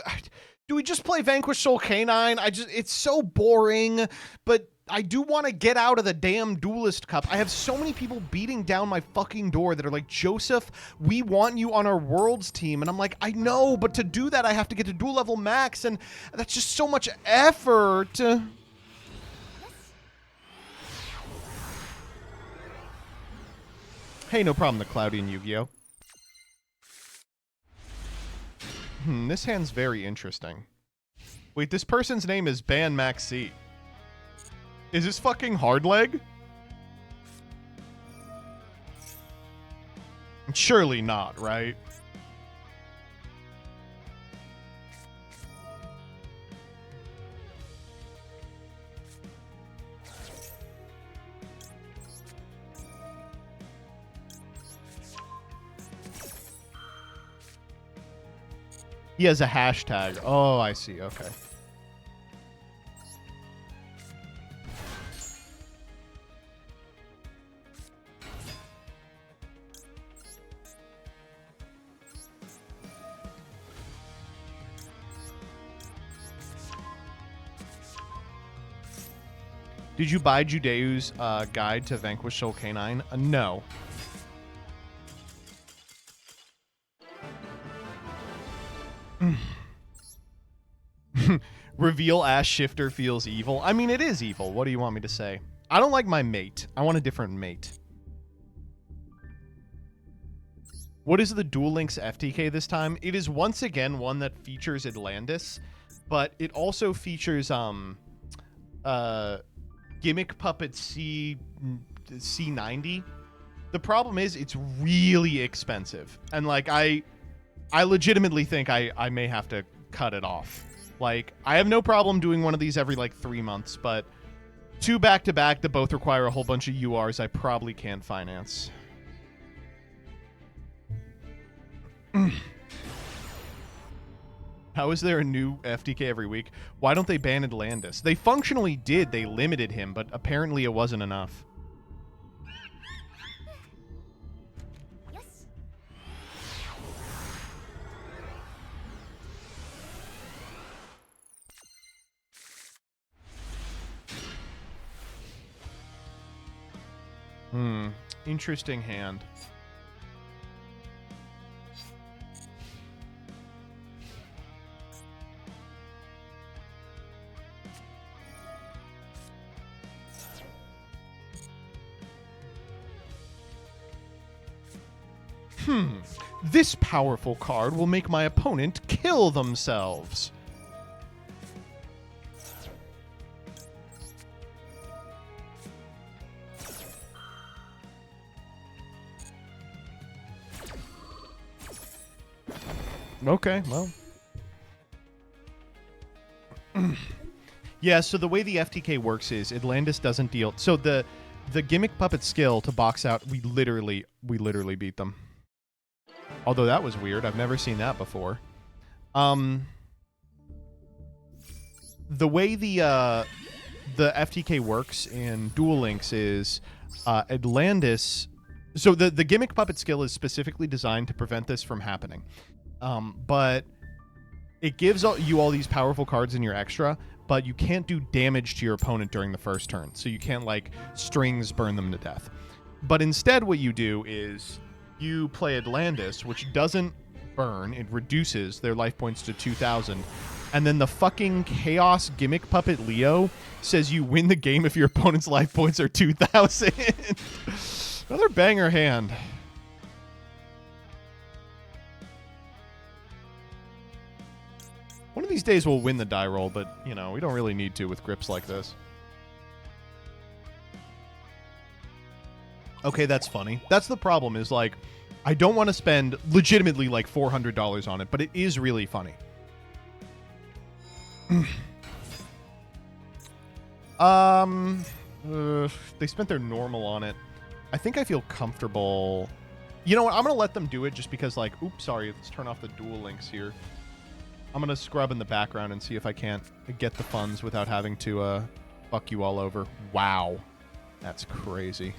we just play Vanquish Soul Canine? It's so boring, but I do want to get out of the damn Duelist Cup. I have so many people beating down my fucking door that are like, Joseph, we want you on our Worlds team. And I'm like, I know, but to do that, I have to get to dual level max, and that's just so much effort. Hey, no problem, the Cloudy and Yu-Gi-Oh. This hand's very interesting. Wait, this person's name is Ban Maxi. Is this fucking hard leg? Surely not, right? He has a hashtag. Oh, I see. Okay. Did you buy Judeu's guide to Vanquish Soul Canine? No. Reveal Ash Shifter feels evil. I mean, it is evil. What do you want me to say? I don't like my mate. I want a different mate. What is the Duel Links FTK this time? It is once again one that features Atlantis, but it also features Gimmick Puppet C90. The problem is it's really expensive. And like I legitimately think I may have to cut it off. Like, I have no problem doing one of these every, like, 3 months, but 2 back-to-back that both require a whole bunch of URs I probably can't finance. How is there a new FTK every week? Why don't they ban Atlantis? They functionally did. They limited him, but apparently it wasn't enough. Interesting hand. This powerful card will make my opponent kill themselves. Okay, well. Yeah, so the way the FTK works is Atlantis doesn't deal... So the Gimmick Puppet skill to box out, we literally beat them. Although that was weird. I've never seen that before. The way the FTK works in Duel Links is Atlantis... So the Gimmick Puppet skill is specifically designed to prevent this from happening. But it gives you all these powerful cards in your extra, but you can't do damage to your opponent during the first turn. So you can't, like, strings burn them to death. But instead what you do is you play Atlantis, which doesn't burn. It reduces their life points to 2,000. And then the fucking Chaos Gimmick Puppet Leo says you win the game if your opponent's life points are 2,000. Another banger hand. One of these days we'll win the die roll, but, you know, we don't really need to with grips like this. Okay, that's funny. That's the problem, is, like, I don't want to spend legitimately, like, $400 on it, but it is really funny. They spent their normal on it. I think I feel comfortable. You know what? I'm going to let them do it just because, like, oops, sorry, let's turn off the Duel Links here. I'm going to scrub in the background and see if I can't get the funds without having to fuck you all over. Wow. That's crazy.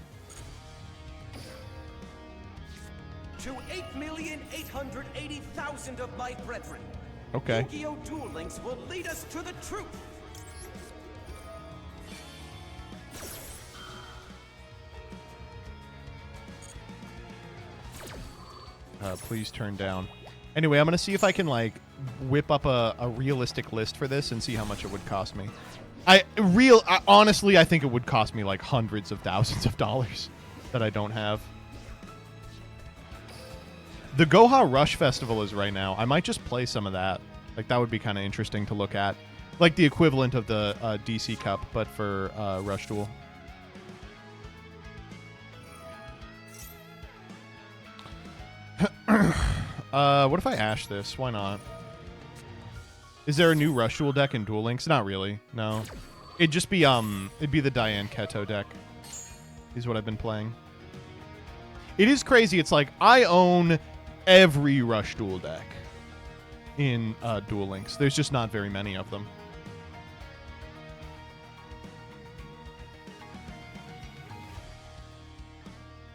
To 8,880,000 of my brethren. Okay. Yu-Gi-Oh! Duel Links will lead us to the truth. Please turn down. Anyway, I'm going to see if I can, like, whip up a realistic list for this and see how much it would cost me. Honestly, I think it would cost me, like, hundreds of thousands of dollars that I don't have. The Goha Rush Festival is right now. I might just play some of that. Like, that would be kind of interesting to look at. Like the equivalent of the DC Cup, but for Rush Duel. What if I Ash this? Why not? Is there a new Rush Duel deck in Duel Links? Not really. No. It'd just be it'd be the Diane Keto deck. Is what I've been playing. It is crazy. It's like I own every Rush Duel deck in Duel Links. There's just not very many of them.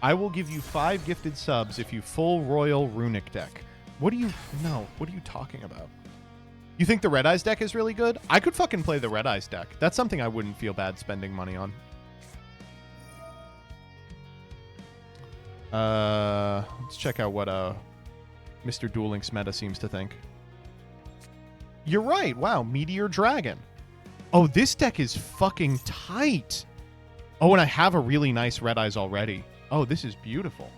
I will give you 5 gifted subs if you full Royal Runic deck. What do you... No. What are you talking about? You think the Red Eyes deck is really good? I could fucking play the Red Eyes deck. That's something I wouldn't feel bad spending money on. Let's check out what Mr. Duel Links meta seems to think. You're right. Wow, Meteor Dragon. Oh, this deck is fucking tight. Oh, and I have a really nice Red Eyes already. Oh, this is beautiful.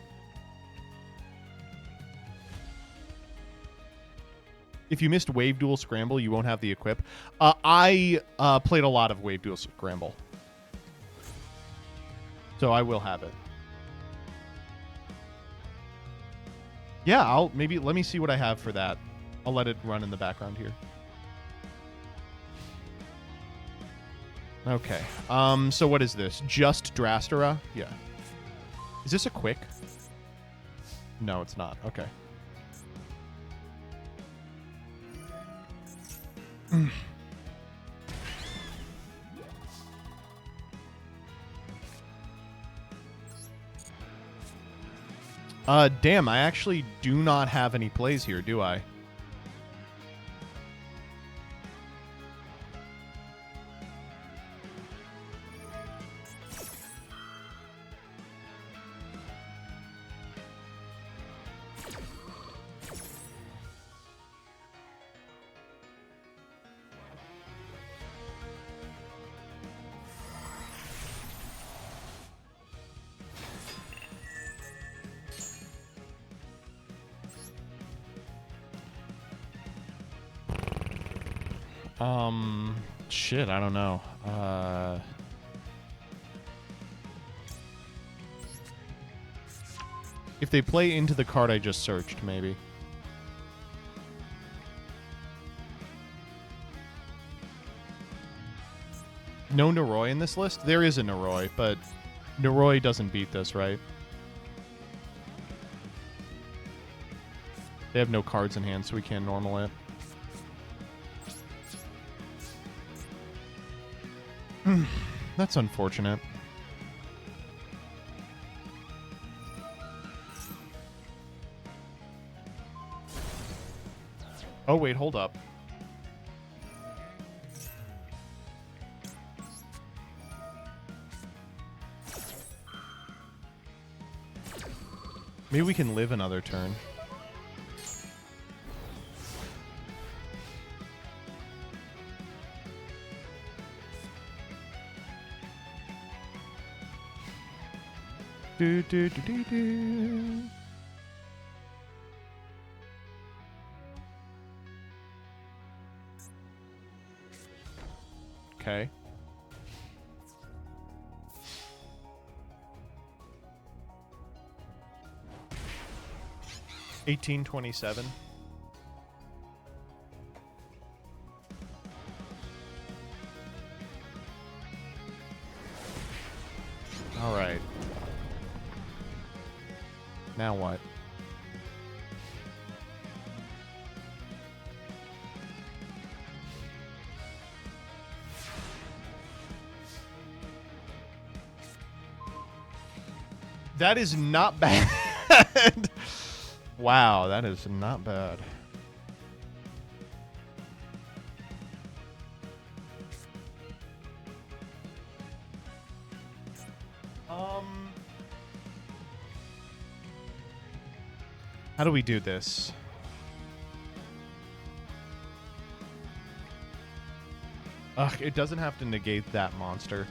If you missed Wave Duel Scramble, you won't have the equip. I played a lot of Wave Duel Scramble. So I will have it. Yeah, let me see what I have for that. I'll let it run in the background here. Okay. So what is this? Just Drastera? Yeah. Is this a quick? No, it's not. Okay. Damn, I actually do not have any plays here, do I? Shit, I don't know. If they play into the card I just searched, maybe. No Noroi in this list? There is a Noroi, but Noroi doesn't beat this, right? They have no cards in hand, so we can't normal it. That's unfortunate. Oh, wait, hold up. Maybe we can live another turn. Do, do, do, do, do. Okay. $18.27. All right. Now what? That is not bad. Wow, that is not bad. How do we do this? Ugh, it doesn't have to negate that monster.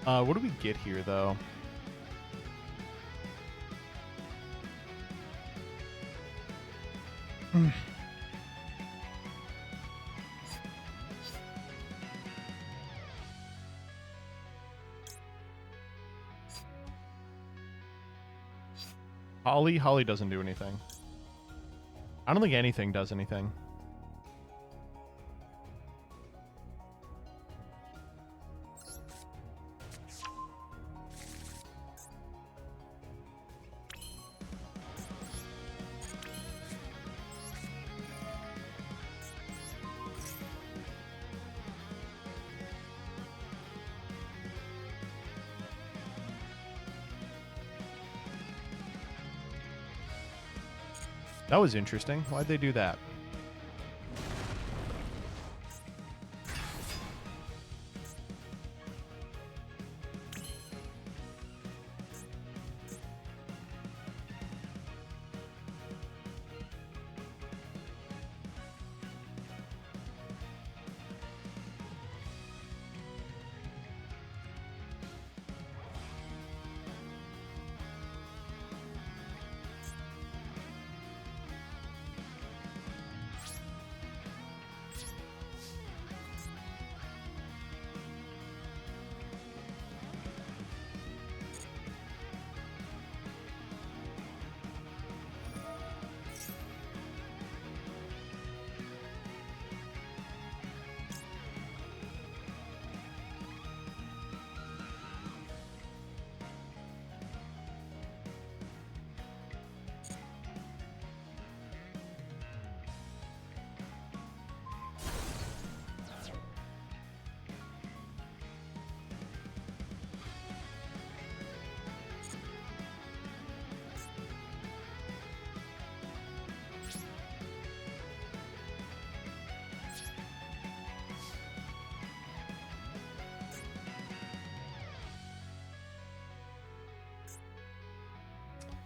What do we get here, though? Holly doesn't do anything. I don't think anything does anything. That was interesting. Why'd they do that?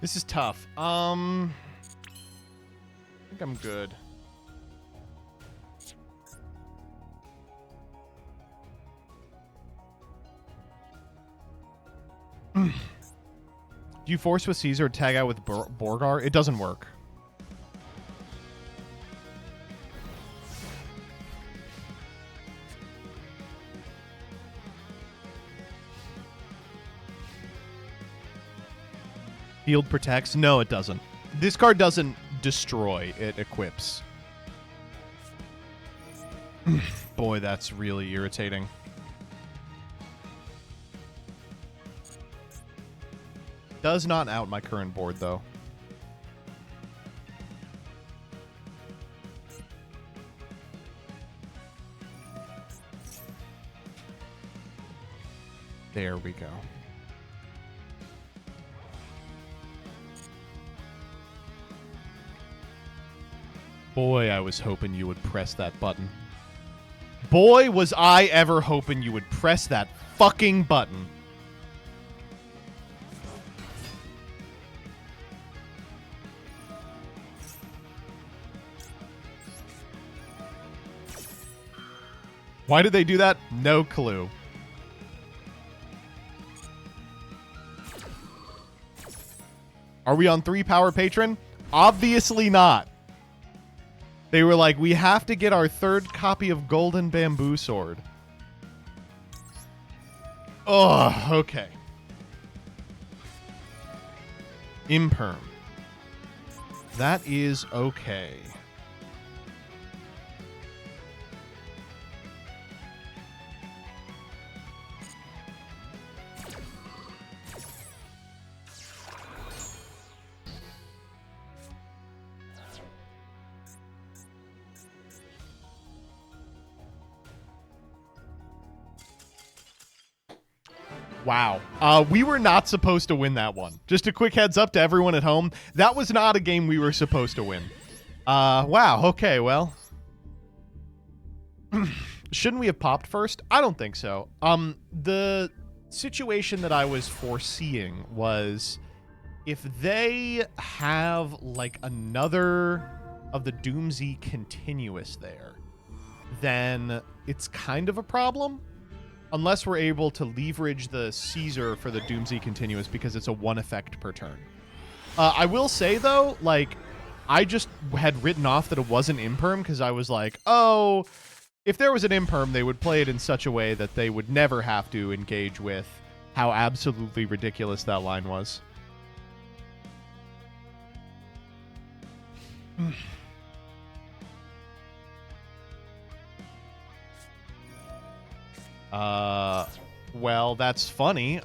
This is tough. I think I'm good. Do you force with Caesar or tag out with Borgar? It doesn't work. Field protects? No, it doesn't. This card doesn't destroy. It equips. Boy, that's really irritating. Does not out my current board, though. There we go. Boy, I was hoping you would press that button. Boy, was I ever hoping you would press that fucking button. Why did they do that? No clue. Are we on 3 power patron? Obviously not. They were like, we have to get our 3rd copy of Golden Bamboo Sword. Oh, okay. Imperm. That is okay. Wow. We were not supposed to win that one. Just a quick heads up to everyone at home. That was not a game we were supposed to win. Wow. Okay, well. Shouldn't we have popped first? I don't think so. The situation that I was foreseeing was if they have, like, another of the Doomsy continuous there, then it's kind of a problem. Unless we're able to leverage the Caesar for the Doomsday Continuous because it's a 1 effect per turn. I will say, though, like, I just had written off that it wasn't imperm because I was like, oh, if there was an imperm, they would play it in such a way that they would never have to engage with how absolutely ridiculous that line was. Well, that's funny.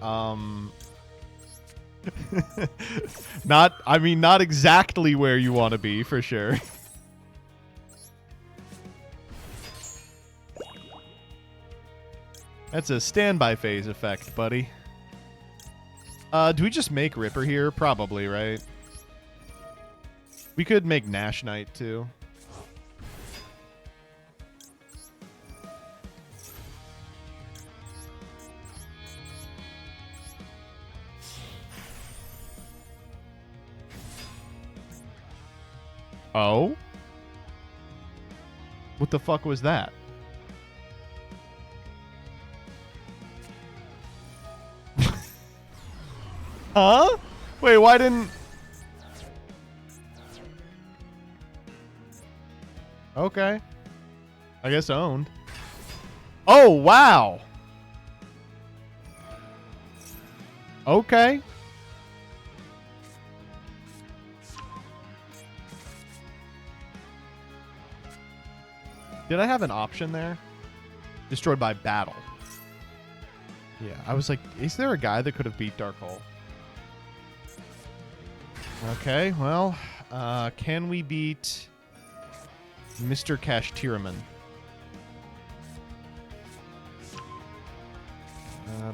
Not exactly where you want to be, for sure. That's a standby phase effect, buddy. Do we just make Ripper here? Probably, right? We could make Nash Knight, too. Oh? What the fuck was that? Huh? Wait, why didn't... Okay. I guess owned. Oh, wow! Okay. Did I have an option there? Destroyed by battle. Yeah, I was like, is there a guy that could have beat Darkhold? Okay, well, can we beat Mr. Cash Tiraman?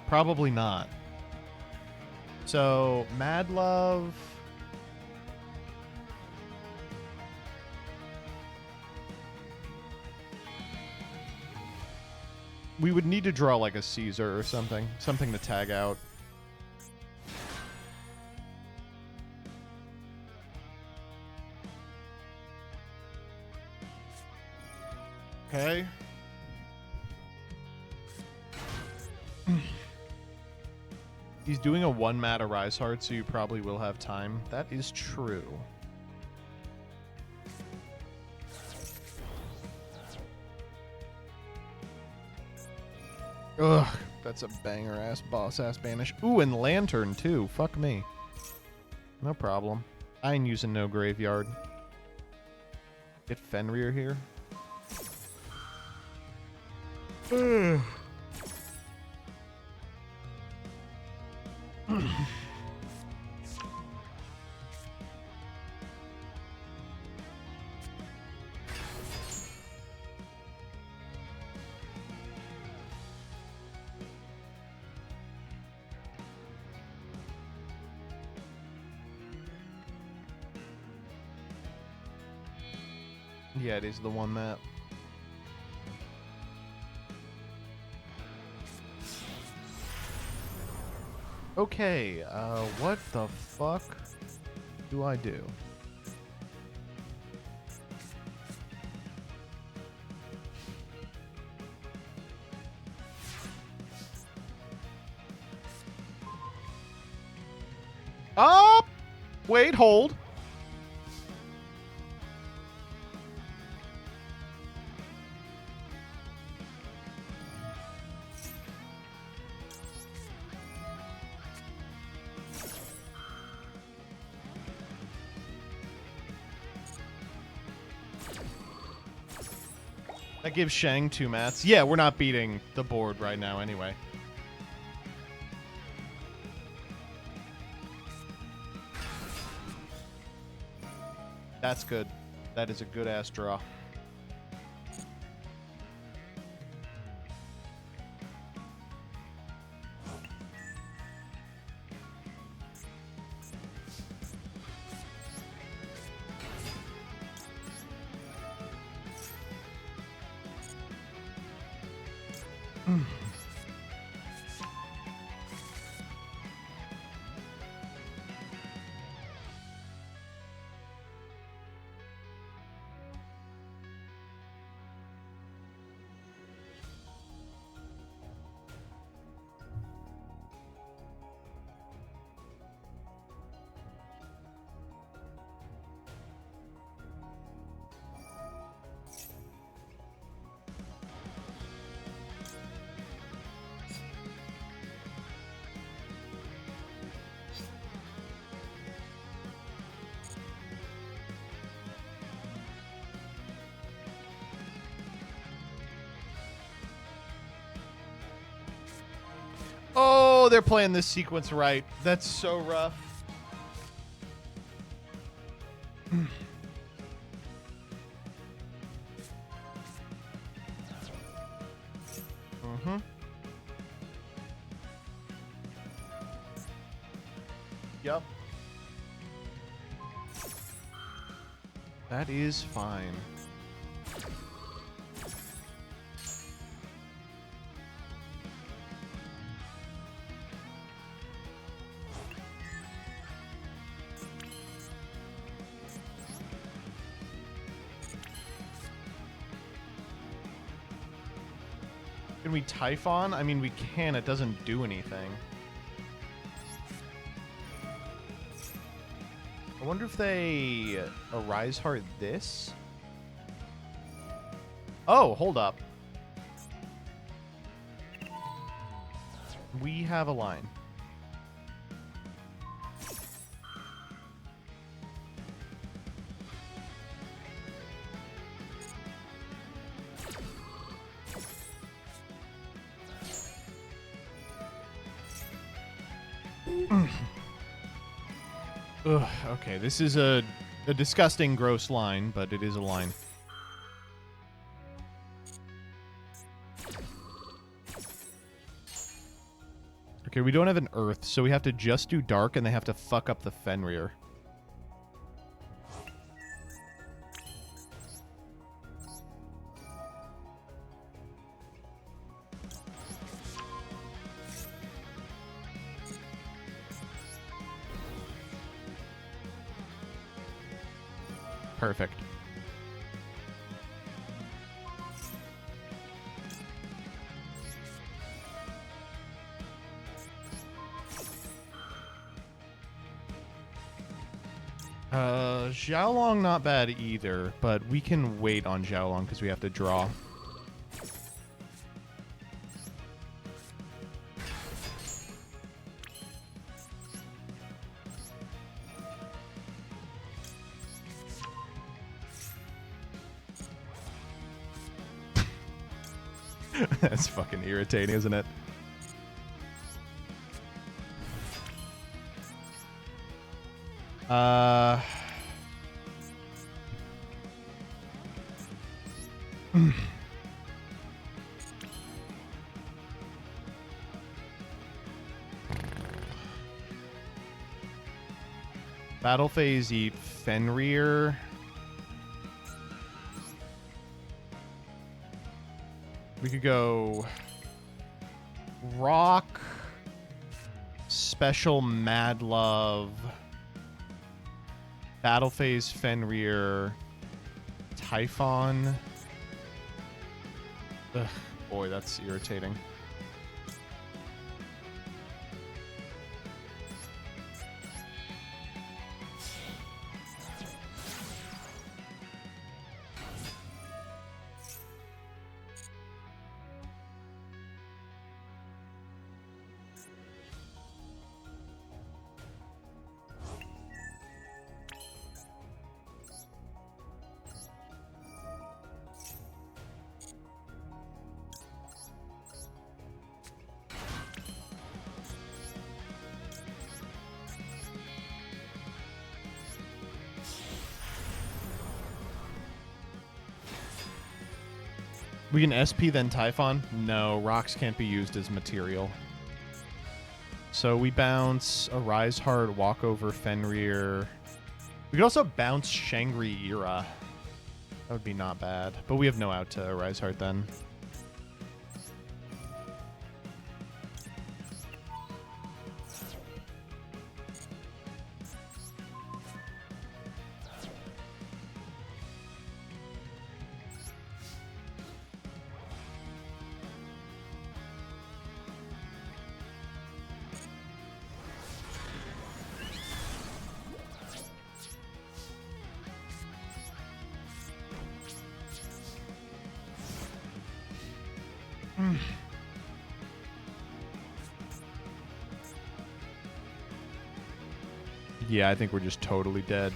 Probably not. So, Mad Love... We would need to draw like a Caesar or something. Something to tag out. Okay. He's doing a 1-mana Rise Heart, so you probably will have time. That is true. Ugh, that's a banger-ass, boss-ass banish. Ooh, and Lantern, too. Fuck me. No problem. I ain't using no graveyard. Get Fenrir here. Yeah, it is the one map. Okay, what the fuck do I do? Up! Wait, hold. That gives Shang 2 mats. Yeah, we're not beating the board right now anyway. That's good. That is a good-ass draw. Oh, they're playing this sequence right. That's so rough. Mm-hmm. Yep. That is fine. Can we Typhon? I mean, we can. It doesn't do anything. I wonder if they Arise Heart this? Oh, hold up. We have a line. Ugh, okay, this is a disgusting, gross line, but it is a line. Okay, we don't have an Earth, so we have to just do Dark, and they have to fuck up the Fenrir. Perfect. Xiaolong not bad either, but we can wait on Xiaolong because we have to draw. That's fucking irritating, isn't it? Battle phase eat Fenrir. We could go Rock, Special Mad Love, Battle phase Fenrir, Typhon. Ugh, boy, that's irritating. We can SP then Typhon? No, rocks can't be used as material. So we bounce Arise Heart, walk over Fenrir. We could also bounce Shangri-Ira. That would be not bad. But we have no out to Arise Heart then. Yeah, I think we're just totally dead.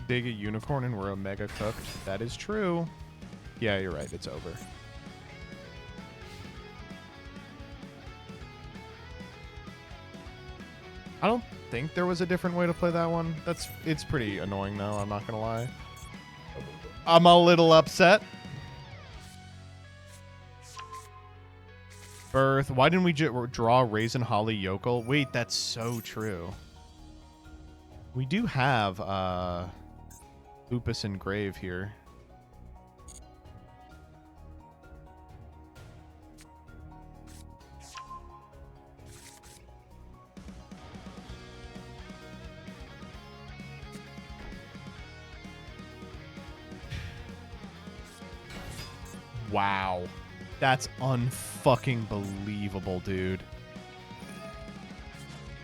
dig a unicorn and we're Omega cooked. That is true. Yeah, you're right. It's over. I don't think there was a different way to play that one. It's pretty annoying though, I'm not gonna lie. I'm a little upset. Birth. Why didn't we draw Raisin Holly Yokel? Wait, that's so true. We do have Lupus and Grave here. Wow. That's unfucking believable, dude.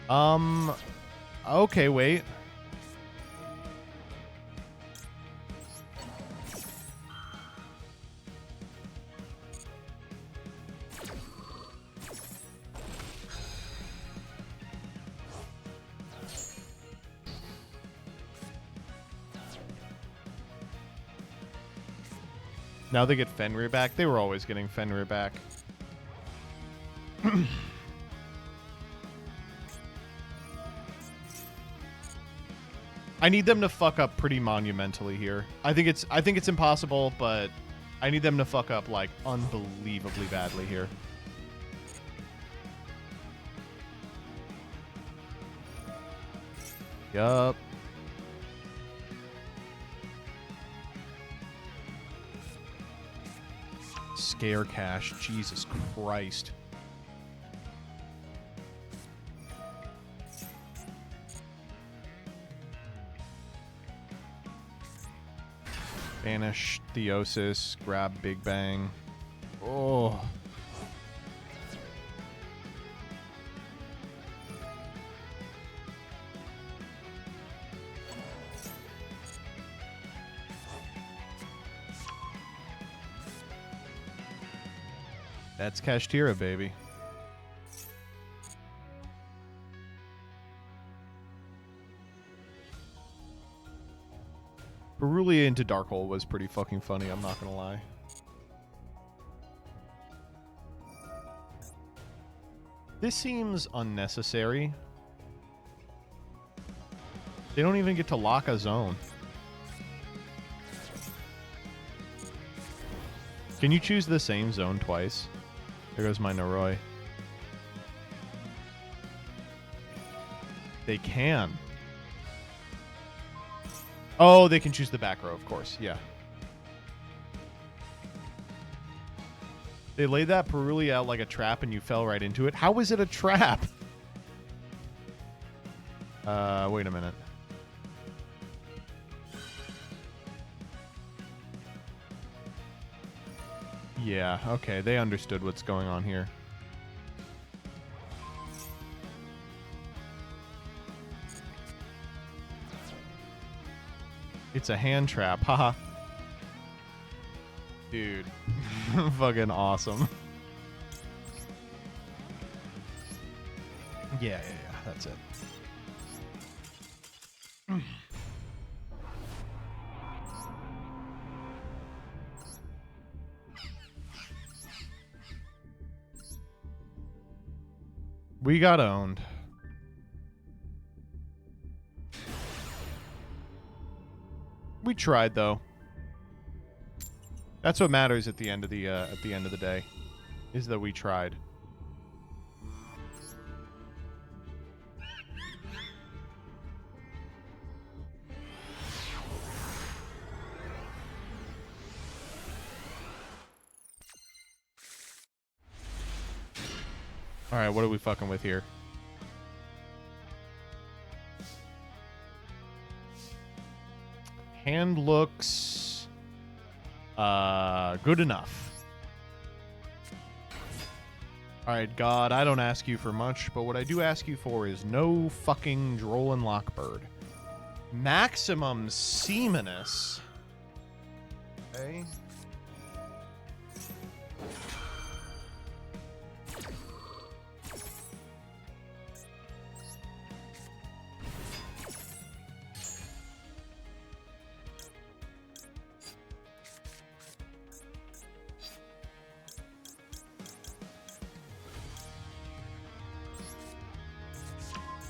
Okay, wait. Now they get Fenrir back. They were always getting Fenrir back. I need them to fuck up pretty monumentally here. I think it's impossible, but I need them to fuck up like unbelievably badly here. Yup. Scare cash. Jesus Christ. Banish Theosis. Grab Big Bang. Oh. That's Kashtira, baby. Perulia into Darkhole was pretty fucking funny, I'm not gonna lie. This seems unnecessary. They don't even get to lock a zone. Can you choose the same zone twice? There goes my Noroi. They can. Oh, they can choose the back row, of course. Yeah. They laid that Perulia out like a trap and you fell right into it. How was it a trap? Wait a minute. Yeah, okay, they understood what's going on here. It's a hand trap, haha. Dude, fucking awesome. Yeah, that's it. We got owned. We tried though. That's what matters at the end of the day, is that we tried. All right, what are we fucking with here? Hand looks good enough. All right, God, I don't ask you for much, but what I do ask you for is no fucking Droll and Lockbird. Maximum Seaminus. Okay.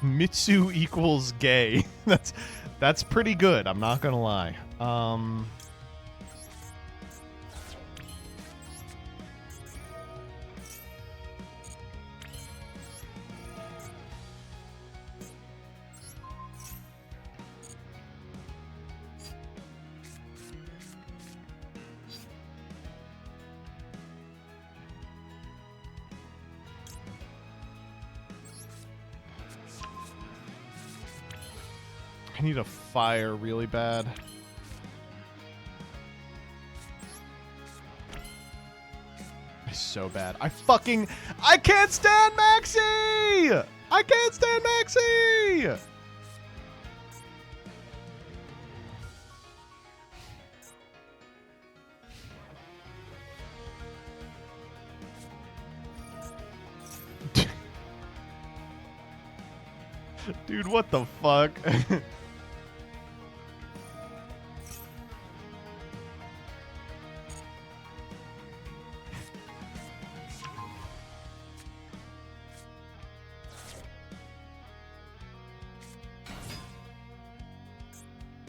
Mitsu equals gay. That's pretty good. I'm not gonna lie. I need a fire really bad. It's so bad. I can't stand Maxi! I can't stand Maxi! Dude, what the fuck?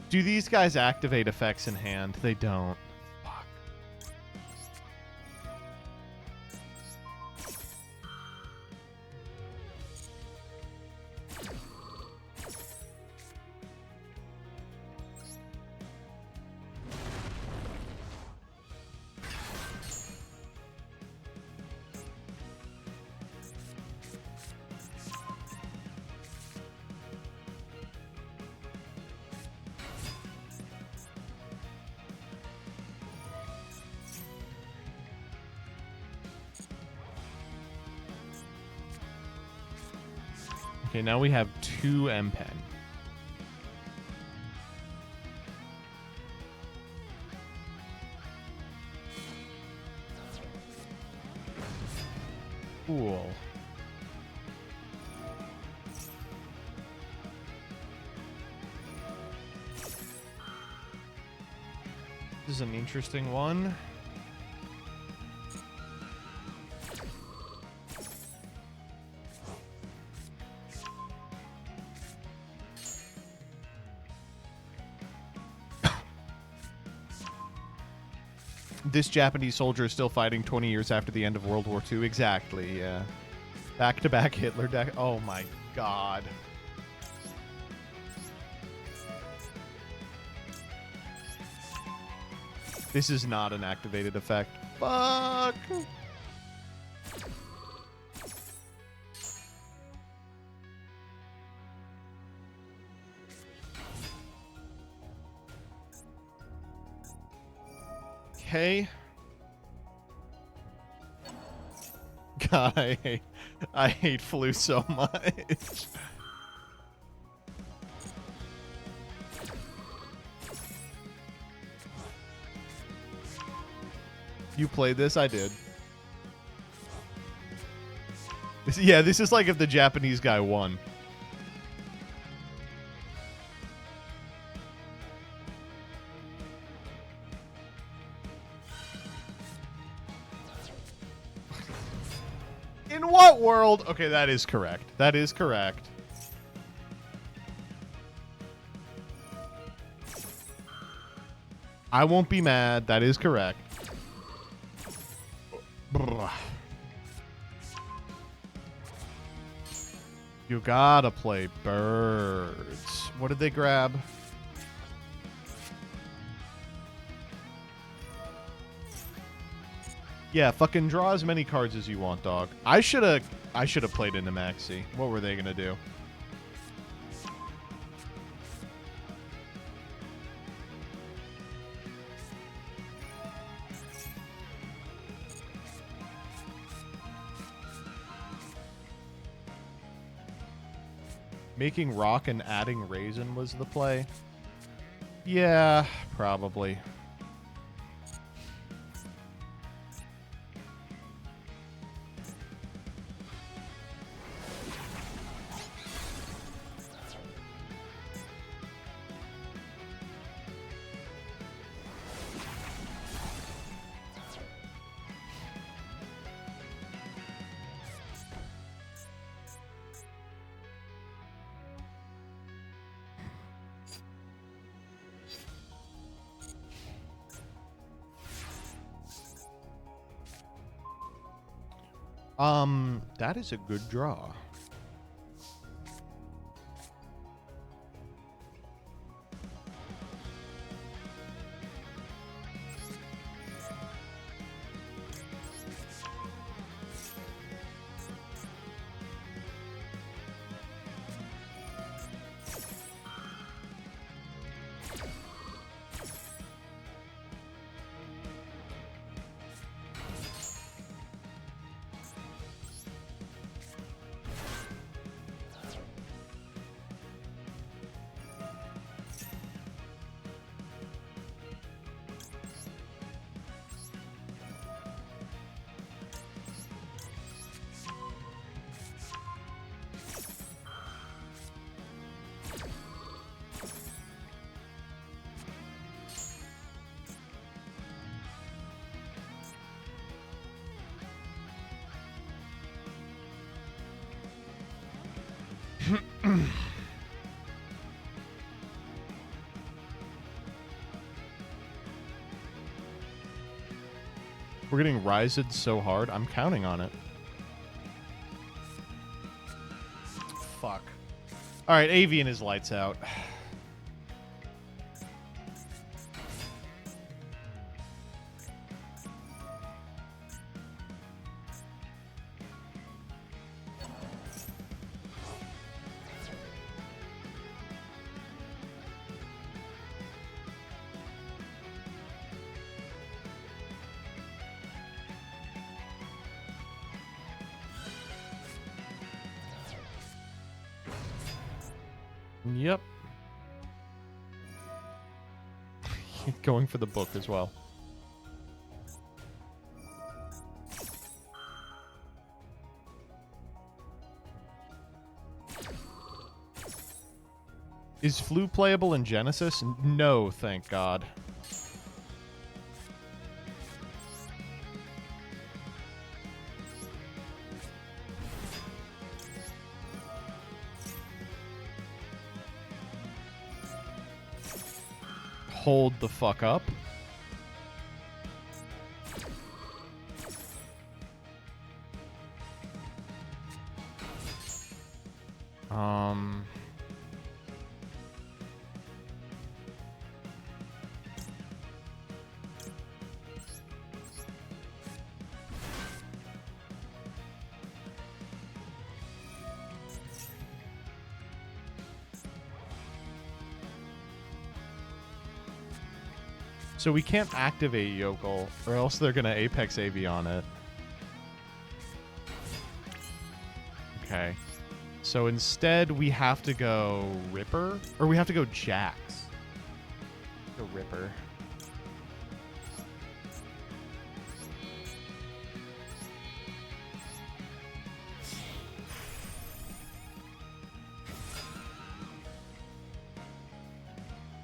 Do these guys activate effects in hand? They don't. Fuck. Okay, now we have 2 M-Pen. Cool. This is an interesting one. This Japanese soldier is still fighting 20 years after the end of World War II. Exactly, yeah. Back-to-back Hitler deck. Oh my god. This is not an activated effect. Fuck! Okay. God, I hate flu so much. You played this? I did. Yeah, this is like if the Japanese guy won. In what world? Okay, that is correct. That is correct. I won't be mad. That is correct. Brr. You gotta play birds. What did they grab? Yeah, fucking draw as many cards as you want, dog. I should have played into Maxi. What were they gonna do? Making rock and adding raisin was the play. Yeah, probably. That is a good draw. We're getting rised so hard. I'm counting on it. Fuck. All right, Avian is lights out. Yep. Going for the book as well. Is Flu playable in Genesis? No, thank God. Hold the fuck up. So we can't activate Yokel, or else they're gonna Apex AV on it. Okay. So instead, we have to go Ripper, or we have to go Jax. Go Ripper.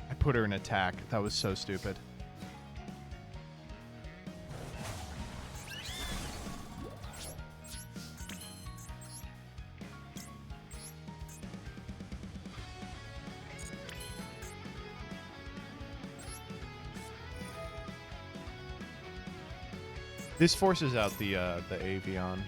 I put her in attack. That was so stupid. This forces out the Avion.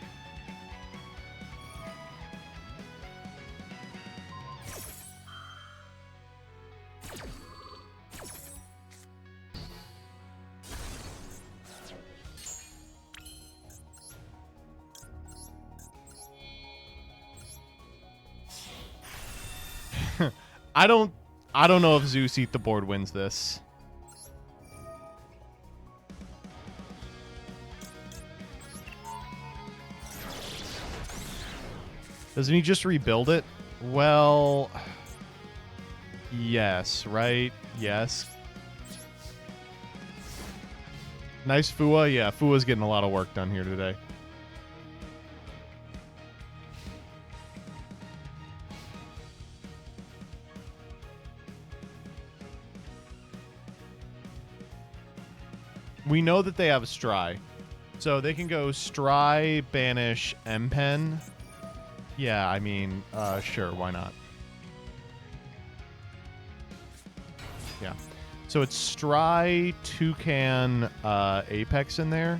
I don't know if Zeus Eat the Board wins this. Doesn't he just rebuild it? Well, yes, right? Yes. Nice Fua. Yeah, Fua's getting a lot of work done here today. We know that they have a Stry. So they can go Stry, Banish, M-Pen. Yeah, I mean, sure, why not? Yeah. So it's Stry, Toucan, Apex in there.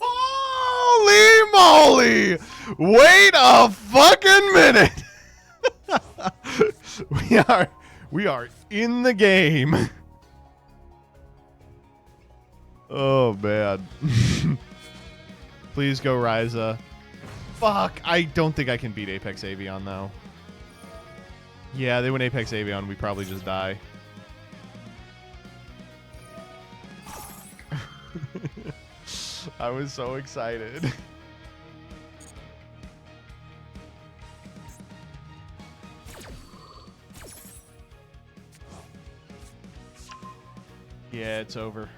Holy moly! Wait a fucking minute! we are in the game. Oh man. Please go Ryza. Fuck, I don't think I can beat Apex Avion though. Yeah, they win Apex Avion, we probably just die. I was so excited. Yeah, it's over.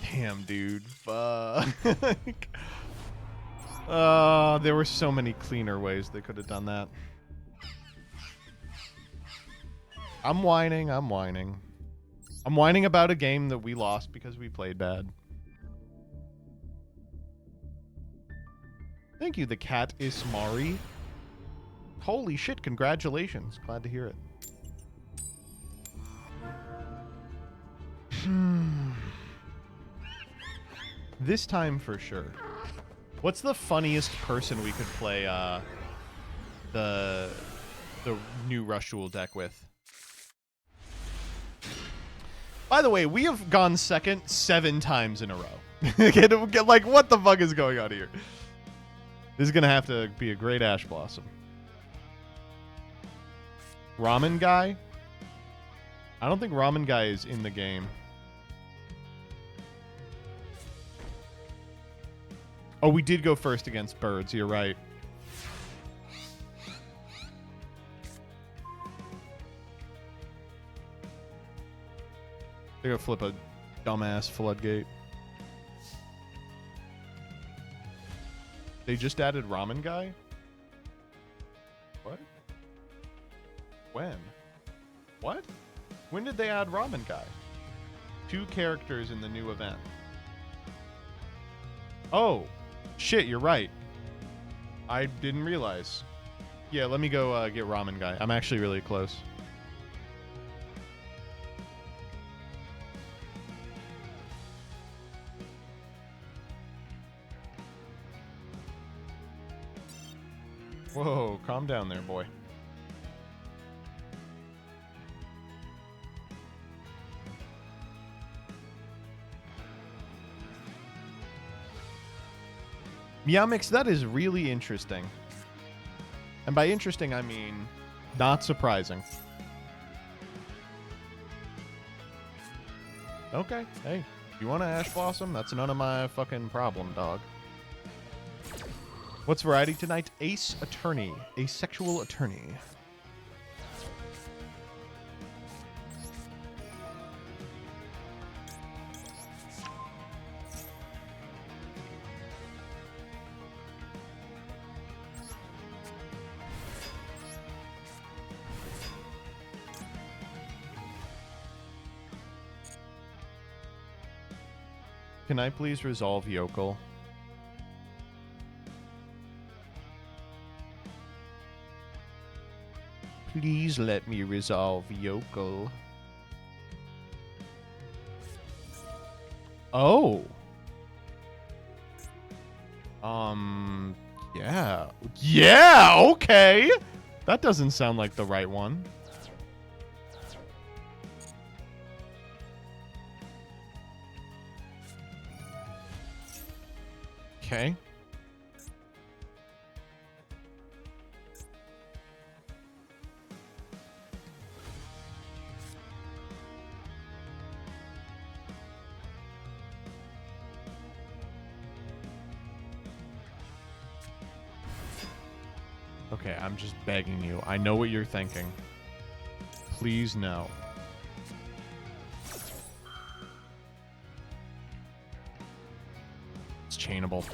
Damn, dude. Fuck. There were so many cleaner ways they could have done that. I'm whining. I'm whining. I'm whining about a game that we lost because we played bad. Thank you, the cat Ismari. Holy shit, congratulations. Glad to hear it. This time for sure. What's the funniest person we could play the new Rush Duel deck with? By the way, we have gone second 7 times in a row. Like, what the fuck is going on here? This is going to have to be a great Ash Blossom. Ramen Guy? I don't think Ramen Guy is in the game. Oh, we did go first against birds. You're right. They're gonna flip a dumbass floodgate. They just added Ramen Guy? What? When? What? When did they add Ramen Guy? 2 characters in the new event. Oh, shit, you're right. I didn't realize. Yeah, let me go get Ramen Guy. I'm actually really close. Whoa, calm down there, boy. Mewgenics, that is really interesting. And by interesting, I mean not surprising. Okay, hey, you want to Ash Blossom? That's none of my fucking problem, dog. What's variety tonight? Ace Attorney. Asexual Attorney. Can I please resolve Yokel? Please let me resolve Yokel. Oh. Yeah. Yeah, okay. That doesn't sound like the right one. Okay. Okay, I'm just begging you. I know what you're thinking. Please no. It's chainable.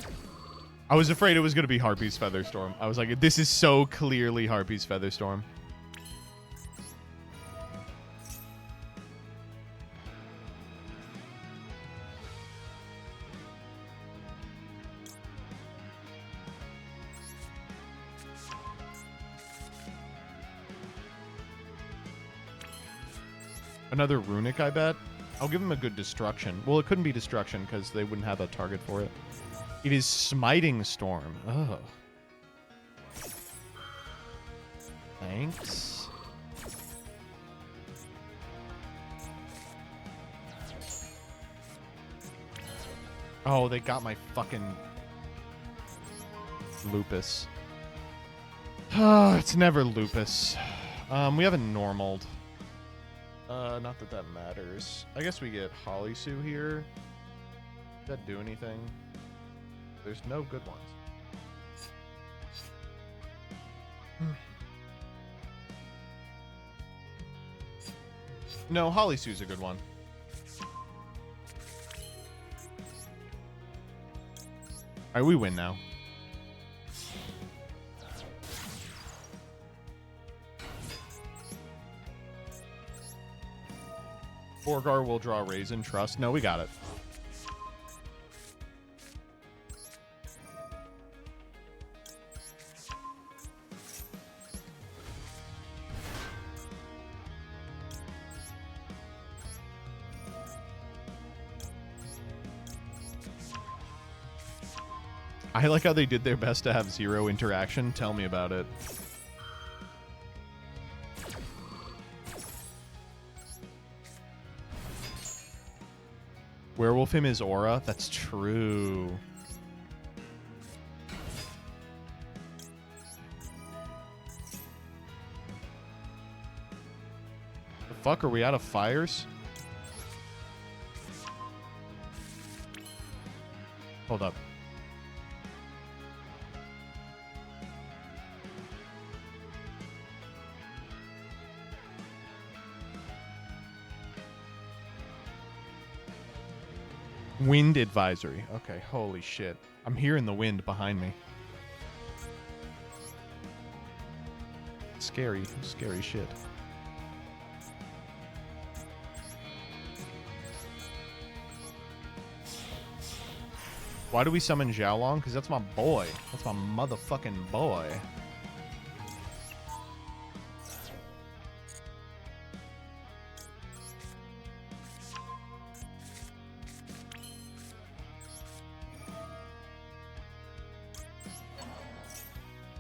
I was afraid it was going to be Harpy's Featherstorm. I was like, this is so clearly Harpy's Featherstorm. Another runic, I bet. I'll give him a good destruction. Well, it couldn't be destruction because they wouldn't have a target for it. It is smiting storm. Oh. Thanks. Oh, they got my fucking lupus. It's never lupus. We haven't normaled. Not that that matters. I guess we get Holly Sue here. Does that do anything? There's no good ones. No, Holly Sue's a good one. Alright, we win now. Borgar will draw Raisin Trust. No, we got it. I like how they did their best to have zero interaction. Tell me about it. Werewolf him is aura. That's true. The fuck, are we out of fires? Hold up. Wind advisory. Okay, holy shit. I'm hearing the wind behind me. Scary, scary shit. Why do we summon Xiaolong? Because that's my boy. That's my motherfucking boy.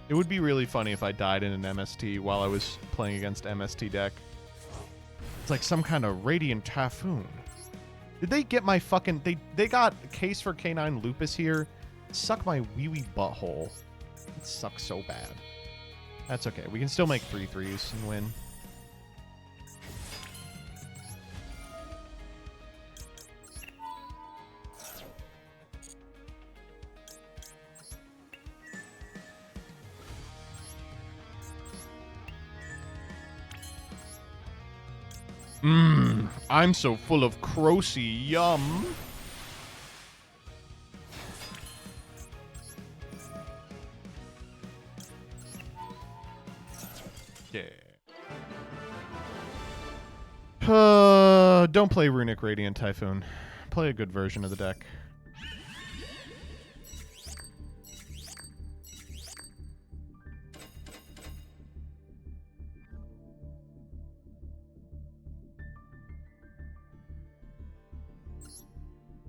It would be really funny if I died in an MST while I was playing against MST deck. It's like some kind of Radiant Typhoon. Did they get my fucking... They got Case for Canine Lupus here? Suck my wee-wee butthole. It sucks so bad. That's okay. We can still make 3/3s and win. I'm so full of Crocy. Yum. Yeah. Don't play Runic Radiant Typhoon. Play a good version of the deck.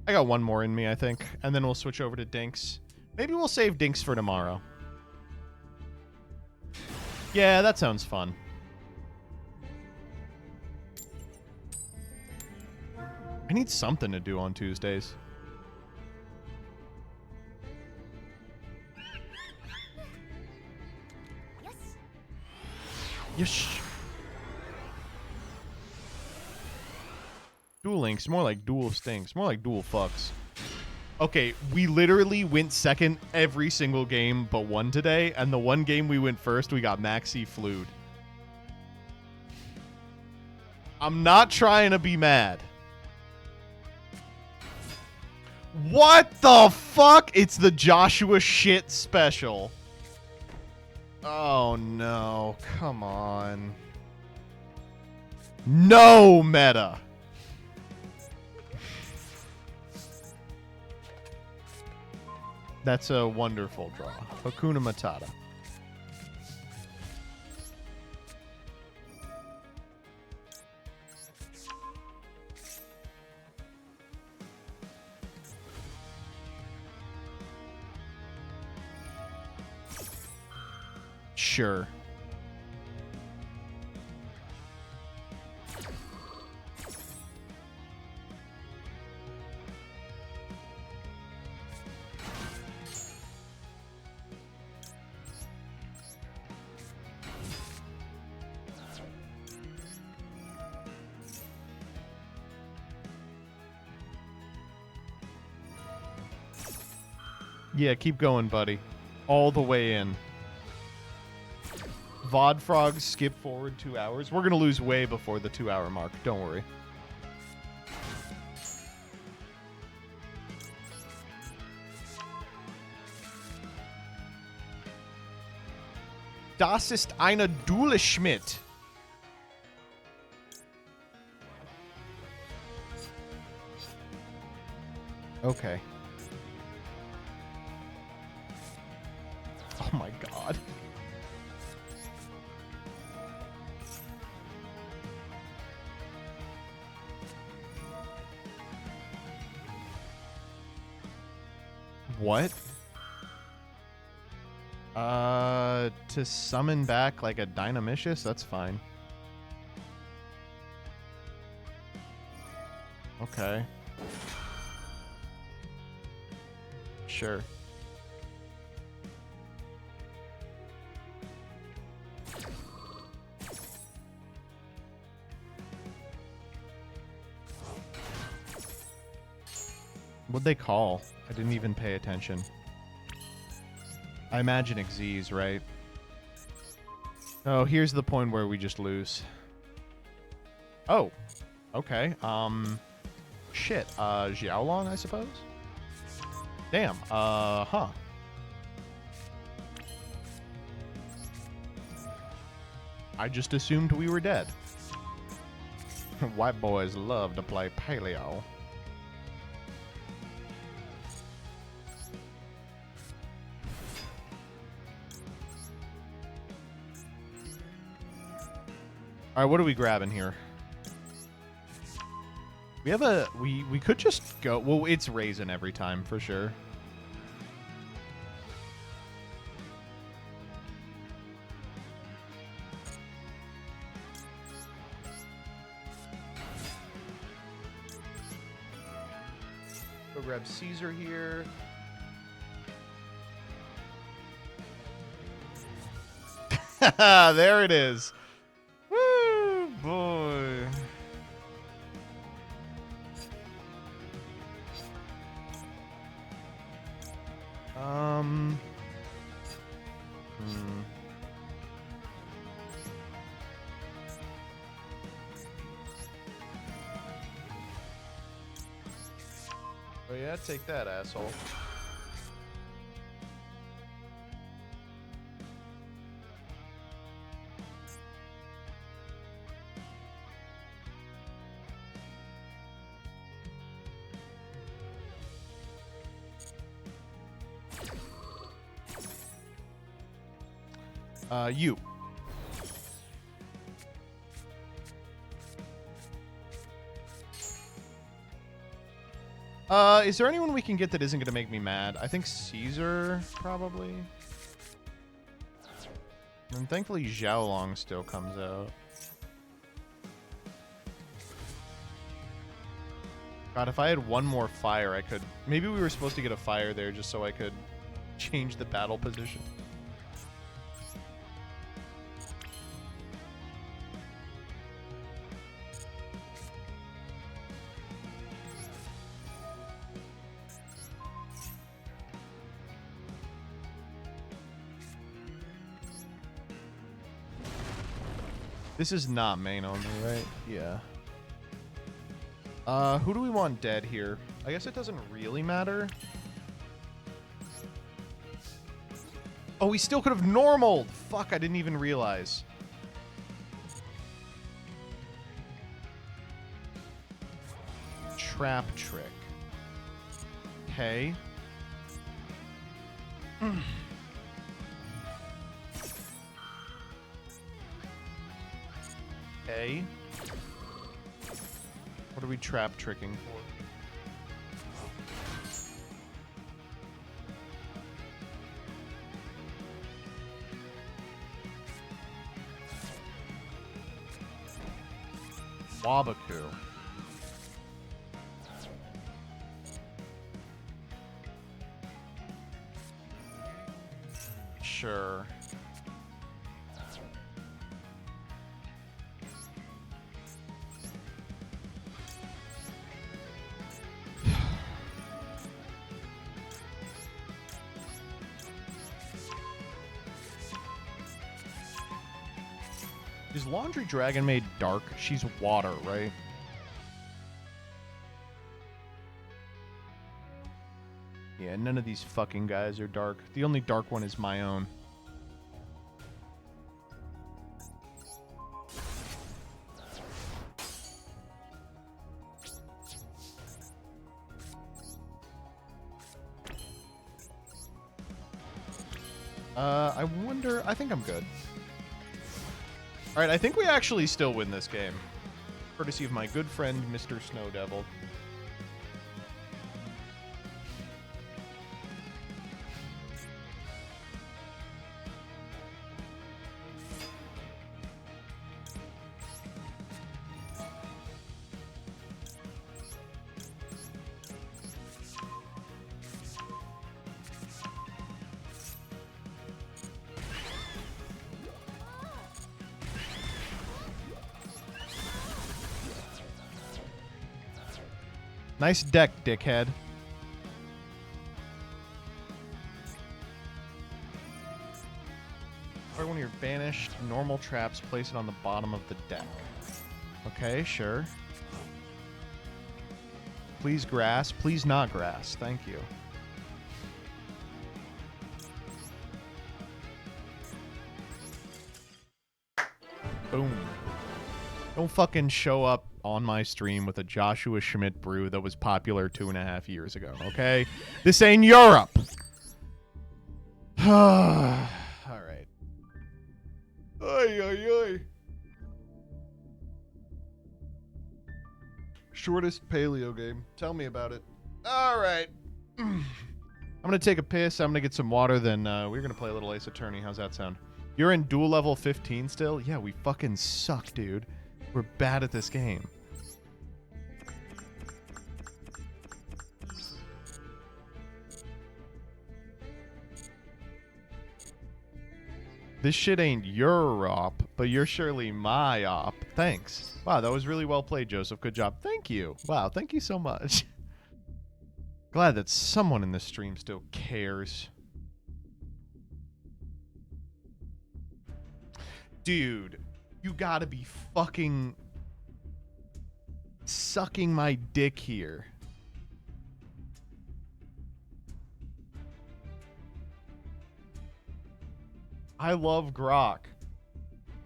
I got one more in me, I think, and then we'll switch over to Dinks. Maybe we'll save Dinks for tomorrow. Yeah, that sounds fun. I need something to do on Tuesdays. Yes. Duel Links, more like dual stinks, more like dual fucks. Okay, we literally went second every single game but one today, and the one game we went first, we got Maxi Flued. I'm not trying to be mad. What the fuck? It's the Joshua shit special. Oh no, come on. No meta. That's a wonderful draw. Hakuna Matata. Sure. Yeah, keep going, buddy. All the way in. VOD frogs skip forward 2 hours. We're going to lose way before the 2 hour mark. Don't worry. Das ist eine Duel Schmidt. Okay. Oh my god. What? To summon back like a Dynamicious? That's fine. Okay. Sure. What'd they call? I didn't even pay attention. I imagine Xyz, right? Oh, here's the point where we just lose. Oh. Okay. Shit. Xiaolong, I suppose? Damn. Huh. I just assumed we were dead. White boys love to play paleo. All right, what are we grabbing here? We have a we could just go. Well, it's Raisin every time for sure. Go grab Caesar here. There it is. Woo, boy. Oh yeah, take that, asshole. You. Is there anyone we can get that isn't going to make me mad? I think Caesar, probably. And thankfully Xiaolong still comes out. God, if I had one more fire, I could... Maybe we were supposed to get a fire there just so I could change the battle position. This is not main only, right? Yeah. Who do we want dead here? I guess it doesn't really matter. Oh, we still could have normaled! Fuck, I didn't even realize. Trap trick. Okay. Okay. What are we trap tricking for? Wabaku. Sure. Is Laundry Dragon made dark? She's water, right? Yeah, none of these fucking guys are dark. The only dark one is my own. I wonder... I think I'm good. Alright, I think we actually still win this game. Courtesy of my good friend, Mr. Snow Devil. Nice deck, dickhead. Or when you're banished, normal traps, place it on the bottom of the deck. Okay, sure. Please grass. Please not grass. Thank you. Boom. Don't fucking show up on my stream with a Joshua Schmidt brew that was popular 2.5 years ago, okay? This ain't Europe! Alright. Ay, ay, ay. Shortest paleo game. Tell me about it. Alright. I'm gonna take a piss, I'm gonna get some water, then we're gonna play a little Ace Attorney. How's that sound? You're in duel level 15 still? Yeah, we fucking suck, dude. We're bad at this game. This shit ain't your op, but you're surely my op. Thanks. Wow, that was really well played, Joseph. Good job. Thank you. Wow, thank you so much. Glad that someone in this stream still cares. Dude, you gotta be fucking sucking my dick here. I love Grok.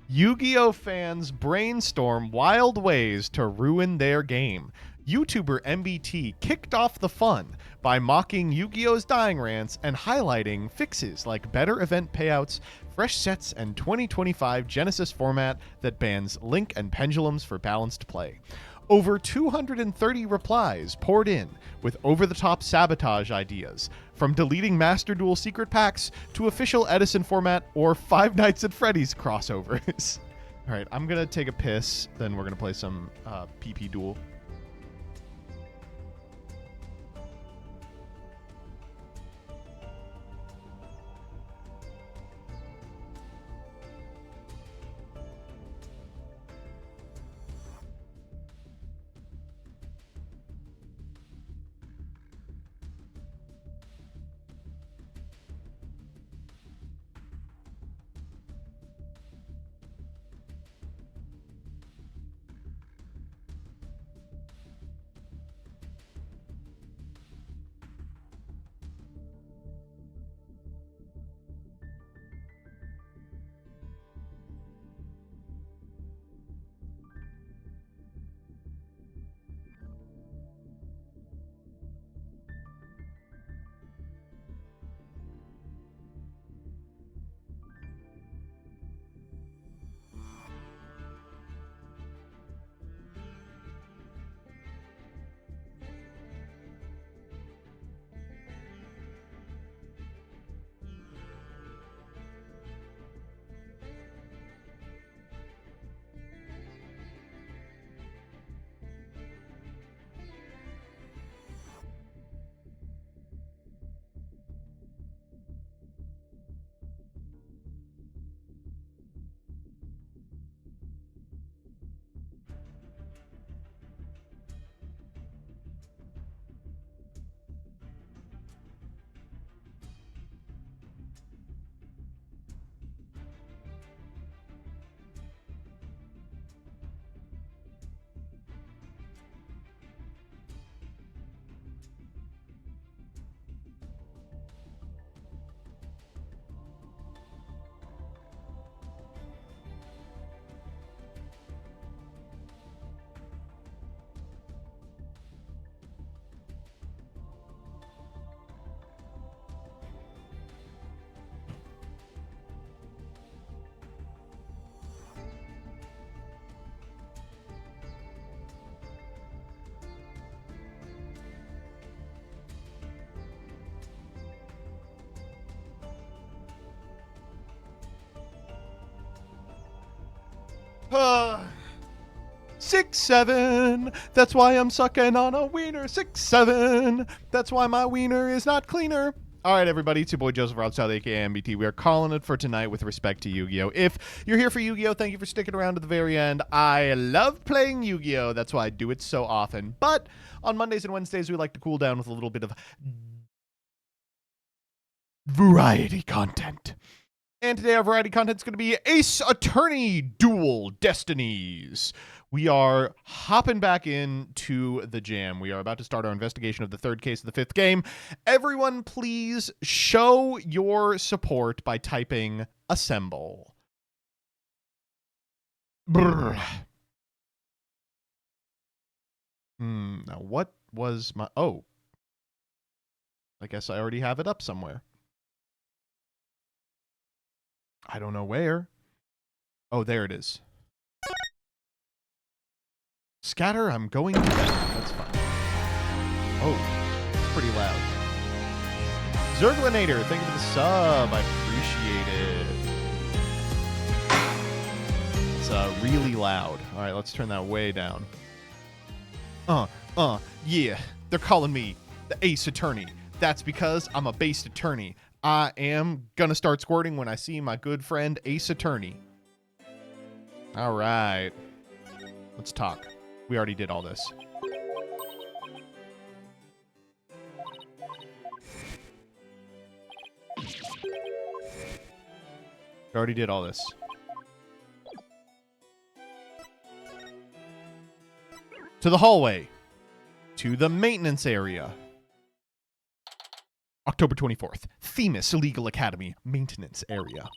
Yu-Gi-Oh fans brainstorm wild ways to ruin their game. YouTuber MBT kicked off the fun by mocking Yu-Gi-Oh's dying rants and highlighting fixes like better event payouts, fresh sets, and 2025 Genesis format that bans Link and Pendulums for balanced play. Over 230 replies poured in with over-the-top sabotage ideas, from deleting Master Duel secret packs to official Edison format or Five Nights at Freddy's crossovers. All right, I'm going to take a piss, then we're going to play some PP Duel. 6-7. That's why I'm sucking on a wiener. 6-7. That's why my wiener is not cleaner. All right, everybody, it's your boy Joseph Rothschild, aka MBT. We are calling it for tonight with respect to Yu-Gi-Oh! If you're here for Yu-Gi-Oh!, thank you for sticking around to the very end. I love playing Yu-Gi-Oh! That's why I do it so often. But on Mondays and Wednesdays, we like to cool down with a little bit of variety content. And today our variety content is going to be Ace Attorney Duel Destinies. We are hopping back into the jam. We are about to start our investigation of the third case of the fifth game. Everyone, please show your support by typing assemble. Brr. Now, what was my... Oh. I guess I already have it up somewhere. I don't know where. Oh, there it is. Scatter, I'm going to bed. That's fine. Oh, it's pretty loud. Zerglinator, thank you for the sub. I appreciate it. It's really loud. All right, let's turn that way down. Yeah. They're calling me the Ace Attorney. That's because I'm a based attorney. I am gonna start squirting when I see my good friend Ace Attorney. All right. Let's talk. We already did all this. We already did all this. To the hallway. To the maintenance area. October 24th. Themis Legal Academy maintenance area.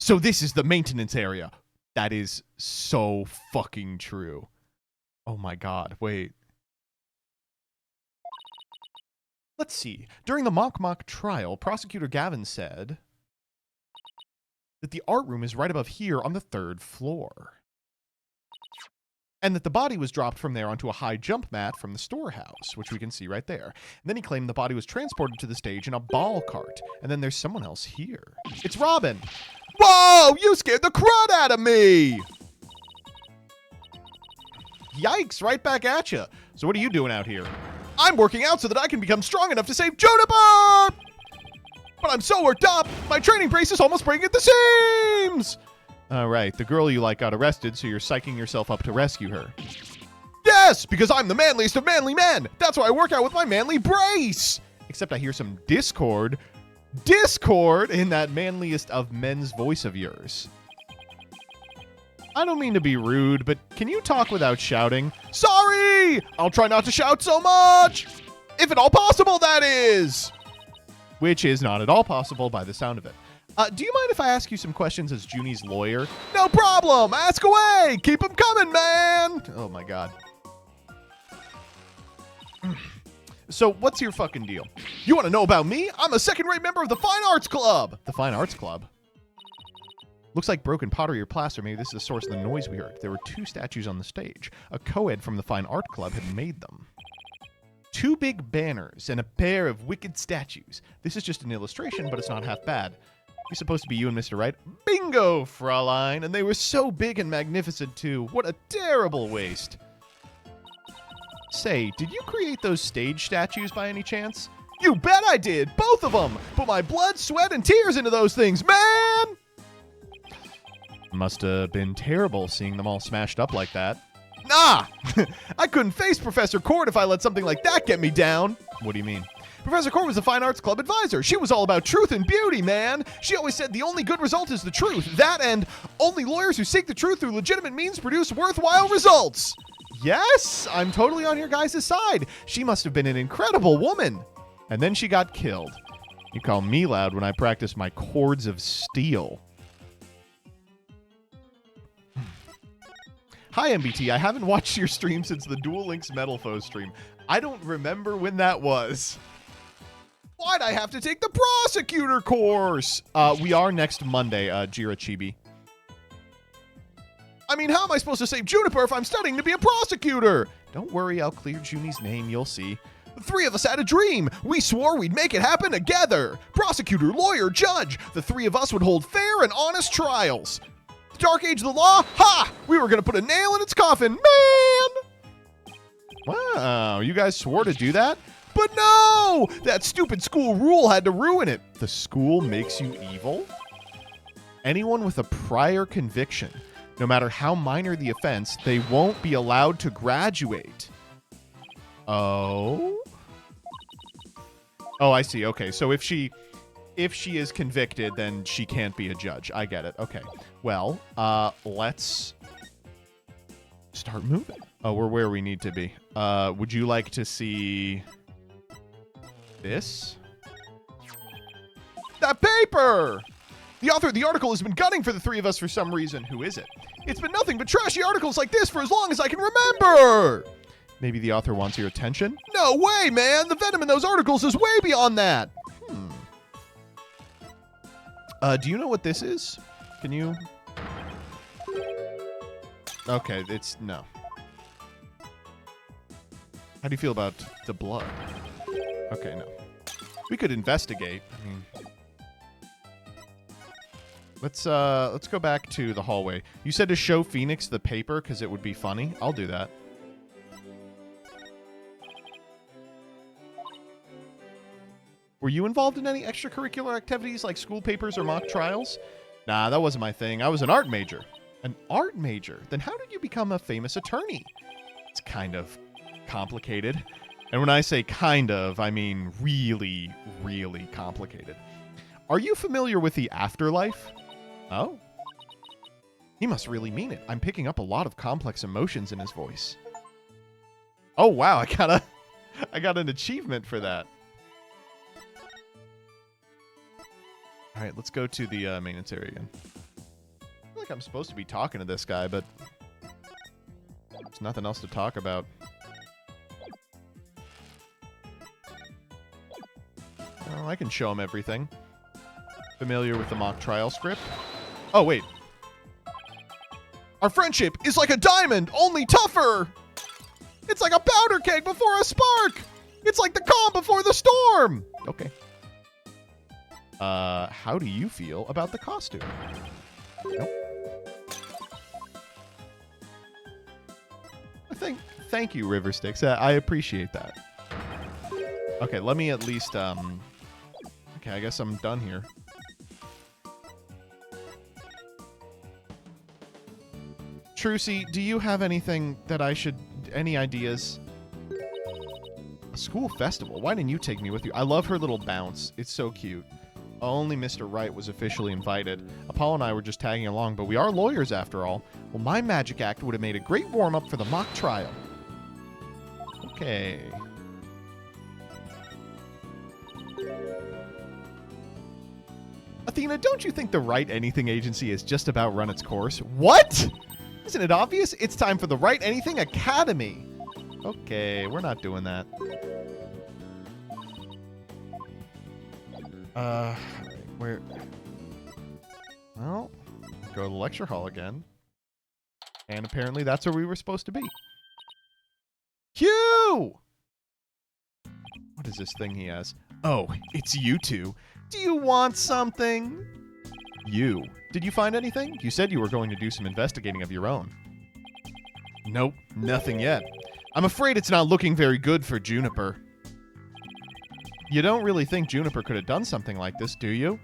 So this is the maintenance area. That is so fucking true. Oh my god, wait. Let's see. During the mock trial, Prosecutor Gavin said that the art room is right above here on the 3rd floor. And that the body was dropped from there onto a high jump mat from the storehouse, which we can see right there. And then he claimed the body was transported to the stage in a ball cart. And then there's someone else here. It's Robin! Whoa! You scared the crud out of me! Yikes, right back at you. So what are you doing out here? I'm working out so that I can become strong enough to save Juniper! But I'm so worked up, my training brace is almost breaking at the seams! All right, the girl you like got arrested, so you're psyching yourself up to rescue her. Yes, because I'm the manliest of manly men! That's why I work out with my manly brace! Except I hear some discord in that manliest of men's voice of yours. I don't mean to be rude, but can you talk without shouting? Sorry! I'll try not to shout so much! If at all possible, that is! Which is not at all possible by the sound of it. Do you mind if I ask you some questions as Junie's lawyer? No problem! Ask away! Keep them coming, man! Oh my god. So, what's your fucking deal? You want to know about me? I'm a second-rate member of the Fine Arts Club! The Fine Arts Club? Looks like broken pottery or plaster. Maybe this is the source of the noise we heard. There were 2 statues on the stage. A co-ed from the Fine Art Club had made them. 2 big banners and a pair of wicked statues. This is just an illustration, but it's not half bad. You're supposed to be you and Mr. Right. Bingo, Fraulein! And they were so big and magnificent, too. What a terrible waste. Say, did you create those stage statues by any chance? You bet I did! Both of them! Put my blood, sweat, and tears into those things, man! Must have been terrible seeing them all smashed up like that. Nah! I couldn't face Professor Cord if I let something like that get me down. What do you mean? Professor Cord was the Fine Arts Club advisor. She was all about truth and beauty, man. She always said the only good result is the truth. That and only lawyers who seek the truth through legitimate means produce worthwhile results. Yes, I'm totally on your guys' side. She must have been an incredible woman. And then she got killed. You call me loud when I practice my chords of steel. Hi, MBT. I haven't watched your stream since the Duel Links Metal Foe stream. I don't remember when that was. Why'd I have to take the prosecutor course? We are next Monday, Jira Chibi. I mean, how am I supposed to save Juniper if I'm studying to be a prosecutor? Don't worry, I'll clear Junie's name, you'll see. The 3 of us had a dream. We swore we'd make it happen together. Prosecutor, lawyer, judge. The 3 of us would hold fair and honest trials. The Dark Age of the Law? Ha! We were going to put a nail in its coffin, man! Wow, you guys swore to do that? But no! That stupid school rule had to ruin it. The school makes you evil? Anyone with a prior conviction, no matter how minor the offense, they won't be allowed to graduate. Oh? Oh, I see. Okay, so if she is convicted, then she can't be a judge. I get it. Okay. Well, let's start moving. Oh, we're where we need to be. Would you like to see this? That paper! The author of the article has been gunning for the three of us for some reason. Who is it? It's been nothing but trashy articles like this for as long as I can remember! Maybe the author wants your attention? No way, man! The venom in those articles is way beyond that! Do you know what this is? Can you? Okay, it's no. How do you feel about the blood? Okay, no. We could investigate. I mean, let's go back to the hallway. You said to show Phoenix the paper because it would be funny. I'll do that. Were you involved in any extracurricular activities like school papers or mock trials? Nah, that wasn't my thing. I was an art major. An art major? Then how did you become a famous attorney? It's kind of complicated. And when I say kind of, I mean really, really complicated. Are you familiar with the afterlife? Oh? He must really mean it. I'm picking up a lot of complex emotions in his voice. Oh, wow. I got an achievement for that. All right, let's go to the maintenance area again. I feel like I'm supposed to be talking to this guy, but there's nothing else to talk about. Oh, I can show him everything. Familiar with the mock trial script? Oh, wait. Our friendship is like a diamond, only tougher! It's like a powder keg before a spark! It's like the calm before the storm! Okay. How do you feel about the costume? Nope. Thank you, River Styx. I appreciate that. Okay, let me at least, okay, I guess I'm done here. Trucy, do you have anything that any ideas? A school festival? Why didn't you take me with you? I love her little bounce. It's so cute. Only Mr. Wright was officially invited. Apollo and I were just tagging along, but we are lawyers after all. Well, my magic act would have made a great warm-up for the mock trial. Okay. Athena, don't you think the Write Anything Agency has just about run its course? What? Isn't it obvious? It's time for the Write Anything Academy. Okay, we're not doing that. Where? Well, go to the lecture hall again. And apparently that's where we were supposed to be. Q! What is this thing he has? Oh, it's you two. Do you want something? You. Did you find anything? You said you were going to do some investigating of your own. Nope, nothing yet. I'm afraid it's not looking very good for Juniper. You don't really think Juniper could have done something like this, do you?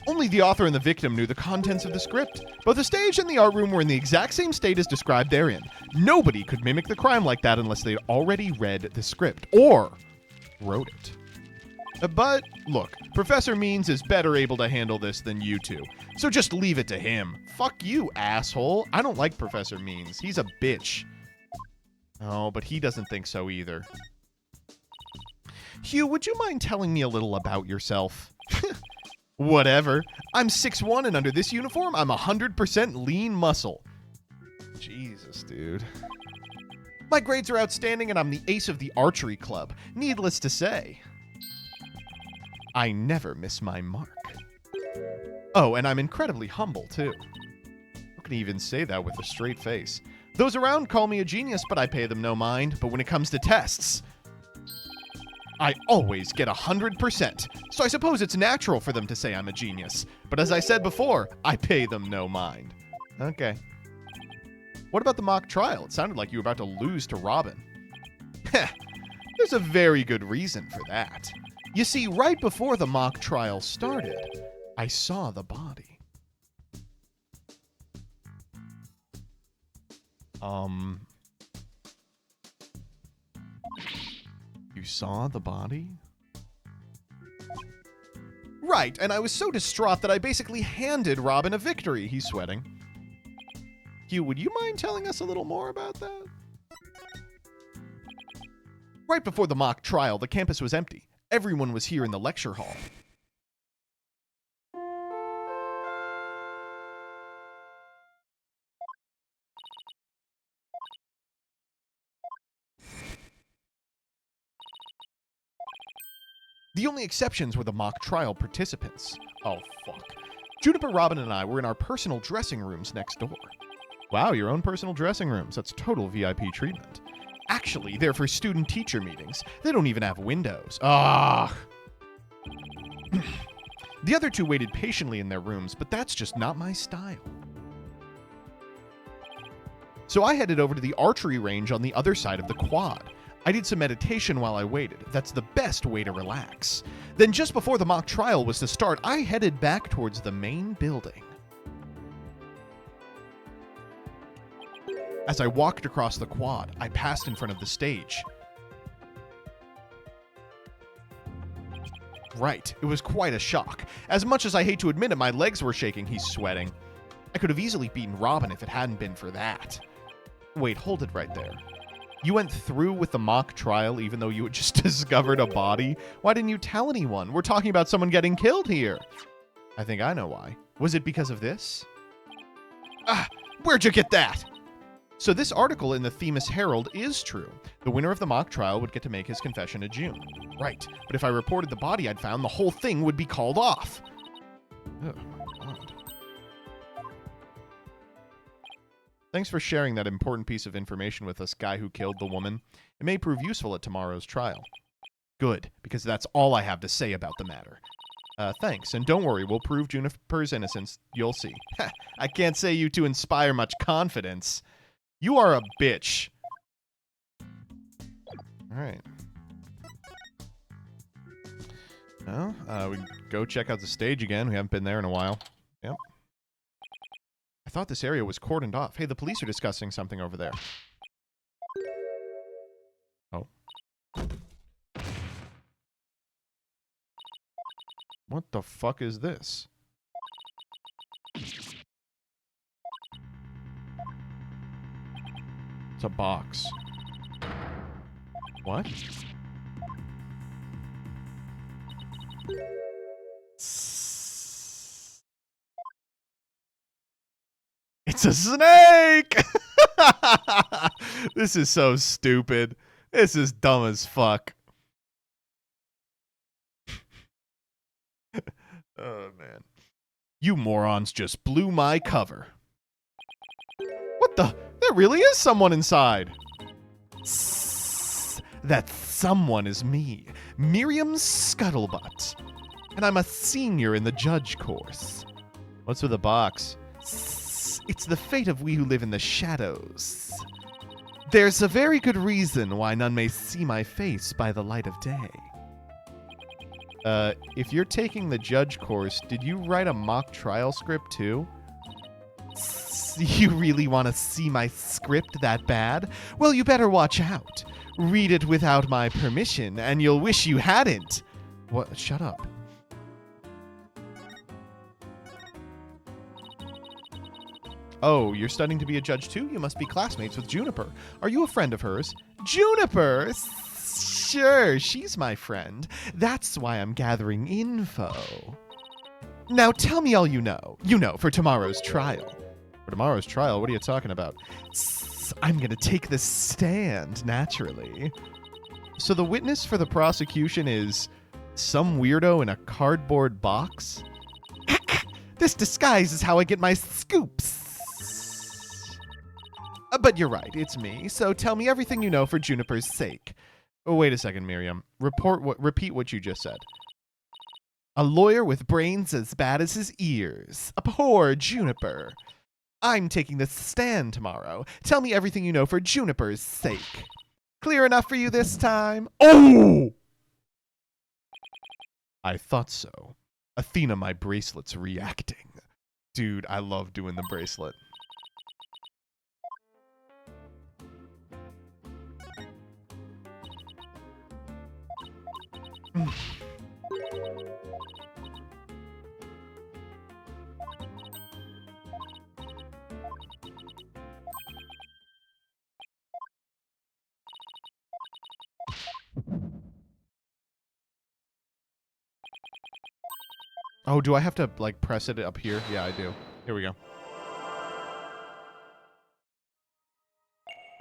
Only the author and the victim knew the contents of the script. Both the stage and the art room were in the exact same state as described therein. Nobody could mimic the crime like that unless they'd already read the script or wrote it. But, look, Professor Means is better able to handle this than you two. So just leave it to him. Fuck you, asshole. I don't like Professor Means. He's a bitch. Oh, but he doesn't think so either. Hugh, would you mind telling me a little about yourself? Whatever. I'm 6'1", and under this uniform, I'm 100% lean muscle. Jesus, dude. My grades are outstanding, and I'm the ace of the archery club. Needless to say, I never miss my mark. Oh, and I'm incredibly humble, too. Who can even say that with a straight face? Those around call me a genius, but I pay them no mind. But when it comes to tests, I always get 100%, so I suppose it's natural for them to say I'm a genius. But as I said before, I pay them no mind. Okay. What about the mock trial? It sounded like you were about to lose to Robin. Heh, there's a very good reason for that. You see, right before the mock trial started, I saw the body. You saw the body? Right, and I was so distraught that I basically handed Robin a victory. He's sweating. Hugh, would you mind telling us a little more about that? Right before the mock trial, the campus was empty. Everyone was here in the lecture hall. The only exceptions were the mock trial participants. Oh, fuck. Juniper, Robin, and I were in our personal dressing rooms next door. Wow, your own personal dressing rooms. That's total VIP treatment. Actually, they're for student-teacher meetings. They don't even have windows. Ah. The other two waited patiently in their rooms, but that's just not my style. So I headed over to the archery range on the other side of the quad. I did some meditation while I waited. That's the best way to relax. Then just before the mock trial was to start, I headed back towards the main building. As I walked across the quad, I passed in front of the stage. Right, it was quite a shock. As much as I hate to admit it, my legs were shaking. He's sweating. I could have easily beaten Robin if it hadn't been for that. Wait, hold it right there. You went through with the mock trial even though you had just discovered a body? Why didn't you tell anyone? We're talking about someone getting killed here. I think I know why. Was it because of this? Ah, where'd you get that? So this article in the Themis Herald is true. The winner of the mock trial would get to make his confession in June. Right, but if I reported the body I'd found, the whole thing would be called off. Oh my God. Thanks for sharing that important piece of information with us, guy who killed the woman. It may prove useful at tomorrow's trial. Good, because that's all I have to say about the matter. Thanks, and don't worry, we'll prove Juniper's innocence. You'll see. I can't say you to inspire much confidence. You are a bitch. Alright. Well, we can go check out the stage again. We haven't been there in a while. Yep. I thought this area was cordoned off. Hey, the police are discussing something over there. Oh. What the fuck is this? It's a box. What? It's a snake! This is so stupid. This is dumb as fuck. Oh, man. You morons just blew my cover. What the? There really is someone inside. That someone is me, Miriam Scuttlebutt. And I'm a senior in the judge course. What's with the box? It's the fate of we who live in the shadows. There's a very good reason why none may see my face by the light of day. If you're taking the judge course, did you write a mock trial script too? You really want to see my script that bad? Well, you better watch out. Read it without my permission, and you'll wish you hadn't. What? Shut up. Oh, you're studying to be a judge too? You must be classmates with Juniper. Are you a friend of hers? Juniper? Sure, she's my friend. That's why I'm gathering info. Now tell me all you know. You know, for tomorrow's trial. For tomorrow's trial? What are you talking about? I'm gonna take the stand, naturally. So the witness for the prosecution is some weirdo in a cardboard box? This disguise is how I get my scoops. But you're right, it's me, so tell me everything you know for Juniper's sake. Oh, wait a second, Miriam. Repeat what you just said. A lawyer with brains as bad as his ears. A poor Juniper. I'm taking the stand tomorrow. Tell me everything you know for Juniper's sake. Clear enough for you this time? Oh! I thought so. Athena, my bracelet's reacting. Dude, I love doing the bracelet. Oh, do I have to, like, press it up here? Yeah, I do. Here we go.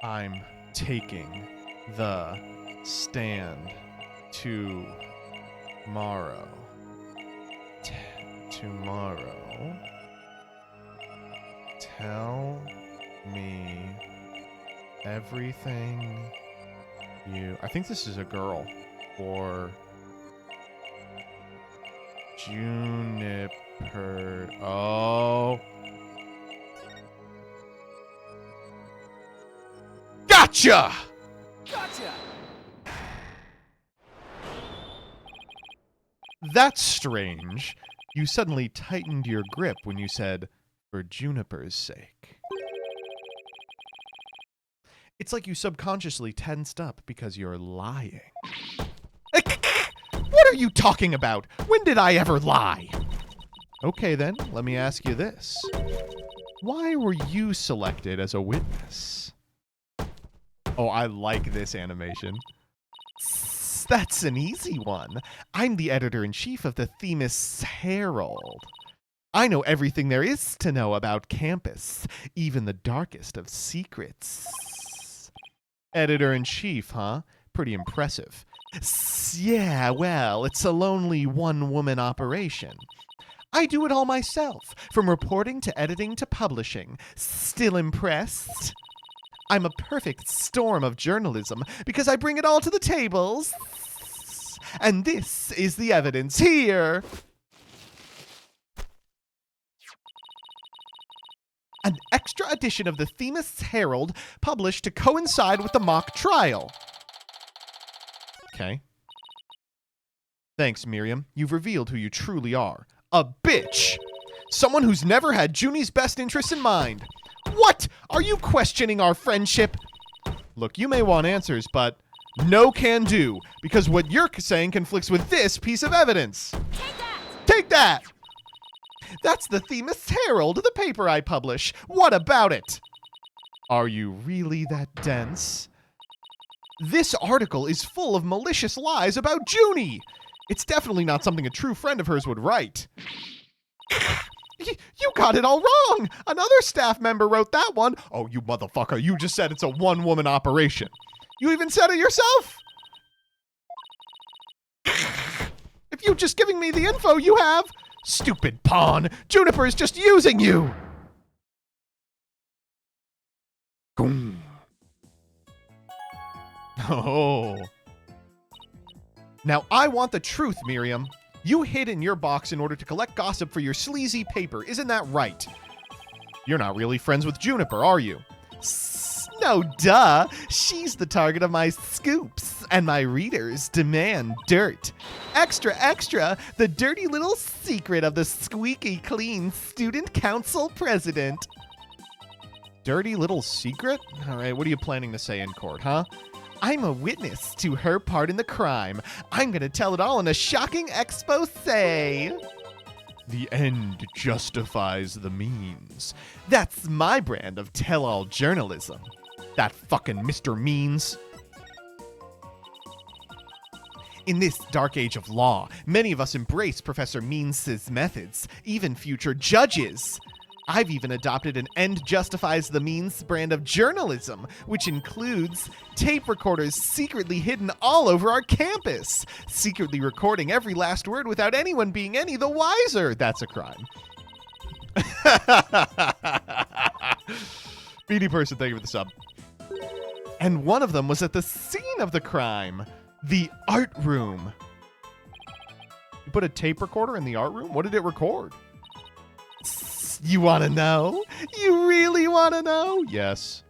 I'm taking the stand tomorrow. Tomorrow. Tell me everything you... I think this is a girl. Or... Juniper. Oh. Gotcha! Gotcha! That's strange. You suddenly tightened your grip when you said, for Juniper's sake. It's like you subconsciously tensed up because you're lying. What are you talking about? When did I ever lie? Okay then, let me ask you this. Why were you selected as a witness? Oh, I like this animation. That's an easy one. I'm the editor-in-chief of the Themis Herald. I know everything there is to know about campus, even the darkest of secrets. Editor-in-chief, huh? Pretty impressive. Yeah, well, it's a lonely one-woman operation. I do it all myself, from reporting to editing to publishing. Still impressed? I'm a perfect storm of journalism because I bring it all to the tables. And this is the evidence here. An extra edition of the Themis Herald published to coincide with the mock trial. Okay. Thanks, Miriam. You've revealed who you truly are. A bitch! Someone who's never had Junie's best interests in mind. What? Are you questioning our friendship? Look, you may want answers, but no can do, because what you're saying conflicts with this piece of evidence. Take that! Take that! That's the Themis Herald, the paper I publish. What about it? Are you really that dense? This article is full of malicious lies about Junie. It's definitely not something a true friend of hers would write. You got it all wrong. Another staff member wrote that one. Oh, you motherfucker. You just said it's a one-woman operation. You even said it yourself. If you're just giving me the info you have. Stupid pawn. Juniper is just using you. Boom. Oh. Now, I want the truth, Miriam. You hid in your box in order to collect gossip for your sleazy paper, isn't that right? You're not really friends with Juniper, are you? No, duh. She's the target of my scoops, and my readers demand dirt. Extra, extra, the dirty little secret of the squeaky clean student council president. Dirty little secret? All right, what are you planning to say in court, huh? I'm a witness to her part in the crime. I'm going to tell it all in a shocking expose. The end justifies the means. That's my brand of tell-all journalism. That fucking Mr. Means. In this dark age of law, many of us embrace Professor Means' methods, even future judges. I've even adopted an end justifies the means brand of journalism, which includes tape recorders secretly hidden all over our campus, secretly recording every last word without anyone being any the wiser. That's a crime. BD person, thank you for the sub. And one of them was at the scene of the crime, the art room. You put a tape recorder in the art room? What did it record? You want to know? You really want to know? Yes.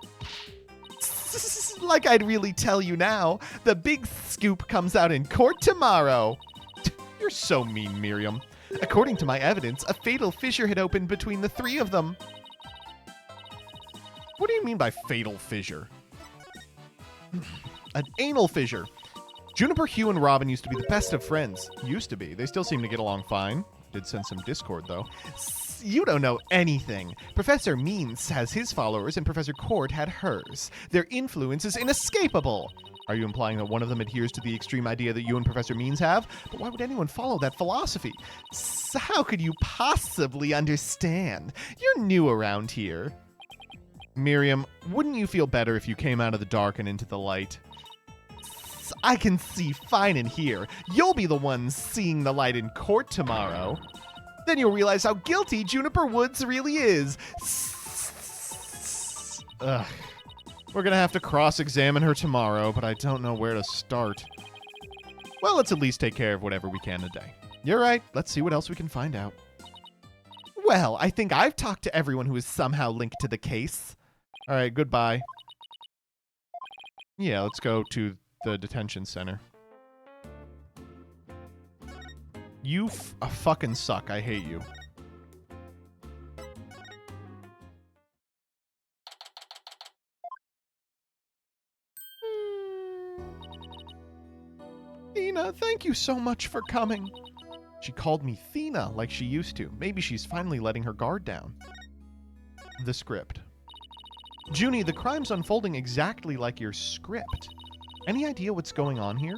Like I'd really tell you now. The big scoop comes out in court tomorrow. You're so mean, Miriam. According to my evidence, a fatal fissure had opened between the three of them. What do you mean by fatal fissure? An anal fissure. Juniper, Hugh, and Robin used to be the best of friends. Used to be. They still seem to get along fine. Did send some Discord, though. You don't know anything. Professor Means has his followers, and Professor Court had hers. Their influence is inescapable. Are you implying that one of them adheres to the extreme idea that you and Professor Means have? But why would anyone follow that philosophy? So how could you possibly understand? You're new around here. Miriam, wouldn't you feel better if you came out of the dark and into the light? I can see fine in here. You'll be the one seeing the light in court tomorrow. Then you'll realize how guilty Juniper Woods really is. Ugh. We're gonna have to cross-examine her tomorrow, but I don't know where to start. Well, let's at least take care of whatever we can today. You're right. Let's see what else we can find out. Well, I think I've talked to everyone who is somehow linked to the case. All right, goodbye. Yeah, let's go to the detention center. You fucking suck. I hate you. Thina, thank you so much for coming. She called me Thina like she used to. Maybe she's finally letting her guard down. The script. Junie, the crime's unfolding exactly like your script. Any idea what's going on here?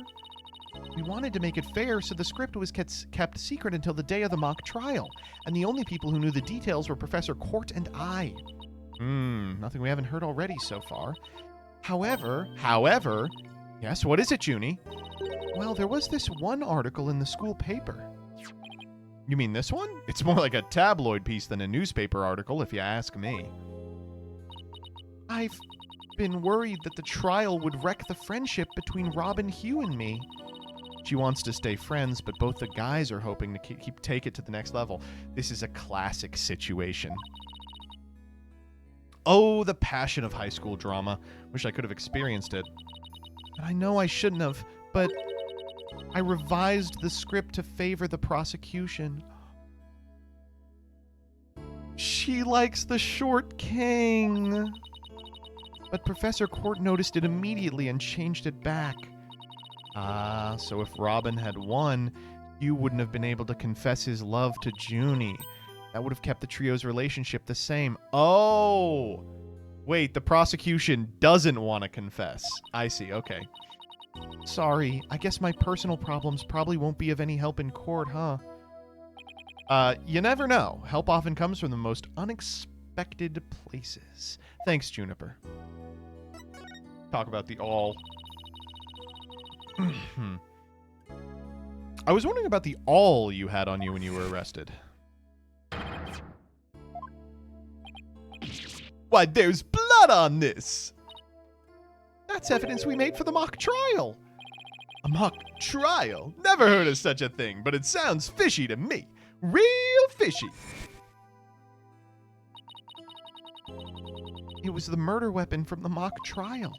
We wanted to make it fair, so the script was kept secret until the day of the mock trial, and the only people who knew the details were Professor Court and I. Nothing we haven't heard already so far. However, yes, what is it, Junie? Well, there was this one article in the school paper. You mean this one? It's more like a tabloid piece than a newspaper article, if you ask me. I've been worried that the trial would wreck the friendship between Robin, Hugh, and me. She wants to stay friends, but both the guys are hoping to take it to the next level. This is a classic situation. Oh, the passion of high school drama. Wish I could have experienced it. I know I shouldn't have, but I revised the script to favor the prosecution. She likes the short king. But Professor Court noticed it immediately and changed it back. So if Robin had won, Hugh wouldn't have been able to confess his love to Junie. That would have kept the trio's relationship the same. Oh! Wait, the prosecution doesn't want to confess. I see, okay. Sorry, I guess my personal problems probably won't be of any help in court, huh? You never know. Help often comes from the most unexpected places. Thanks, Juniper. Talk about the all. I was wondering about the all you had on you when you were arrested. Why, there's blood on this! That's evidence we made for the mock trial. A mock trial? Never heard of such a thing, but it sounds fishy to me. Real fishy. It was the murder weapon from the mock trial.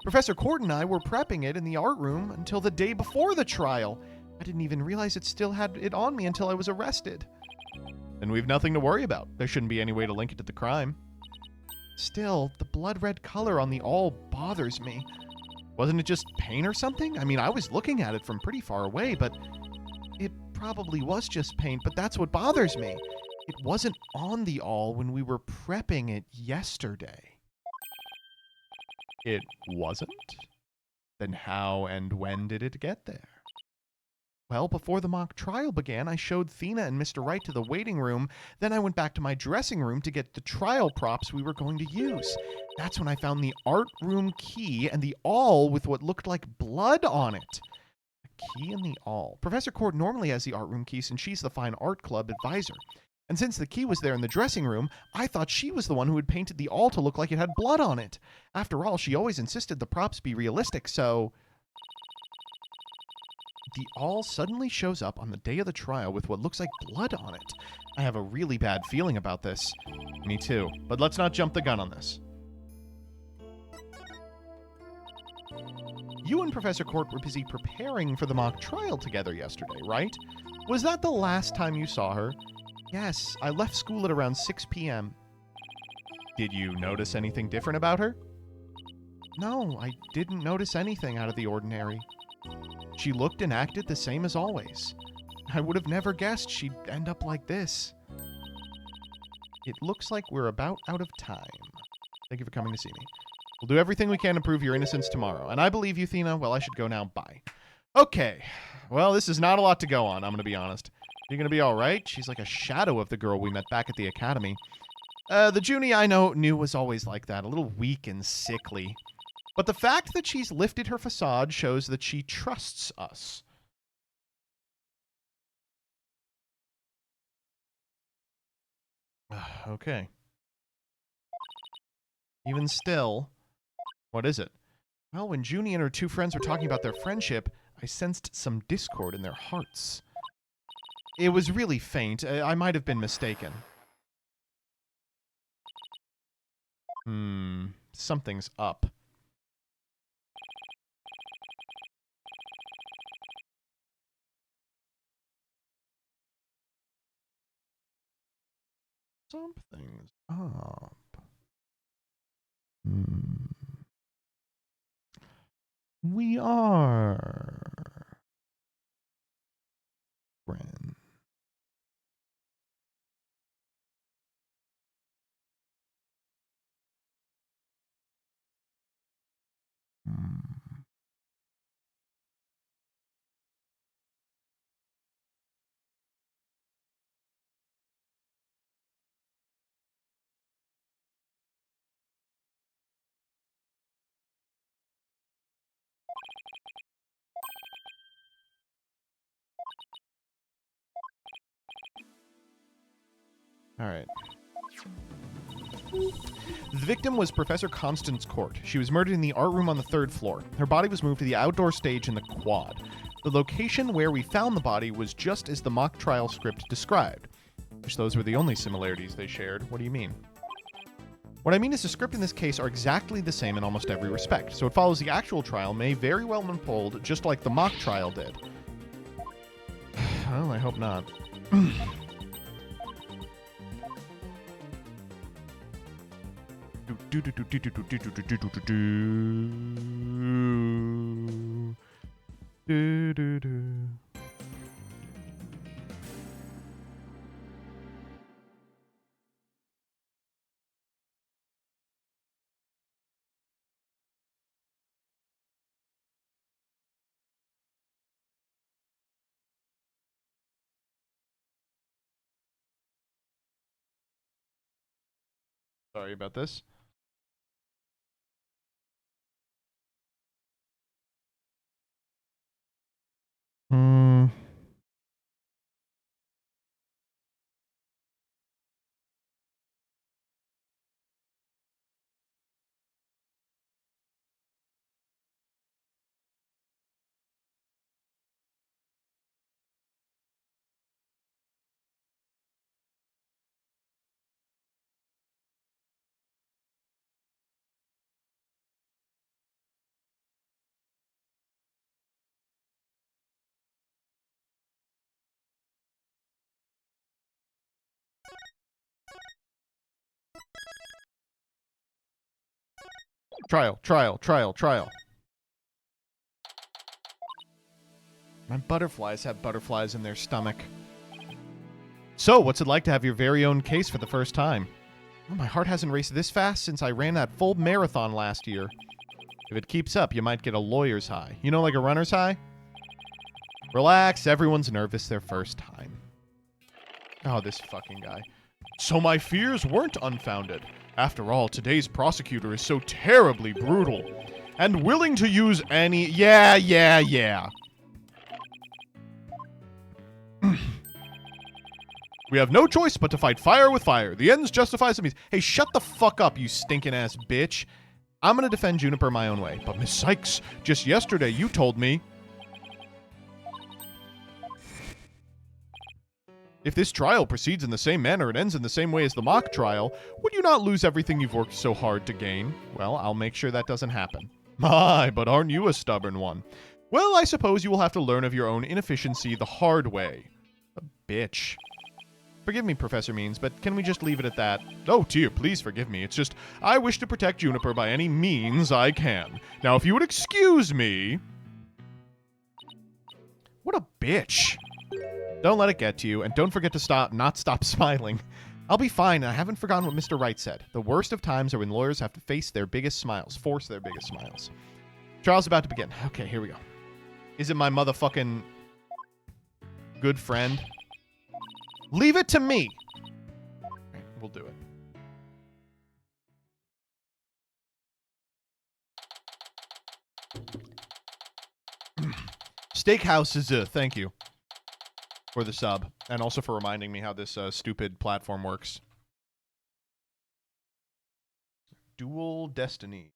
Professor Court and I were prepping it in the art room until the day before the trial. I didn't even realize it still had it on me until I was arrested. Then we've nothing to worry about. There shouldn't be any way to link it to the crime. Still, the blood red color on the all bothers me. Wasn't it just paint or something? I mean, I was looking at it from pretty far away, but it probably was just paint, but that's what bothers me. It wasn't on the all when we were prepping it yesterday. It wasn't? Then how and when did it get there? Well, before the mock trial began, I showed Thina and Mr. Wright to the waiting room. Then I went back to my dressing room to get the trial props we were going to use. That's when I found the art room key and the awl with what looked like blood on it. A key and the awl. Professor Court normally has the art room key since she's the fine art club advisor. And since the key was there in the dressing room, I thought she was the one who had painted the awl to look like it had blood on it. After all, she always insisted the props be realistic, so... The awl suddenly shows up on the day of the trial with what looks like blood on it. I have a really bad feeling about this. Me too. But let's not jump the gun on this. You and Professor Court were busy preparing for the mock trial together yesterday, right? Was that the last time you saw her? Yes, I left school at around 6 p.m. Did you notice anything different about her? No, I didn't notice anything out of the ordinary. She looked and acted the same as always. I would have never guessed she'd end up like this. It looks like we're about out of time. Thank you for coming to see me. We'll do everything we can to prove your innocence tomorrow. And I believe you, Thena. Well, I should go now. Bye. Okay. Well, this is not a lot to go on, I'm going to be honest. You're going to be all right? She's like a shadow of the girl we met back at the academy. The Junie I knew was always like that, a little weak and sickly. But the fact that she's lifted her facade shows that she trusts us. Okay. Even still, what is it? Well, when Junie and her two friends were talking about their friendship, I sensed some discord in their hearts. It was really faint. I might have been mistaken. Something's up. Something's up. We are friends. All right. The victim was Professor Constance Court. She was murdered in the art room on the 3rd floor. Her body was moved to the outdoor stage in the quad. The location where we found the body was just as the mock trial script described. Wish those were the only similarities they shared. What do you mean? What I mean is the script in this case are exactly the same in almost every respect, so it follows the actual trial may very well unfold just like the mock trial did. Well, I hope not. Sorry about this. Trial. My butterflies have butterflies in their stomach. So, what's it like to have your very own case for the first time? Oh, my heart hasn't raced this fast since I ran that full marathon last year. If it keeps up, you might get a lawyer's high. You know, like a runner's high? Relax, everyone's nervous their first time. Oh, this fucking guy. So my fears weren't unfounded. After all, today's prosecutor is so terribly brutal. And willing to use any... Yeah. We have no choice but to fight fire with fire. The ends justifies the means. Hey, shut the fuck up, you stinking ass bitch. I'm gonna defend Juniper my own way. But Miss Sykes, just yesterday you told me... If this trial proceeds in the same manner and ends in the same way as the mock trial, would you not lose everything you've worked so hard to gain? Well, I'll make sure that doesn't happen. My, but aren't you a stubborn one? Well, I suppose you will have to learn of your own inefficiency the hard way. A bitch. Forgive me, Professor Means, but can we just leave it at that? Oh dear, please forgive me. It's just, I wish to protect Juniper by any means I can. Now, if you would excuse me... What a bitch. Don't let it get to you, and don't forget to not stop smiling. I'll be fine, and I haven't forgotten what Mr. Wright said. The worst of times are when lawyers have to force their biggest smiles. Trial's about to begin. Okay, here we go. Is it my motherfucking good friend? Leave it to me. Okay, we'll do it. Steakhouse is thank you for the sub, and also for reminding me how this stupid platform works. Dual Destiny.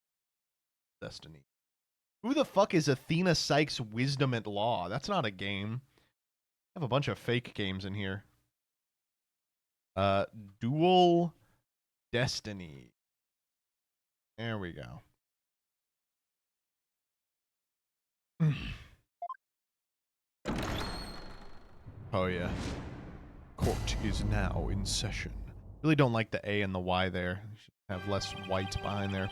Who the fuck is Athena Sykes Wisdom at Law? That's not a game. I have a bunch of fake games in here. Dual Destiny. There we go. Oh, yeah. Court is now in session. Really don't like the A and the Y there. Should have less white behind there.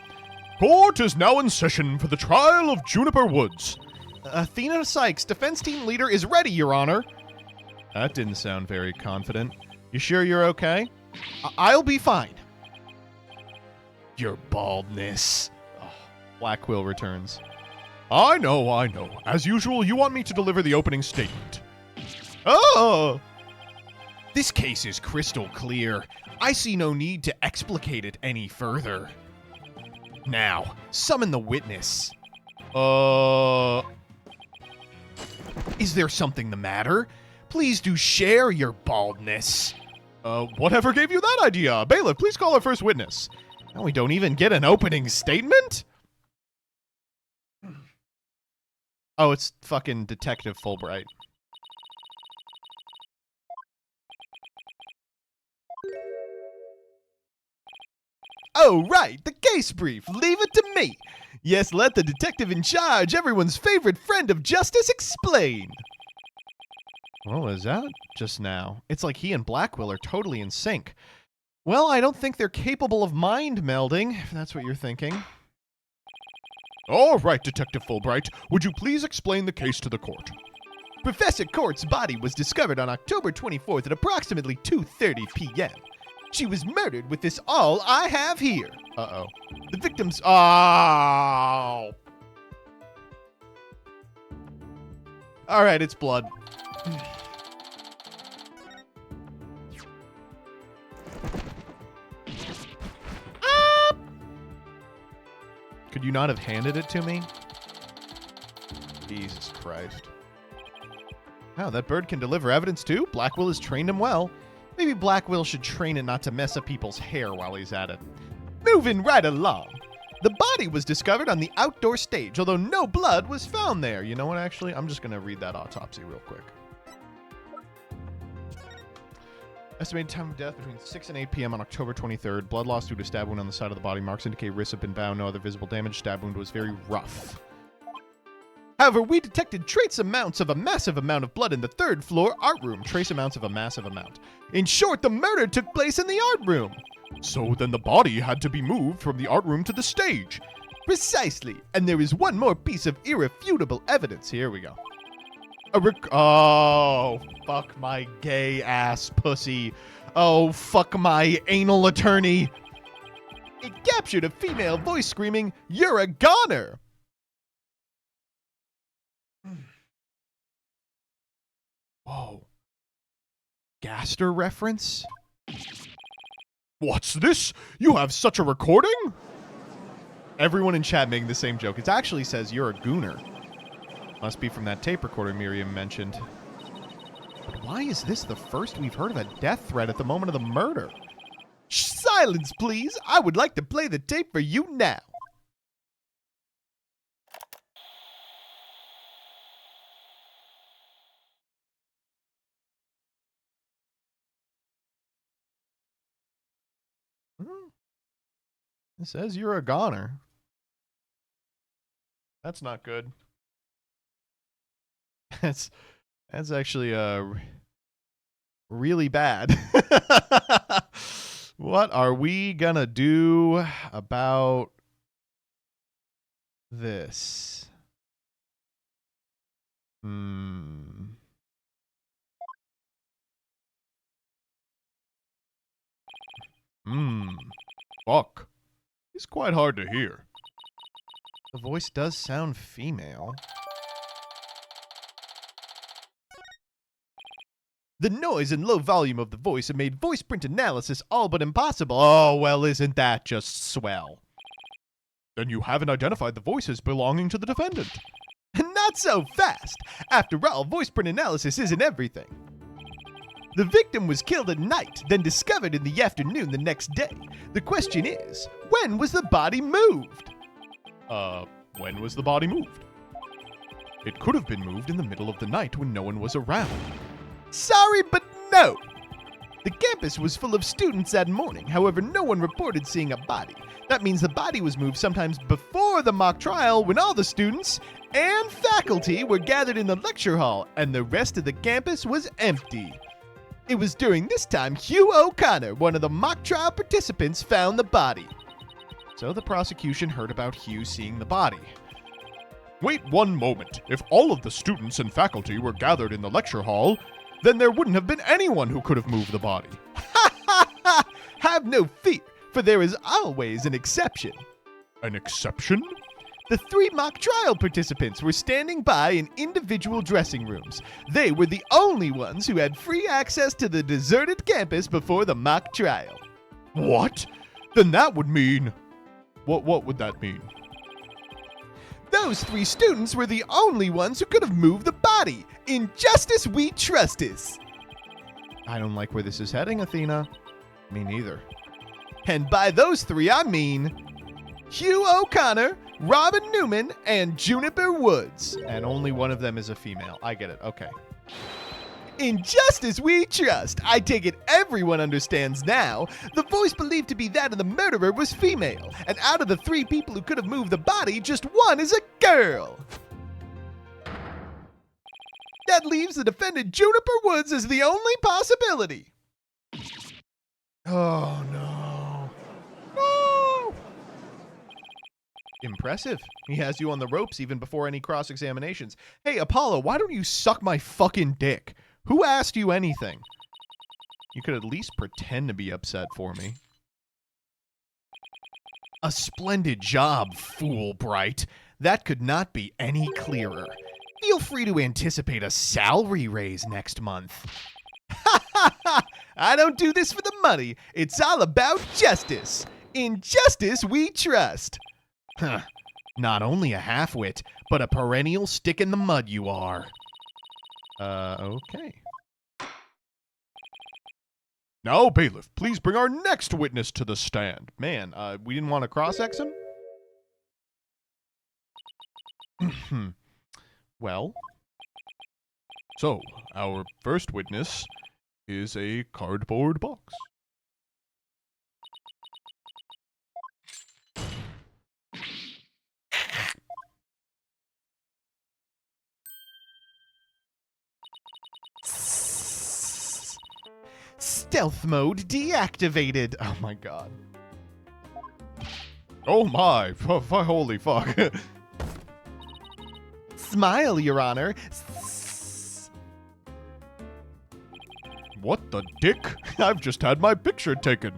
Court is now in session for the trial of Juniper Woods. Athena Sykes, defense team leader, is ready, Your Honor. That didn't sound very confident. You sure you're okay? I'll be fine. Your baldness. Oh, Black Quill returns. I know. As usual, you want me to deliver the opening statement. Oh! This case is crystal clear. I see no need to explicate it any further. Now, summon the witness. Is there something the matter? Please do share your baldness. Whatever gave you that idea? Bailiff, please call our first witness. Now we don't even get an opening statement? Oh, it's fucking Detective Fulbright. Oh, right, the case brief. Leave it to me. Yes, let the detective in charge, everyone's favorite friend of justice, explain. What was that just now? It's like he and Blackwell are totally in sync. Well, I don't think they're capable of mind melding, if that's what you're thinking. All right, Detective Fulbright, would you please explain the case to the court? Professor Court's body was discovered on October 24th at approximately 2:30 p.m. She was murdered with this all I have here. Uh-oh. The victim's... Oh! All right, it's blood. Could you not have handed it to me? Jesus Christ. Wow, that bird can deliver evidence too? Blackwell has trained him well. Maybe Blackwell should train it not to mess up people's hair while he's at it. Moving right along. The body was discovered on the outdoor stage, although no blood was found there. You know what, actually? I'm just going to read that autopsy real quick. Estimated time of death between 6 and 8 p.m. on October 23rd. Blood loss due to stab wound on the side of the body. Marks indicate wrists have been bound. No other visible damage. Stab wound was very rough. However, we detected trace amounts of a massive amount of blood in the third floor art room. Trace amounts of a massive amount. In short, the murder took place in the art room. So then the body had to be moved from the art room to the stage. Precisely. And there is one more piece of irrefutable evidence. Here we go. Oh, fuck my gay ass pussy. Oh, fuck my anal attorney. It captured a female voice screaming, "You're a goner." Whoa. Gaster reference? What's this? You have such a recording? Everyone in chat making the same joke. It actually says you're a gooner. Must be from that tape recorder Miriam mentioned. But why is this the first we've heard of a death threat at the moment of the murder? Silence, please. I would like to play the tape for you now. It says you're a goner. That's not good. That's actually really bad. What are we gonna do about this? Fuck. It's quite hard to hear. The voice does sound female. The noise and low volume of the voice have made voice print analysis all but impossible. Oh, well, isn't that just swell? Then you haven't identified the voices belonging to the defendant. Not so fast. After all, voice print analysis isn't everything. The victim was killed at night, then discovered in the afternoon the next day. The question is, when was the body moved? When was the body moved? It could have been moved in the middle of the night when no one was around. Sorry, but no. The campus was full of students that morning. However, no one reported seeing a body. That means the body was moved sometimes before the mock trial when all the students and faculty were gathered in the lecture hall and the rest of the campus was empty. It was during this time Hugh O'Connor, one of the mock trial participants, found the body. So the prosecution heard about Hugh seeing the body. Wait one moment. If all of the students and faculty were gathered in the lecture hall, then there wouldn't have been anyone who could have moved the body. Ha ha ha! Have no fear, for there is always an exception. An exception? The 3 mock trial participants were standing by in individual dressing rooms. They were the only ones who had free access to the deserted campus before the mock trial. What? Then that would mean... What would that mean? Those 3 students were the only ones who could have moved the body. In justice we trustis. I don't like where this is heading, Athena. Me neither. And by those 3, I mean Hugh O'Connor, Robin Newman, and Juniper Woods. And only one of them is a female. I get it. Okay. In justice we trust. I take it everyone understands now. The voice believed to be that of the murderer was female. And out of the 3 people who could have moved the body, just one is a girl. That leaves the defendant Juniper Woods as the only possibility. Oh, no. No! Impressive. He has you on the ropes even before any cross-examinations. Hey, Apollo, why don't you suck my fucking dick? Who asked you anything? You could at least pretend to be upset for me. A splendid job, fool Bright. That could not be any clearer. Feel free to anticipate a salary raise next month. Ha ha ha! I don't do this for the money. It's all about justice. In justice we trust. Huh. Not only a half-wit, but a perennial stick in the mud you are. Okay. Now, bailiff, please bring our next witness to the stand. Man, we didn't want to cross-ex him? Well, so, our first witness is a cardboard box. Stealth mode deactivated. Oh my god. Oh my, holy fuck. Smile, Your Honor. What the dick? I've just had my picture taken.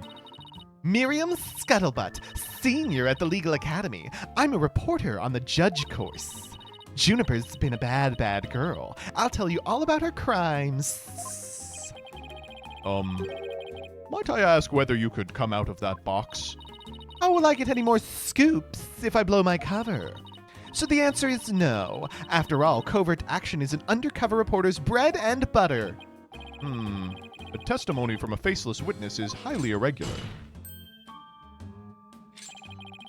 Miriam Scuttlebutt, senior at the Legal Academy. I'm a reporter on the judge course. Juniper's been a bad girl. I'll tell you all about her crimes. Might I ask whether you could come out of that box? Oh, will I get any more scoops if I blow my cover? So the answer is no. After all, covert action is an undercover reporter's bread and butter. The testimony from a faceless witness is highly irregular.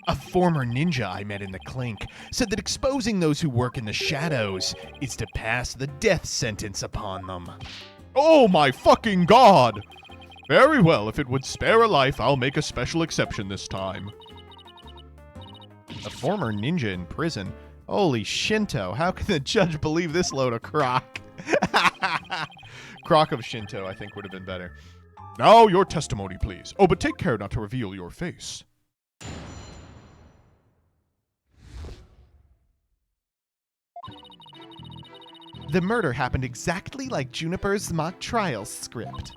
A former ninja I met in the clink said that exposing those who work in the shadows is to pass the death sentence upon them. Oh my fucking god! Very well, if it would spare a life, I'll make a special exception this time. A former ninja in prison? Holy Shinto, how can the judge believe this load of crock? Crock of Shinto, I think, would have been better. Now, your testimony, please. Oh, but take care not to reveal your face. The murder happened exactly like Juniper's mock trial script.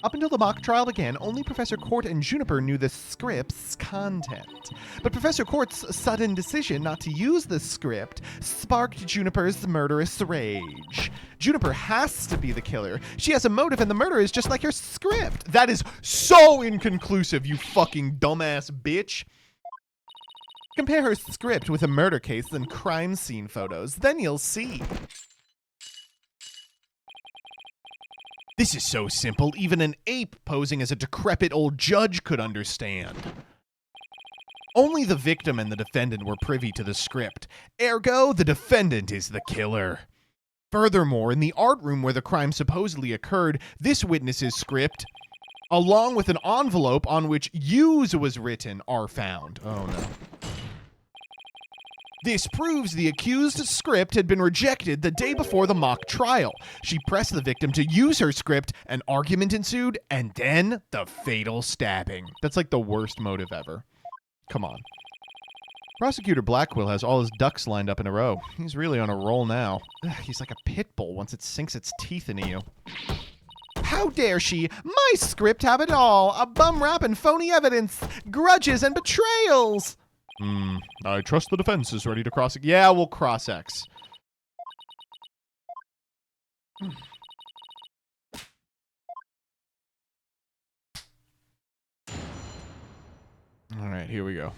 Up until the mock trial began, only Professor Court and Juniper knew the script's content. But Professor Court's sudden decision not to use the script sparked Juniper's murderous rage. Juniper has to be the killer. She has a motive and the murder is just like her script. That is so inconclusive, you fucking dumbass bitch. Compare her script with a murder case and crime scene photos, then you'll see. This is so simple, even an ape posing as a decrepit old judge could understand. Only the victim and the defendant were privy to the script. Ergo, the defendant is the killer. Furthermore, in the art room where the crime supposedly occurred, this witness's script, along with an envelope on which "use" was written, are found. Oh no. This proves the accused's script had been rejected the day before the mock trial. She pressed the victim to use her script, an argument ensued, and then the fatal stabbing. That's like the worst motive ever. Come on. Prosecutor Blackwell has all his ducks lined up in a row. He's really on a roll now. Ugh, he's like a pit bull once it sinks its teeth into you. How dare she? My script have it all. A bum rap and phony evidence. Grudges and betrayals. I trust the defense is ready to cross... Yeah, we'll cross-X. All right, here we go.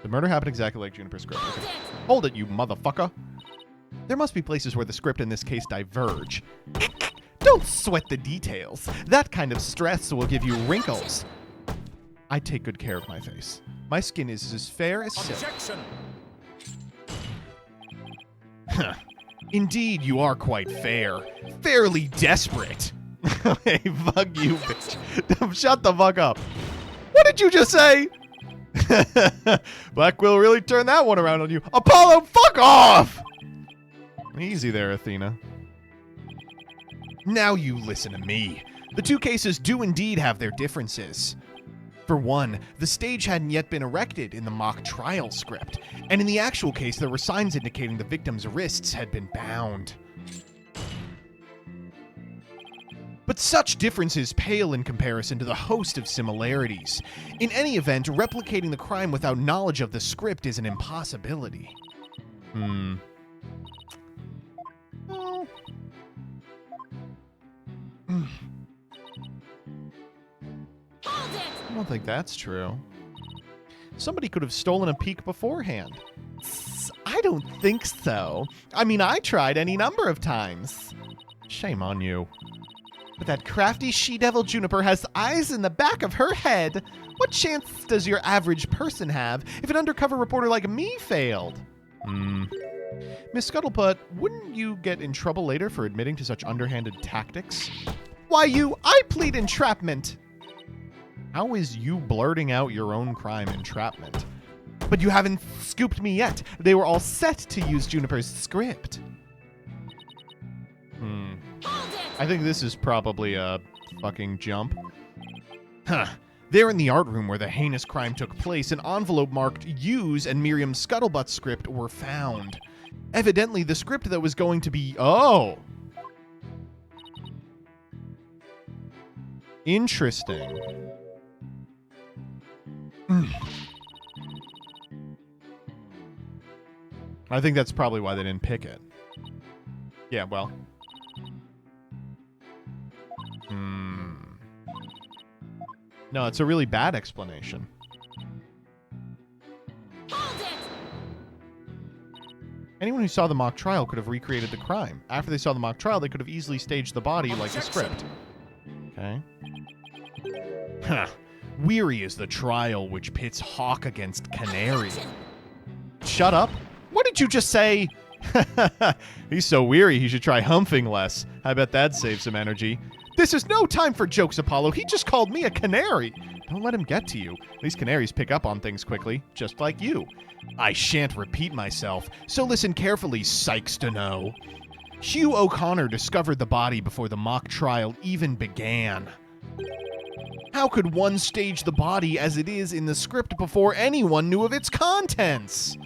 The murder happened exactly like Juniper's script. Okay. Hold it, you motherfucker. There must be places where the script in this case diverge. Don't sweat the details. That kind of stress will give you wrinkles. I take good care of my face. My skin is as fair as silk. Objection! Indeed, you are quite fair. Fairly desperate. Hey, fuck you, bitch. Shut the fuck up. What did you just say? Blackwell really turned that one around on you. Apollo, fuck off! Easy there, Athena. Now you listen to me. The two cases do indeed have their differences. For one, the stage hadn't yet been erected in the mock trial script, and in the actual case there were signs indicating the victim's wrists had been bound. But such differences pale in comparison to the host of similarities. In any event, replicating the crime without knowledge of the script is an impossibility. I don't think that's true. Somebody could have stolen a peek beforehand. I don't think so. I mean, I tried any number of times. Shame on you. But that crafty she-devil Juniper has eyes in the back of her head. What chance does your average person have if an undercover reporter like me failed? Miss Scuttlebutt, wouldn't you get in trouble later for admitting to such underhanded tactics? Why, I plead entrapment. How is you blurting out your own crime entrapment? But you haven't scooped me yet. They were all set to use Juniper's script. I think this is probably a fucking jump. There in the art room where the heinous crime took place, an envelope marked "Use" and Miriam Scuttlebutt's script were found. Evidently, the script that was going to be... Oh! Interesting. I think that's probably why they didn't pick it. Yeah, well. No, it's a really bad explanation. Anyone who saw the mock trial could have recreated the crime. After they saw the mock trial, they could have easily staged the body like the script. Okay. Huh. Weary is the trial which pits Hawk against Canary. Shut up. What did you just say? He's so weary he should try humping less. I bet that'd save some energy. This is no time for jokes, Apollo. He just called me a canary. Don't let him get to you. These canaries pick up on things quickly, just like you. I shan't repeat myself, so listen carefully, Sykes to know. Hugh O'Connor discovered the body before the mock trial even began. How could one stage the body as it is in the script before anyone knew of its contents?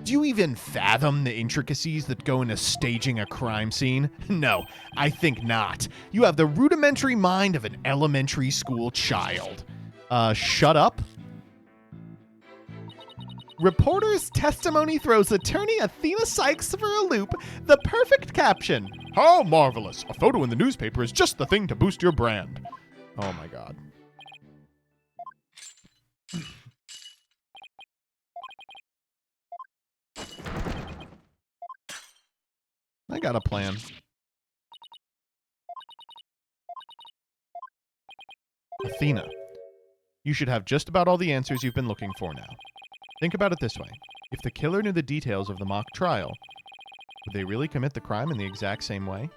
Do you even fathom the intricacies that go into staging a crime scene? No, I think not. You have the rudimentary mind of an elementary school child. Shut up. Reporter's testimony throws attorney Athena Sykes for a loop. The perfect caption. How marvelous. A photo in the newspaper is just the thing to boost your brand. Oh my God. I got a plan. Athena, you should have just about all the answers you've been looking for now. Think about it this way. If the killer knew the details of the mock trial, would they really commit the crime in the exact same way?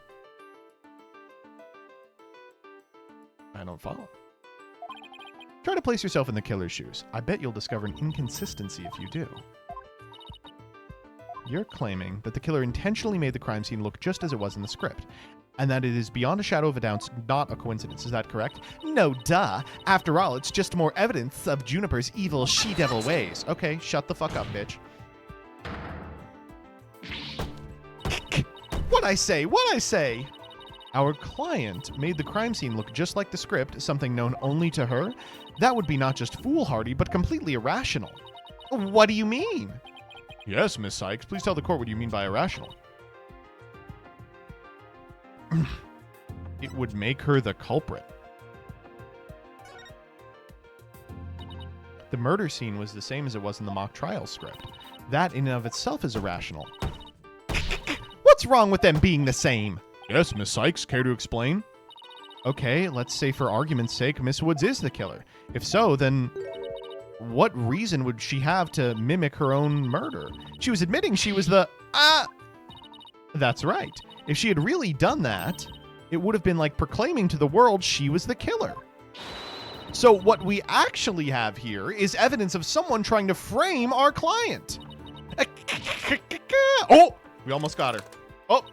I don't follow. Try to place yourself in the killer's shoes. I bet you'll discover an inconsistency if you do. You're claiming that the killer intentionally made the crime scene look just as it was in the script, and that it is beyond a shadow of a doubt not a coincidence. Is that correct? No, duh. After all, it's just more evidence of Juniper's evil she-devil ways. Okay, shut the fuck up, bitch. What'd I say? What'd I say? Our client made the crime scene look just like the script, something known only to her? That would be not just foolhardy, but completely irrational. What do you mean? Yes, Miss Sykes. Please tell the court what you mean by irrational. It would make her the culprit. The murder scene was the same as it was in the mock trial script. That in and of itself is irrational. What's wrong with them being the same? Yes, Miss Sykes. Care to explain? Okay, let's say for argument's sake, Miss Woods is the killer. If so, then what reason would she have to mimic her own murder? She was admitting she was the... That's right. If she had really done that, it would have been like proclaiming to the world she was the killer. So what we actually have here is evidence of someone trying to frame our client. Oh, we almost got her. Oh.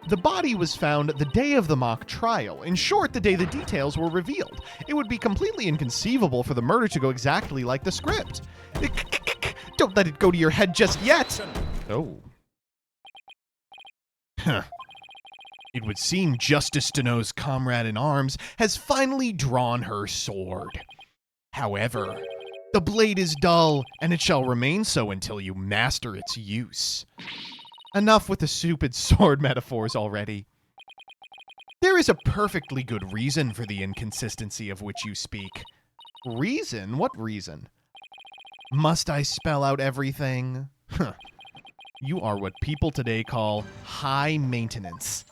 The body was found the day of the mock trial. In short, the day the details were revealed. It would be completely inconceivable for the murder to go exactly like the script. Don't let it go to your head just yet. Oh. Huh. It would seem Justice Deno's comrade in arms has finally drawn her sword. However, the blade is dull, and it shall remain so until you master its use. Enough with the stupid sword metaphors already. There is a perfectly good reason for the inconsistency of which you speak. Reason? What reason? Must I spell out everything? Huh. You are what people today call high maintenance.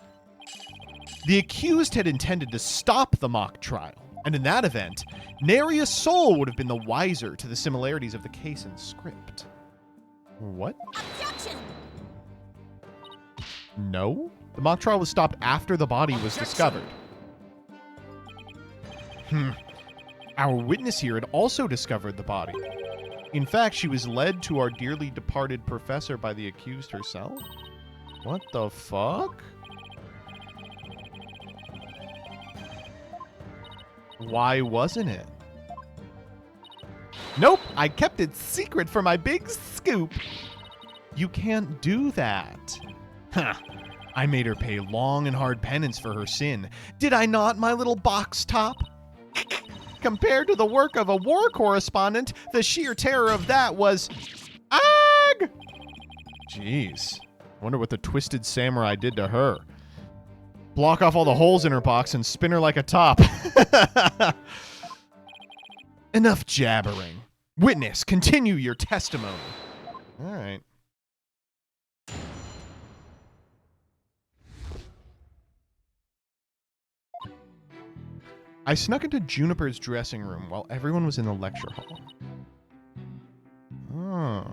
The accused had intended to stop the mock trial, and in that event, nary a soul would have been the wiser to the similarities of the case and script. What? Objection! No? The mock trial was stopped after the body was discovered. Our witness here had also discovered the body. In fact, she was led to our dearly departed professor by the accused herself. What the fuck? Why wasn't it? Nope, I kept it secret for my big scoop. You can't do that. Huh. I made her pay long and hard penance for her sin. Did I not, my little box top? Compared to the work of a war correspondent, the sheer terror of that was... Ag! Jeez. Wonder what the twisted samurai did to her. Block off all the holes in her box and spin her like a top. Enough jabbering. Witness, continue your testimony. All right. I snuck into Juniper's dressing room while everyone was in the lecture hall. Oh.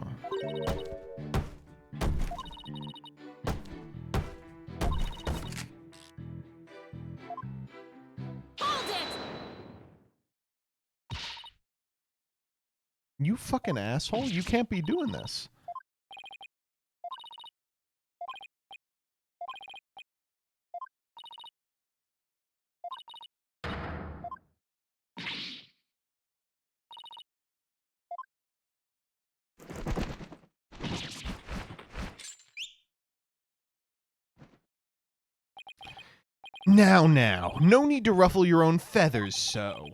You fucking asshole. You can't be doing this. Now, no need to ruffle your own feathers so.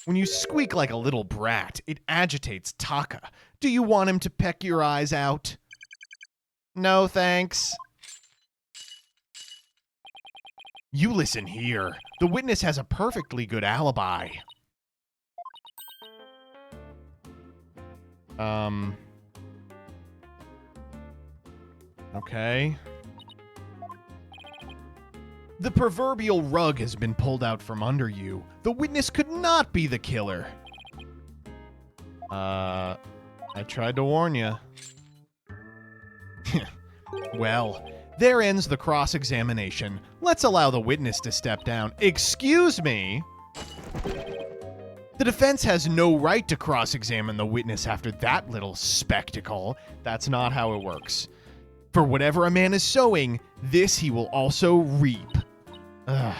When you squeak like a little brat, it agitates Taka. Do you want him to peck your eyes out? No, thanks. You listen here. The witness has a perfectly good alibi. Okay. The proverbial rug has been pulled out from under you. The witness could not be the killer. I tried to warn you. Well, there ends the cross-examination. Let's allow the witness to step down. Excuse me? The defense has no right to cross-examine the witness after that little spectacle. That's not how it works. For whatever a man is sowing, this he will also reap. Ugh.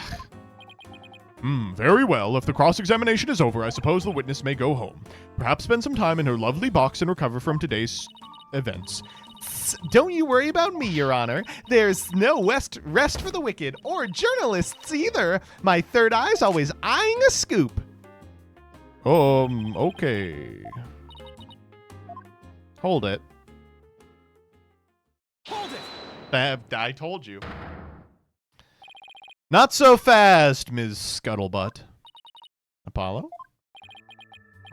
Very well. If the cross-examination is over, I suppose the witness may go home. Perhaps spend some time in her lovely box and recover from today's events. Don't you worry about me, Your Honor. There's no rest for the wicked, or journalists either. My third eye's always eyeing a scoop. Okay. Hold it. Hold it! I told you. Not so fast, Ms. Scuttlebutt. Apollo?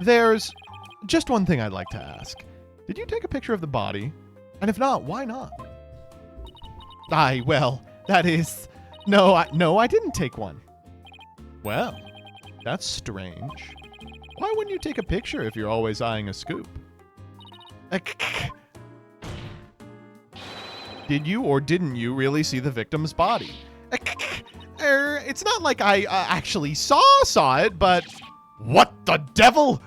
There's just one thing I'd like to ask. Did you take a picture of the body? And if not, why not? Well, that is... No, I didn't take one. Well, that's strange. Why wouldn't you take a picture if you're always eyeing a scoop? Did you or didn't you really see the victim's body? It's not like I actually saw it, but... What the devil?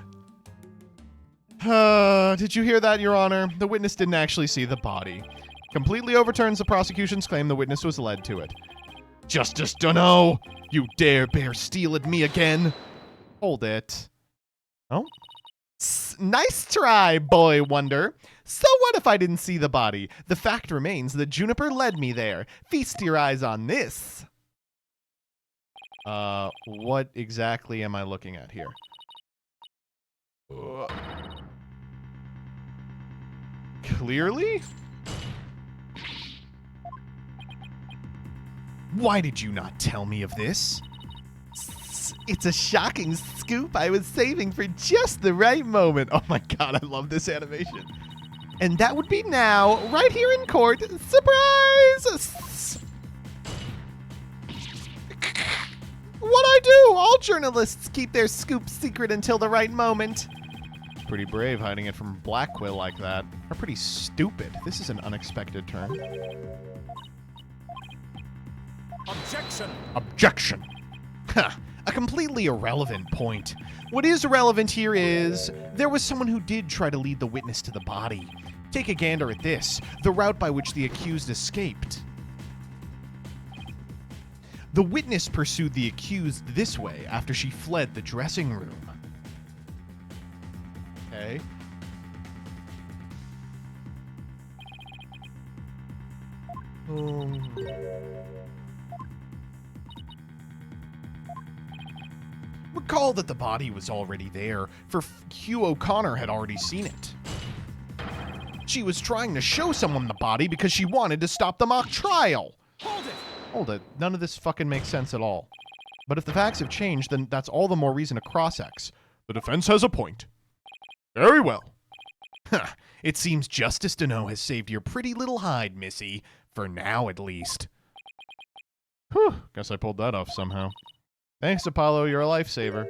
Did you hear that, Your Honor? The witness didn't actually see the body. Completely overturns the prosecution's claim the witness was led to it. Justice Dunno! You dare bear steel at me again? Hold it. Oh? Nice try, boy wonder. So what if I didn't see the body? The fact remains that Juniper led me there. Feast your eyes on this. What exactly am I looking at here? Clearly? Why did you not tell me of this? It's a shocking scoop I was saving for just the right moment. Oh my god, I love this animation. And that would be now, right here in court. Surprise! What'd I do? All journalists keep their scoop secret until the right moment. Pretty brave hiding it from Blackquill like that. Or pretty stupid. This is an unexpected turn. Objection! Objection! Huh. A completely irrelevant point. What is relevant here is there was someone who did try to lead the witness to the body. Take a gander at this, the route by which the accused escaped. The witness pursued the accused this way after she fled the dressing room. Okay. Recall that the body was already there, for Hugh O'Connor had already seen it. She was trying to show someone the body because she wanted to stop the mock trial. Hold it. None of this fucking makes sense at all. But if the facts have changed, then that's all the more reason to cross-ex. The defense has a point. Very well. It seems Justice to know has saved your pretty little hide, Missy. For now, at least. Whew. Guess I pulled that off somehow. Thanks, Apollo. You're a lifesaver.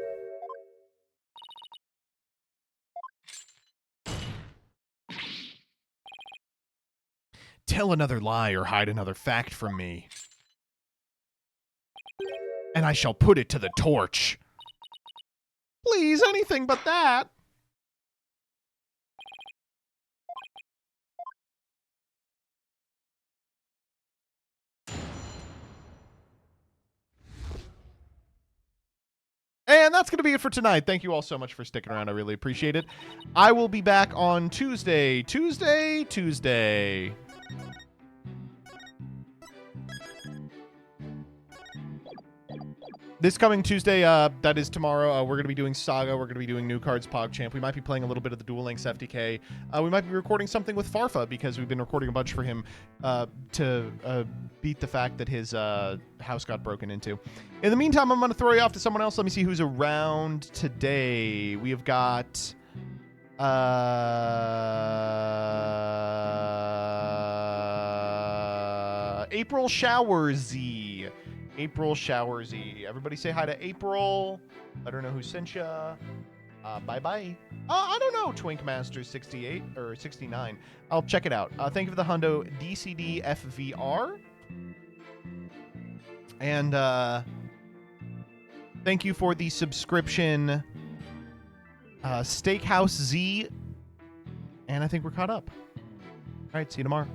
Tell another lie or hide another fact from me. And I shall put it to the torch. Please, anything but that. And that's going to be it for tonight. Thank you all so much for sticking around. I really appreciate it. I will be back on Tuesday. This coming Tuesday, that is tomorrow, we're going to be doing Saga. We're going to be doing New Cards PogChamp. We might be playing a little bit of the Duel Links FTK. We might be recording something with Farfa because we've been recording a bunch for him to beat the fact that his house got broken into. In the meantime, I'm going to throw you off to someone else. Let me see who's around today. We have got... April Showersy. April Showersy. Everybody say hi to April. Let her know who sent ya. Bye-bye. I don't know, Twinkmaster 68 or 69. I'll check it out. Thank you for the hundo, DCD FVR. And thank you for the subscription, Steakhouse Z. And I think we're caught up. All right, see you tomorrow.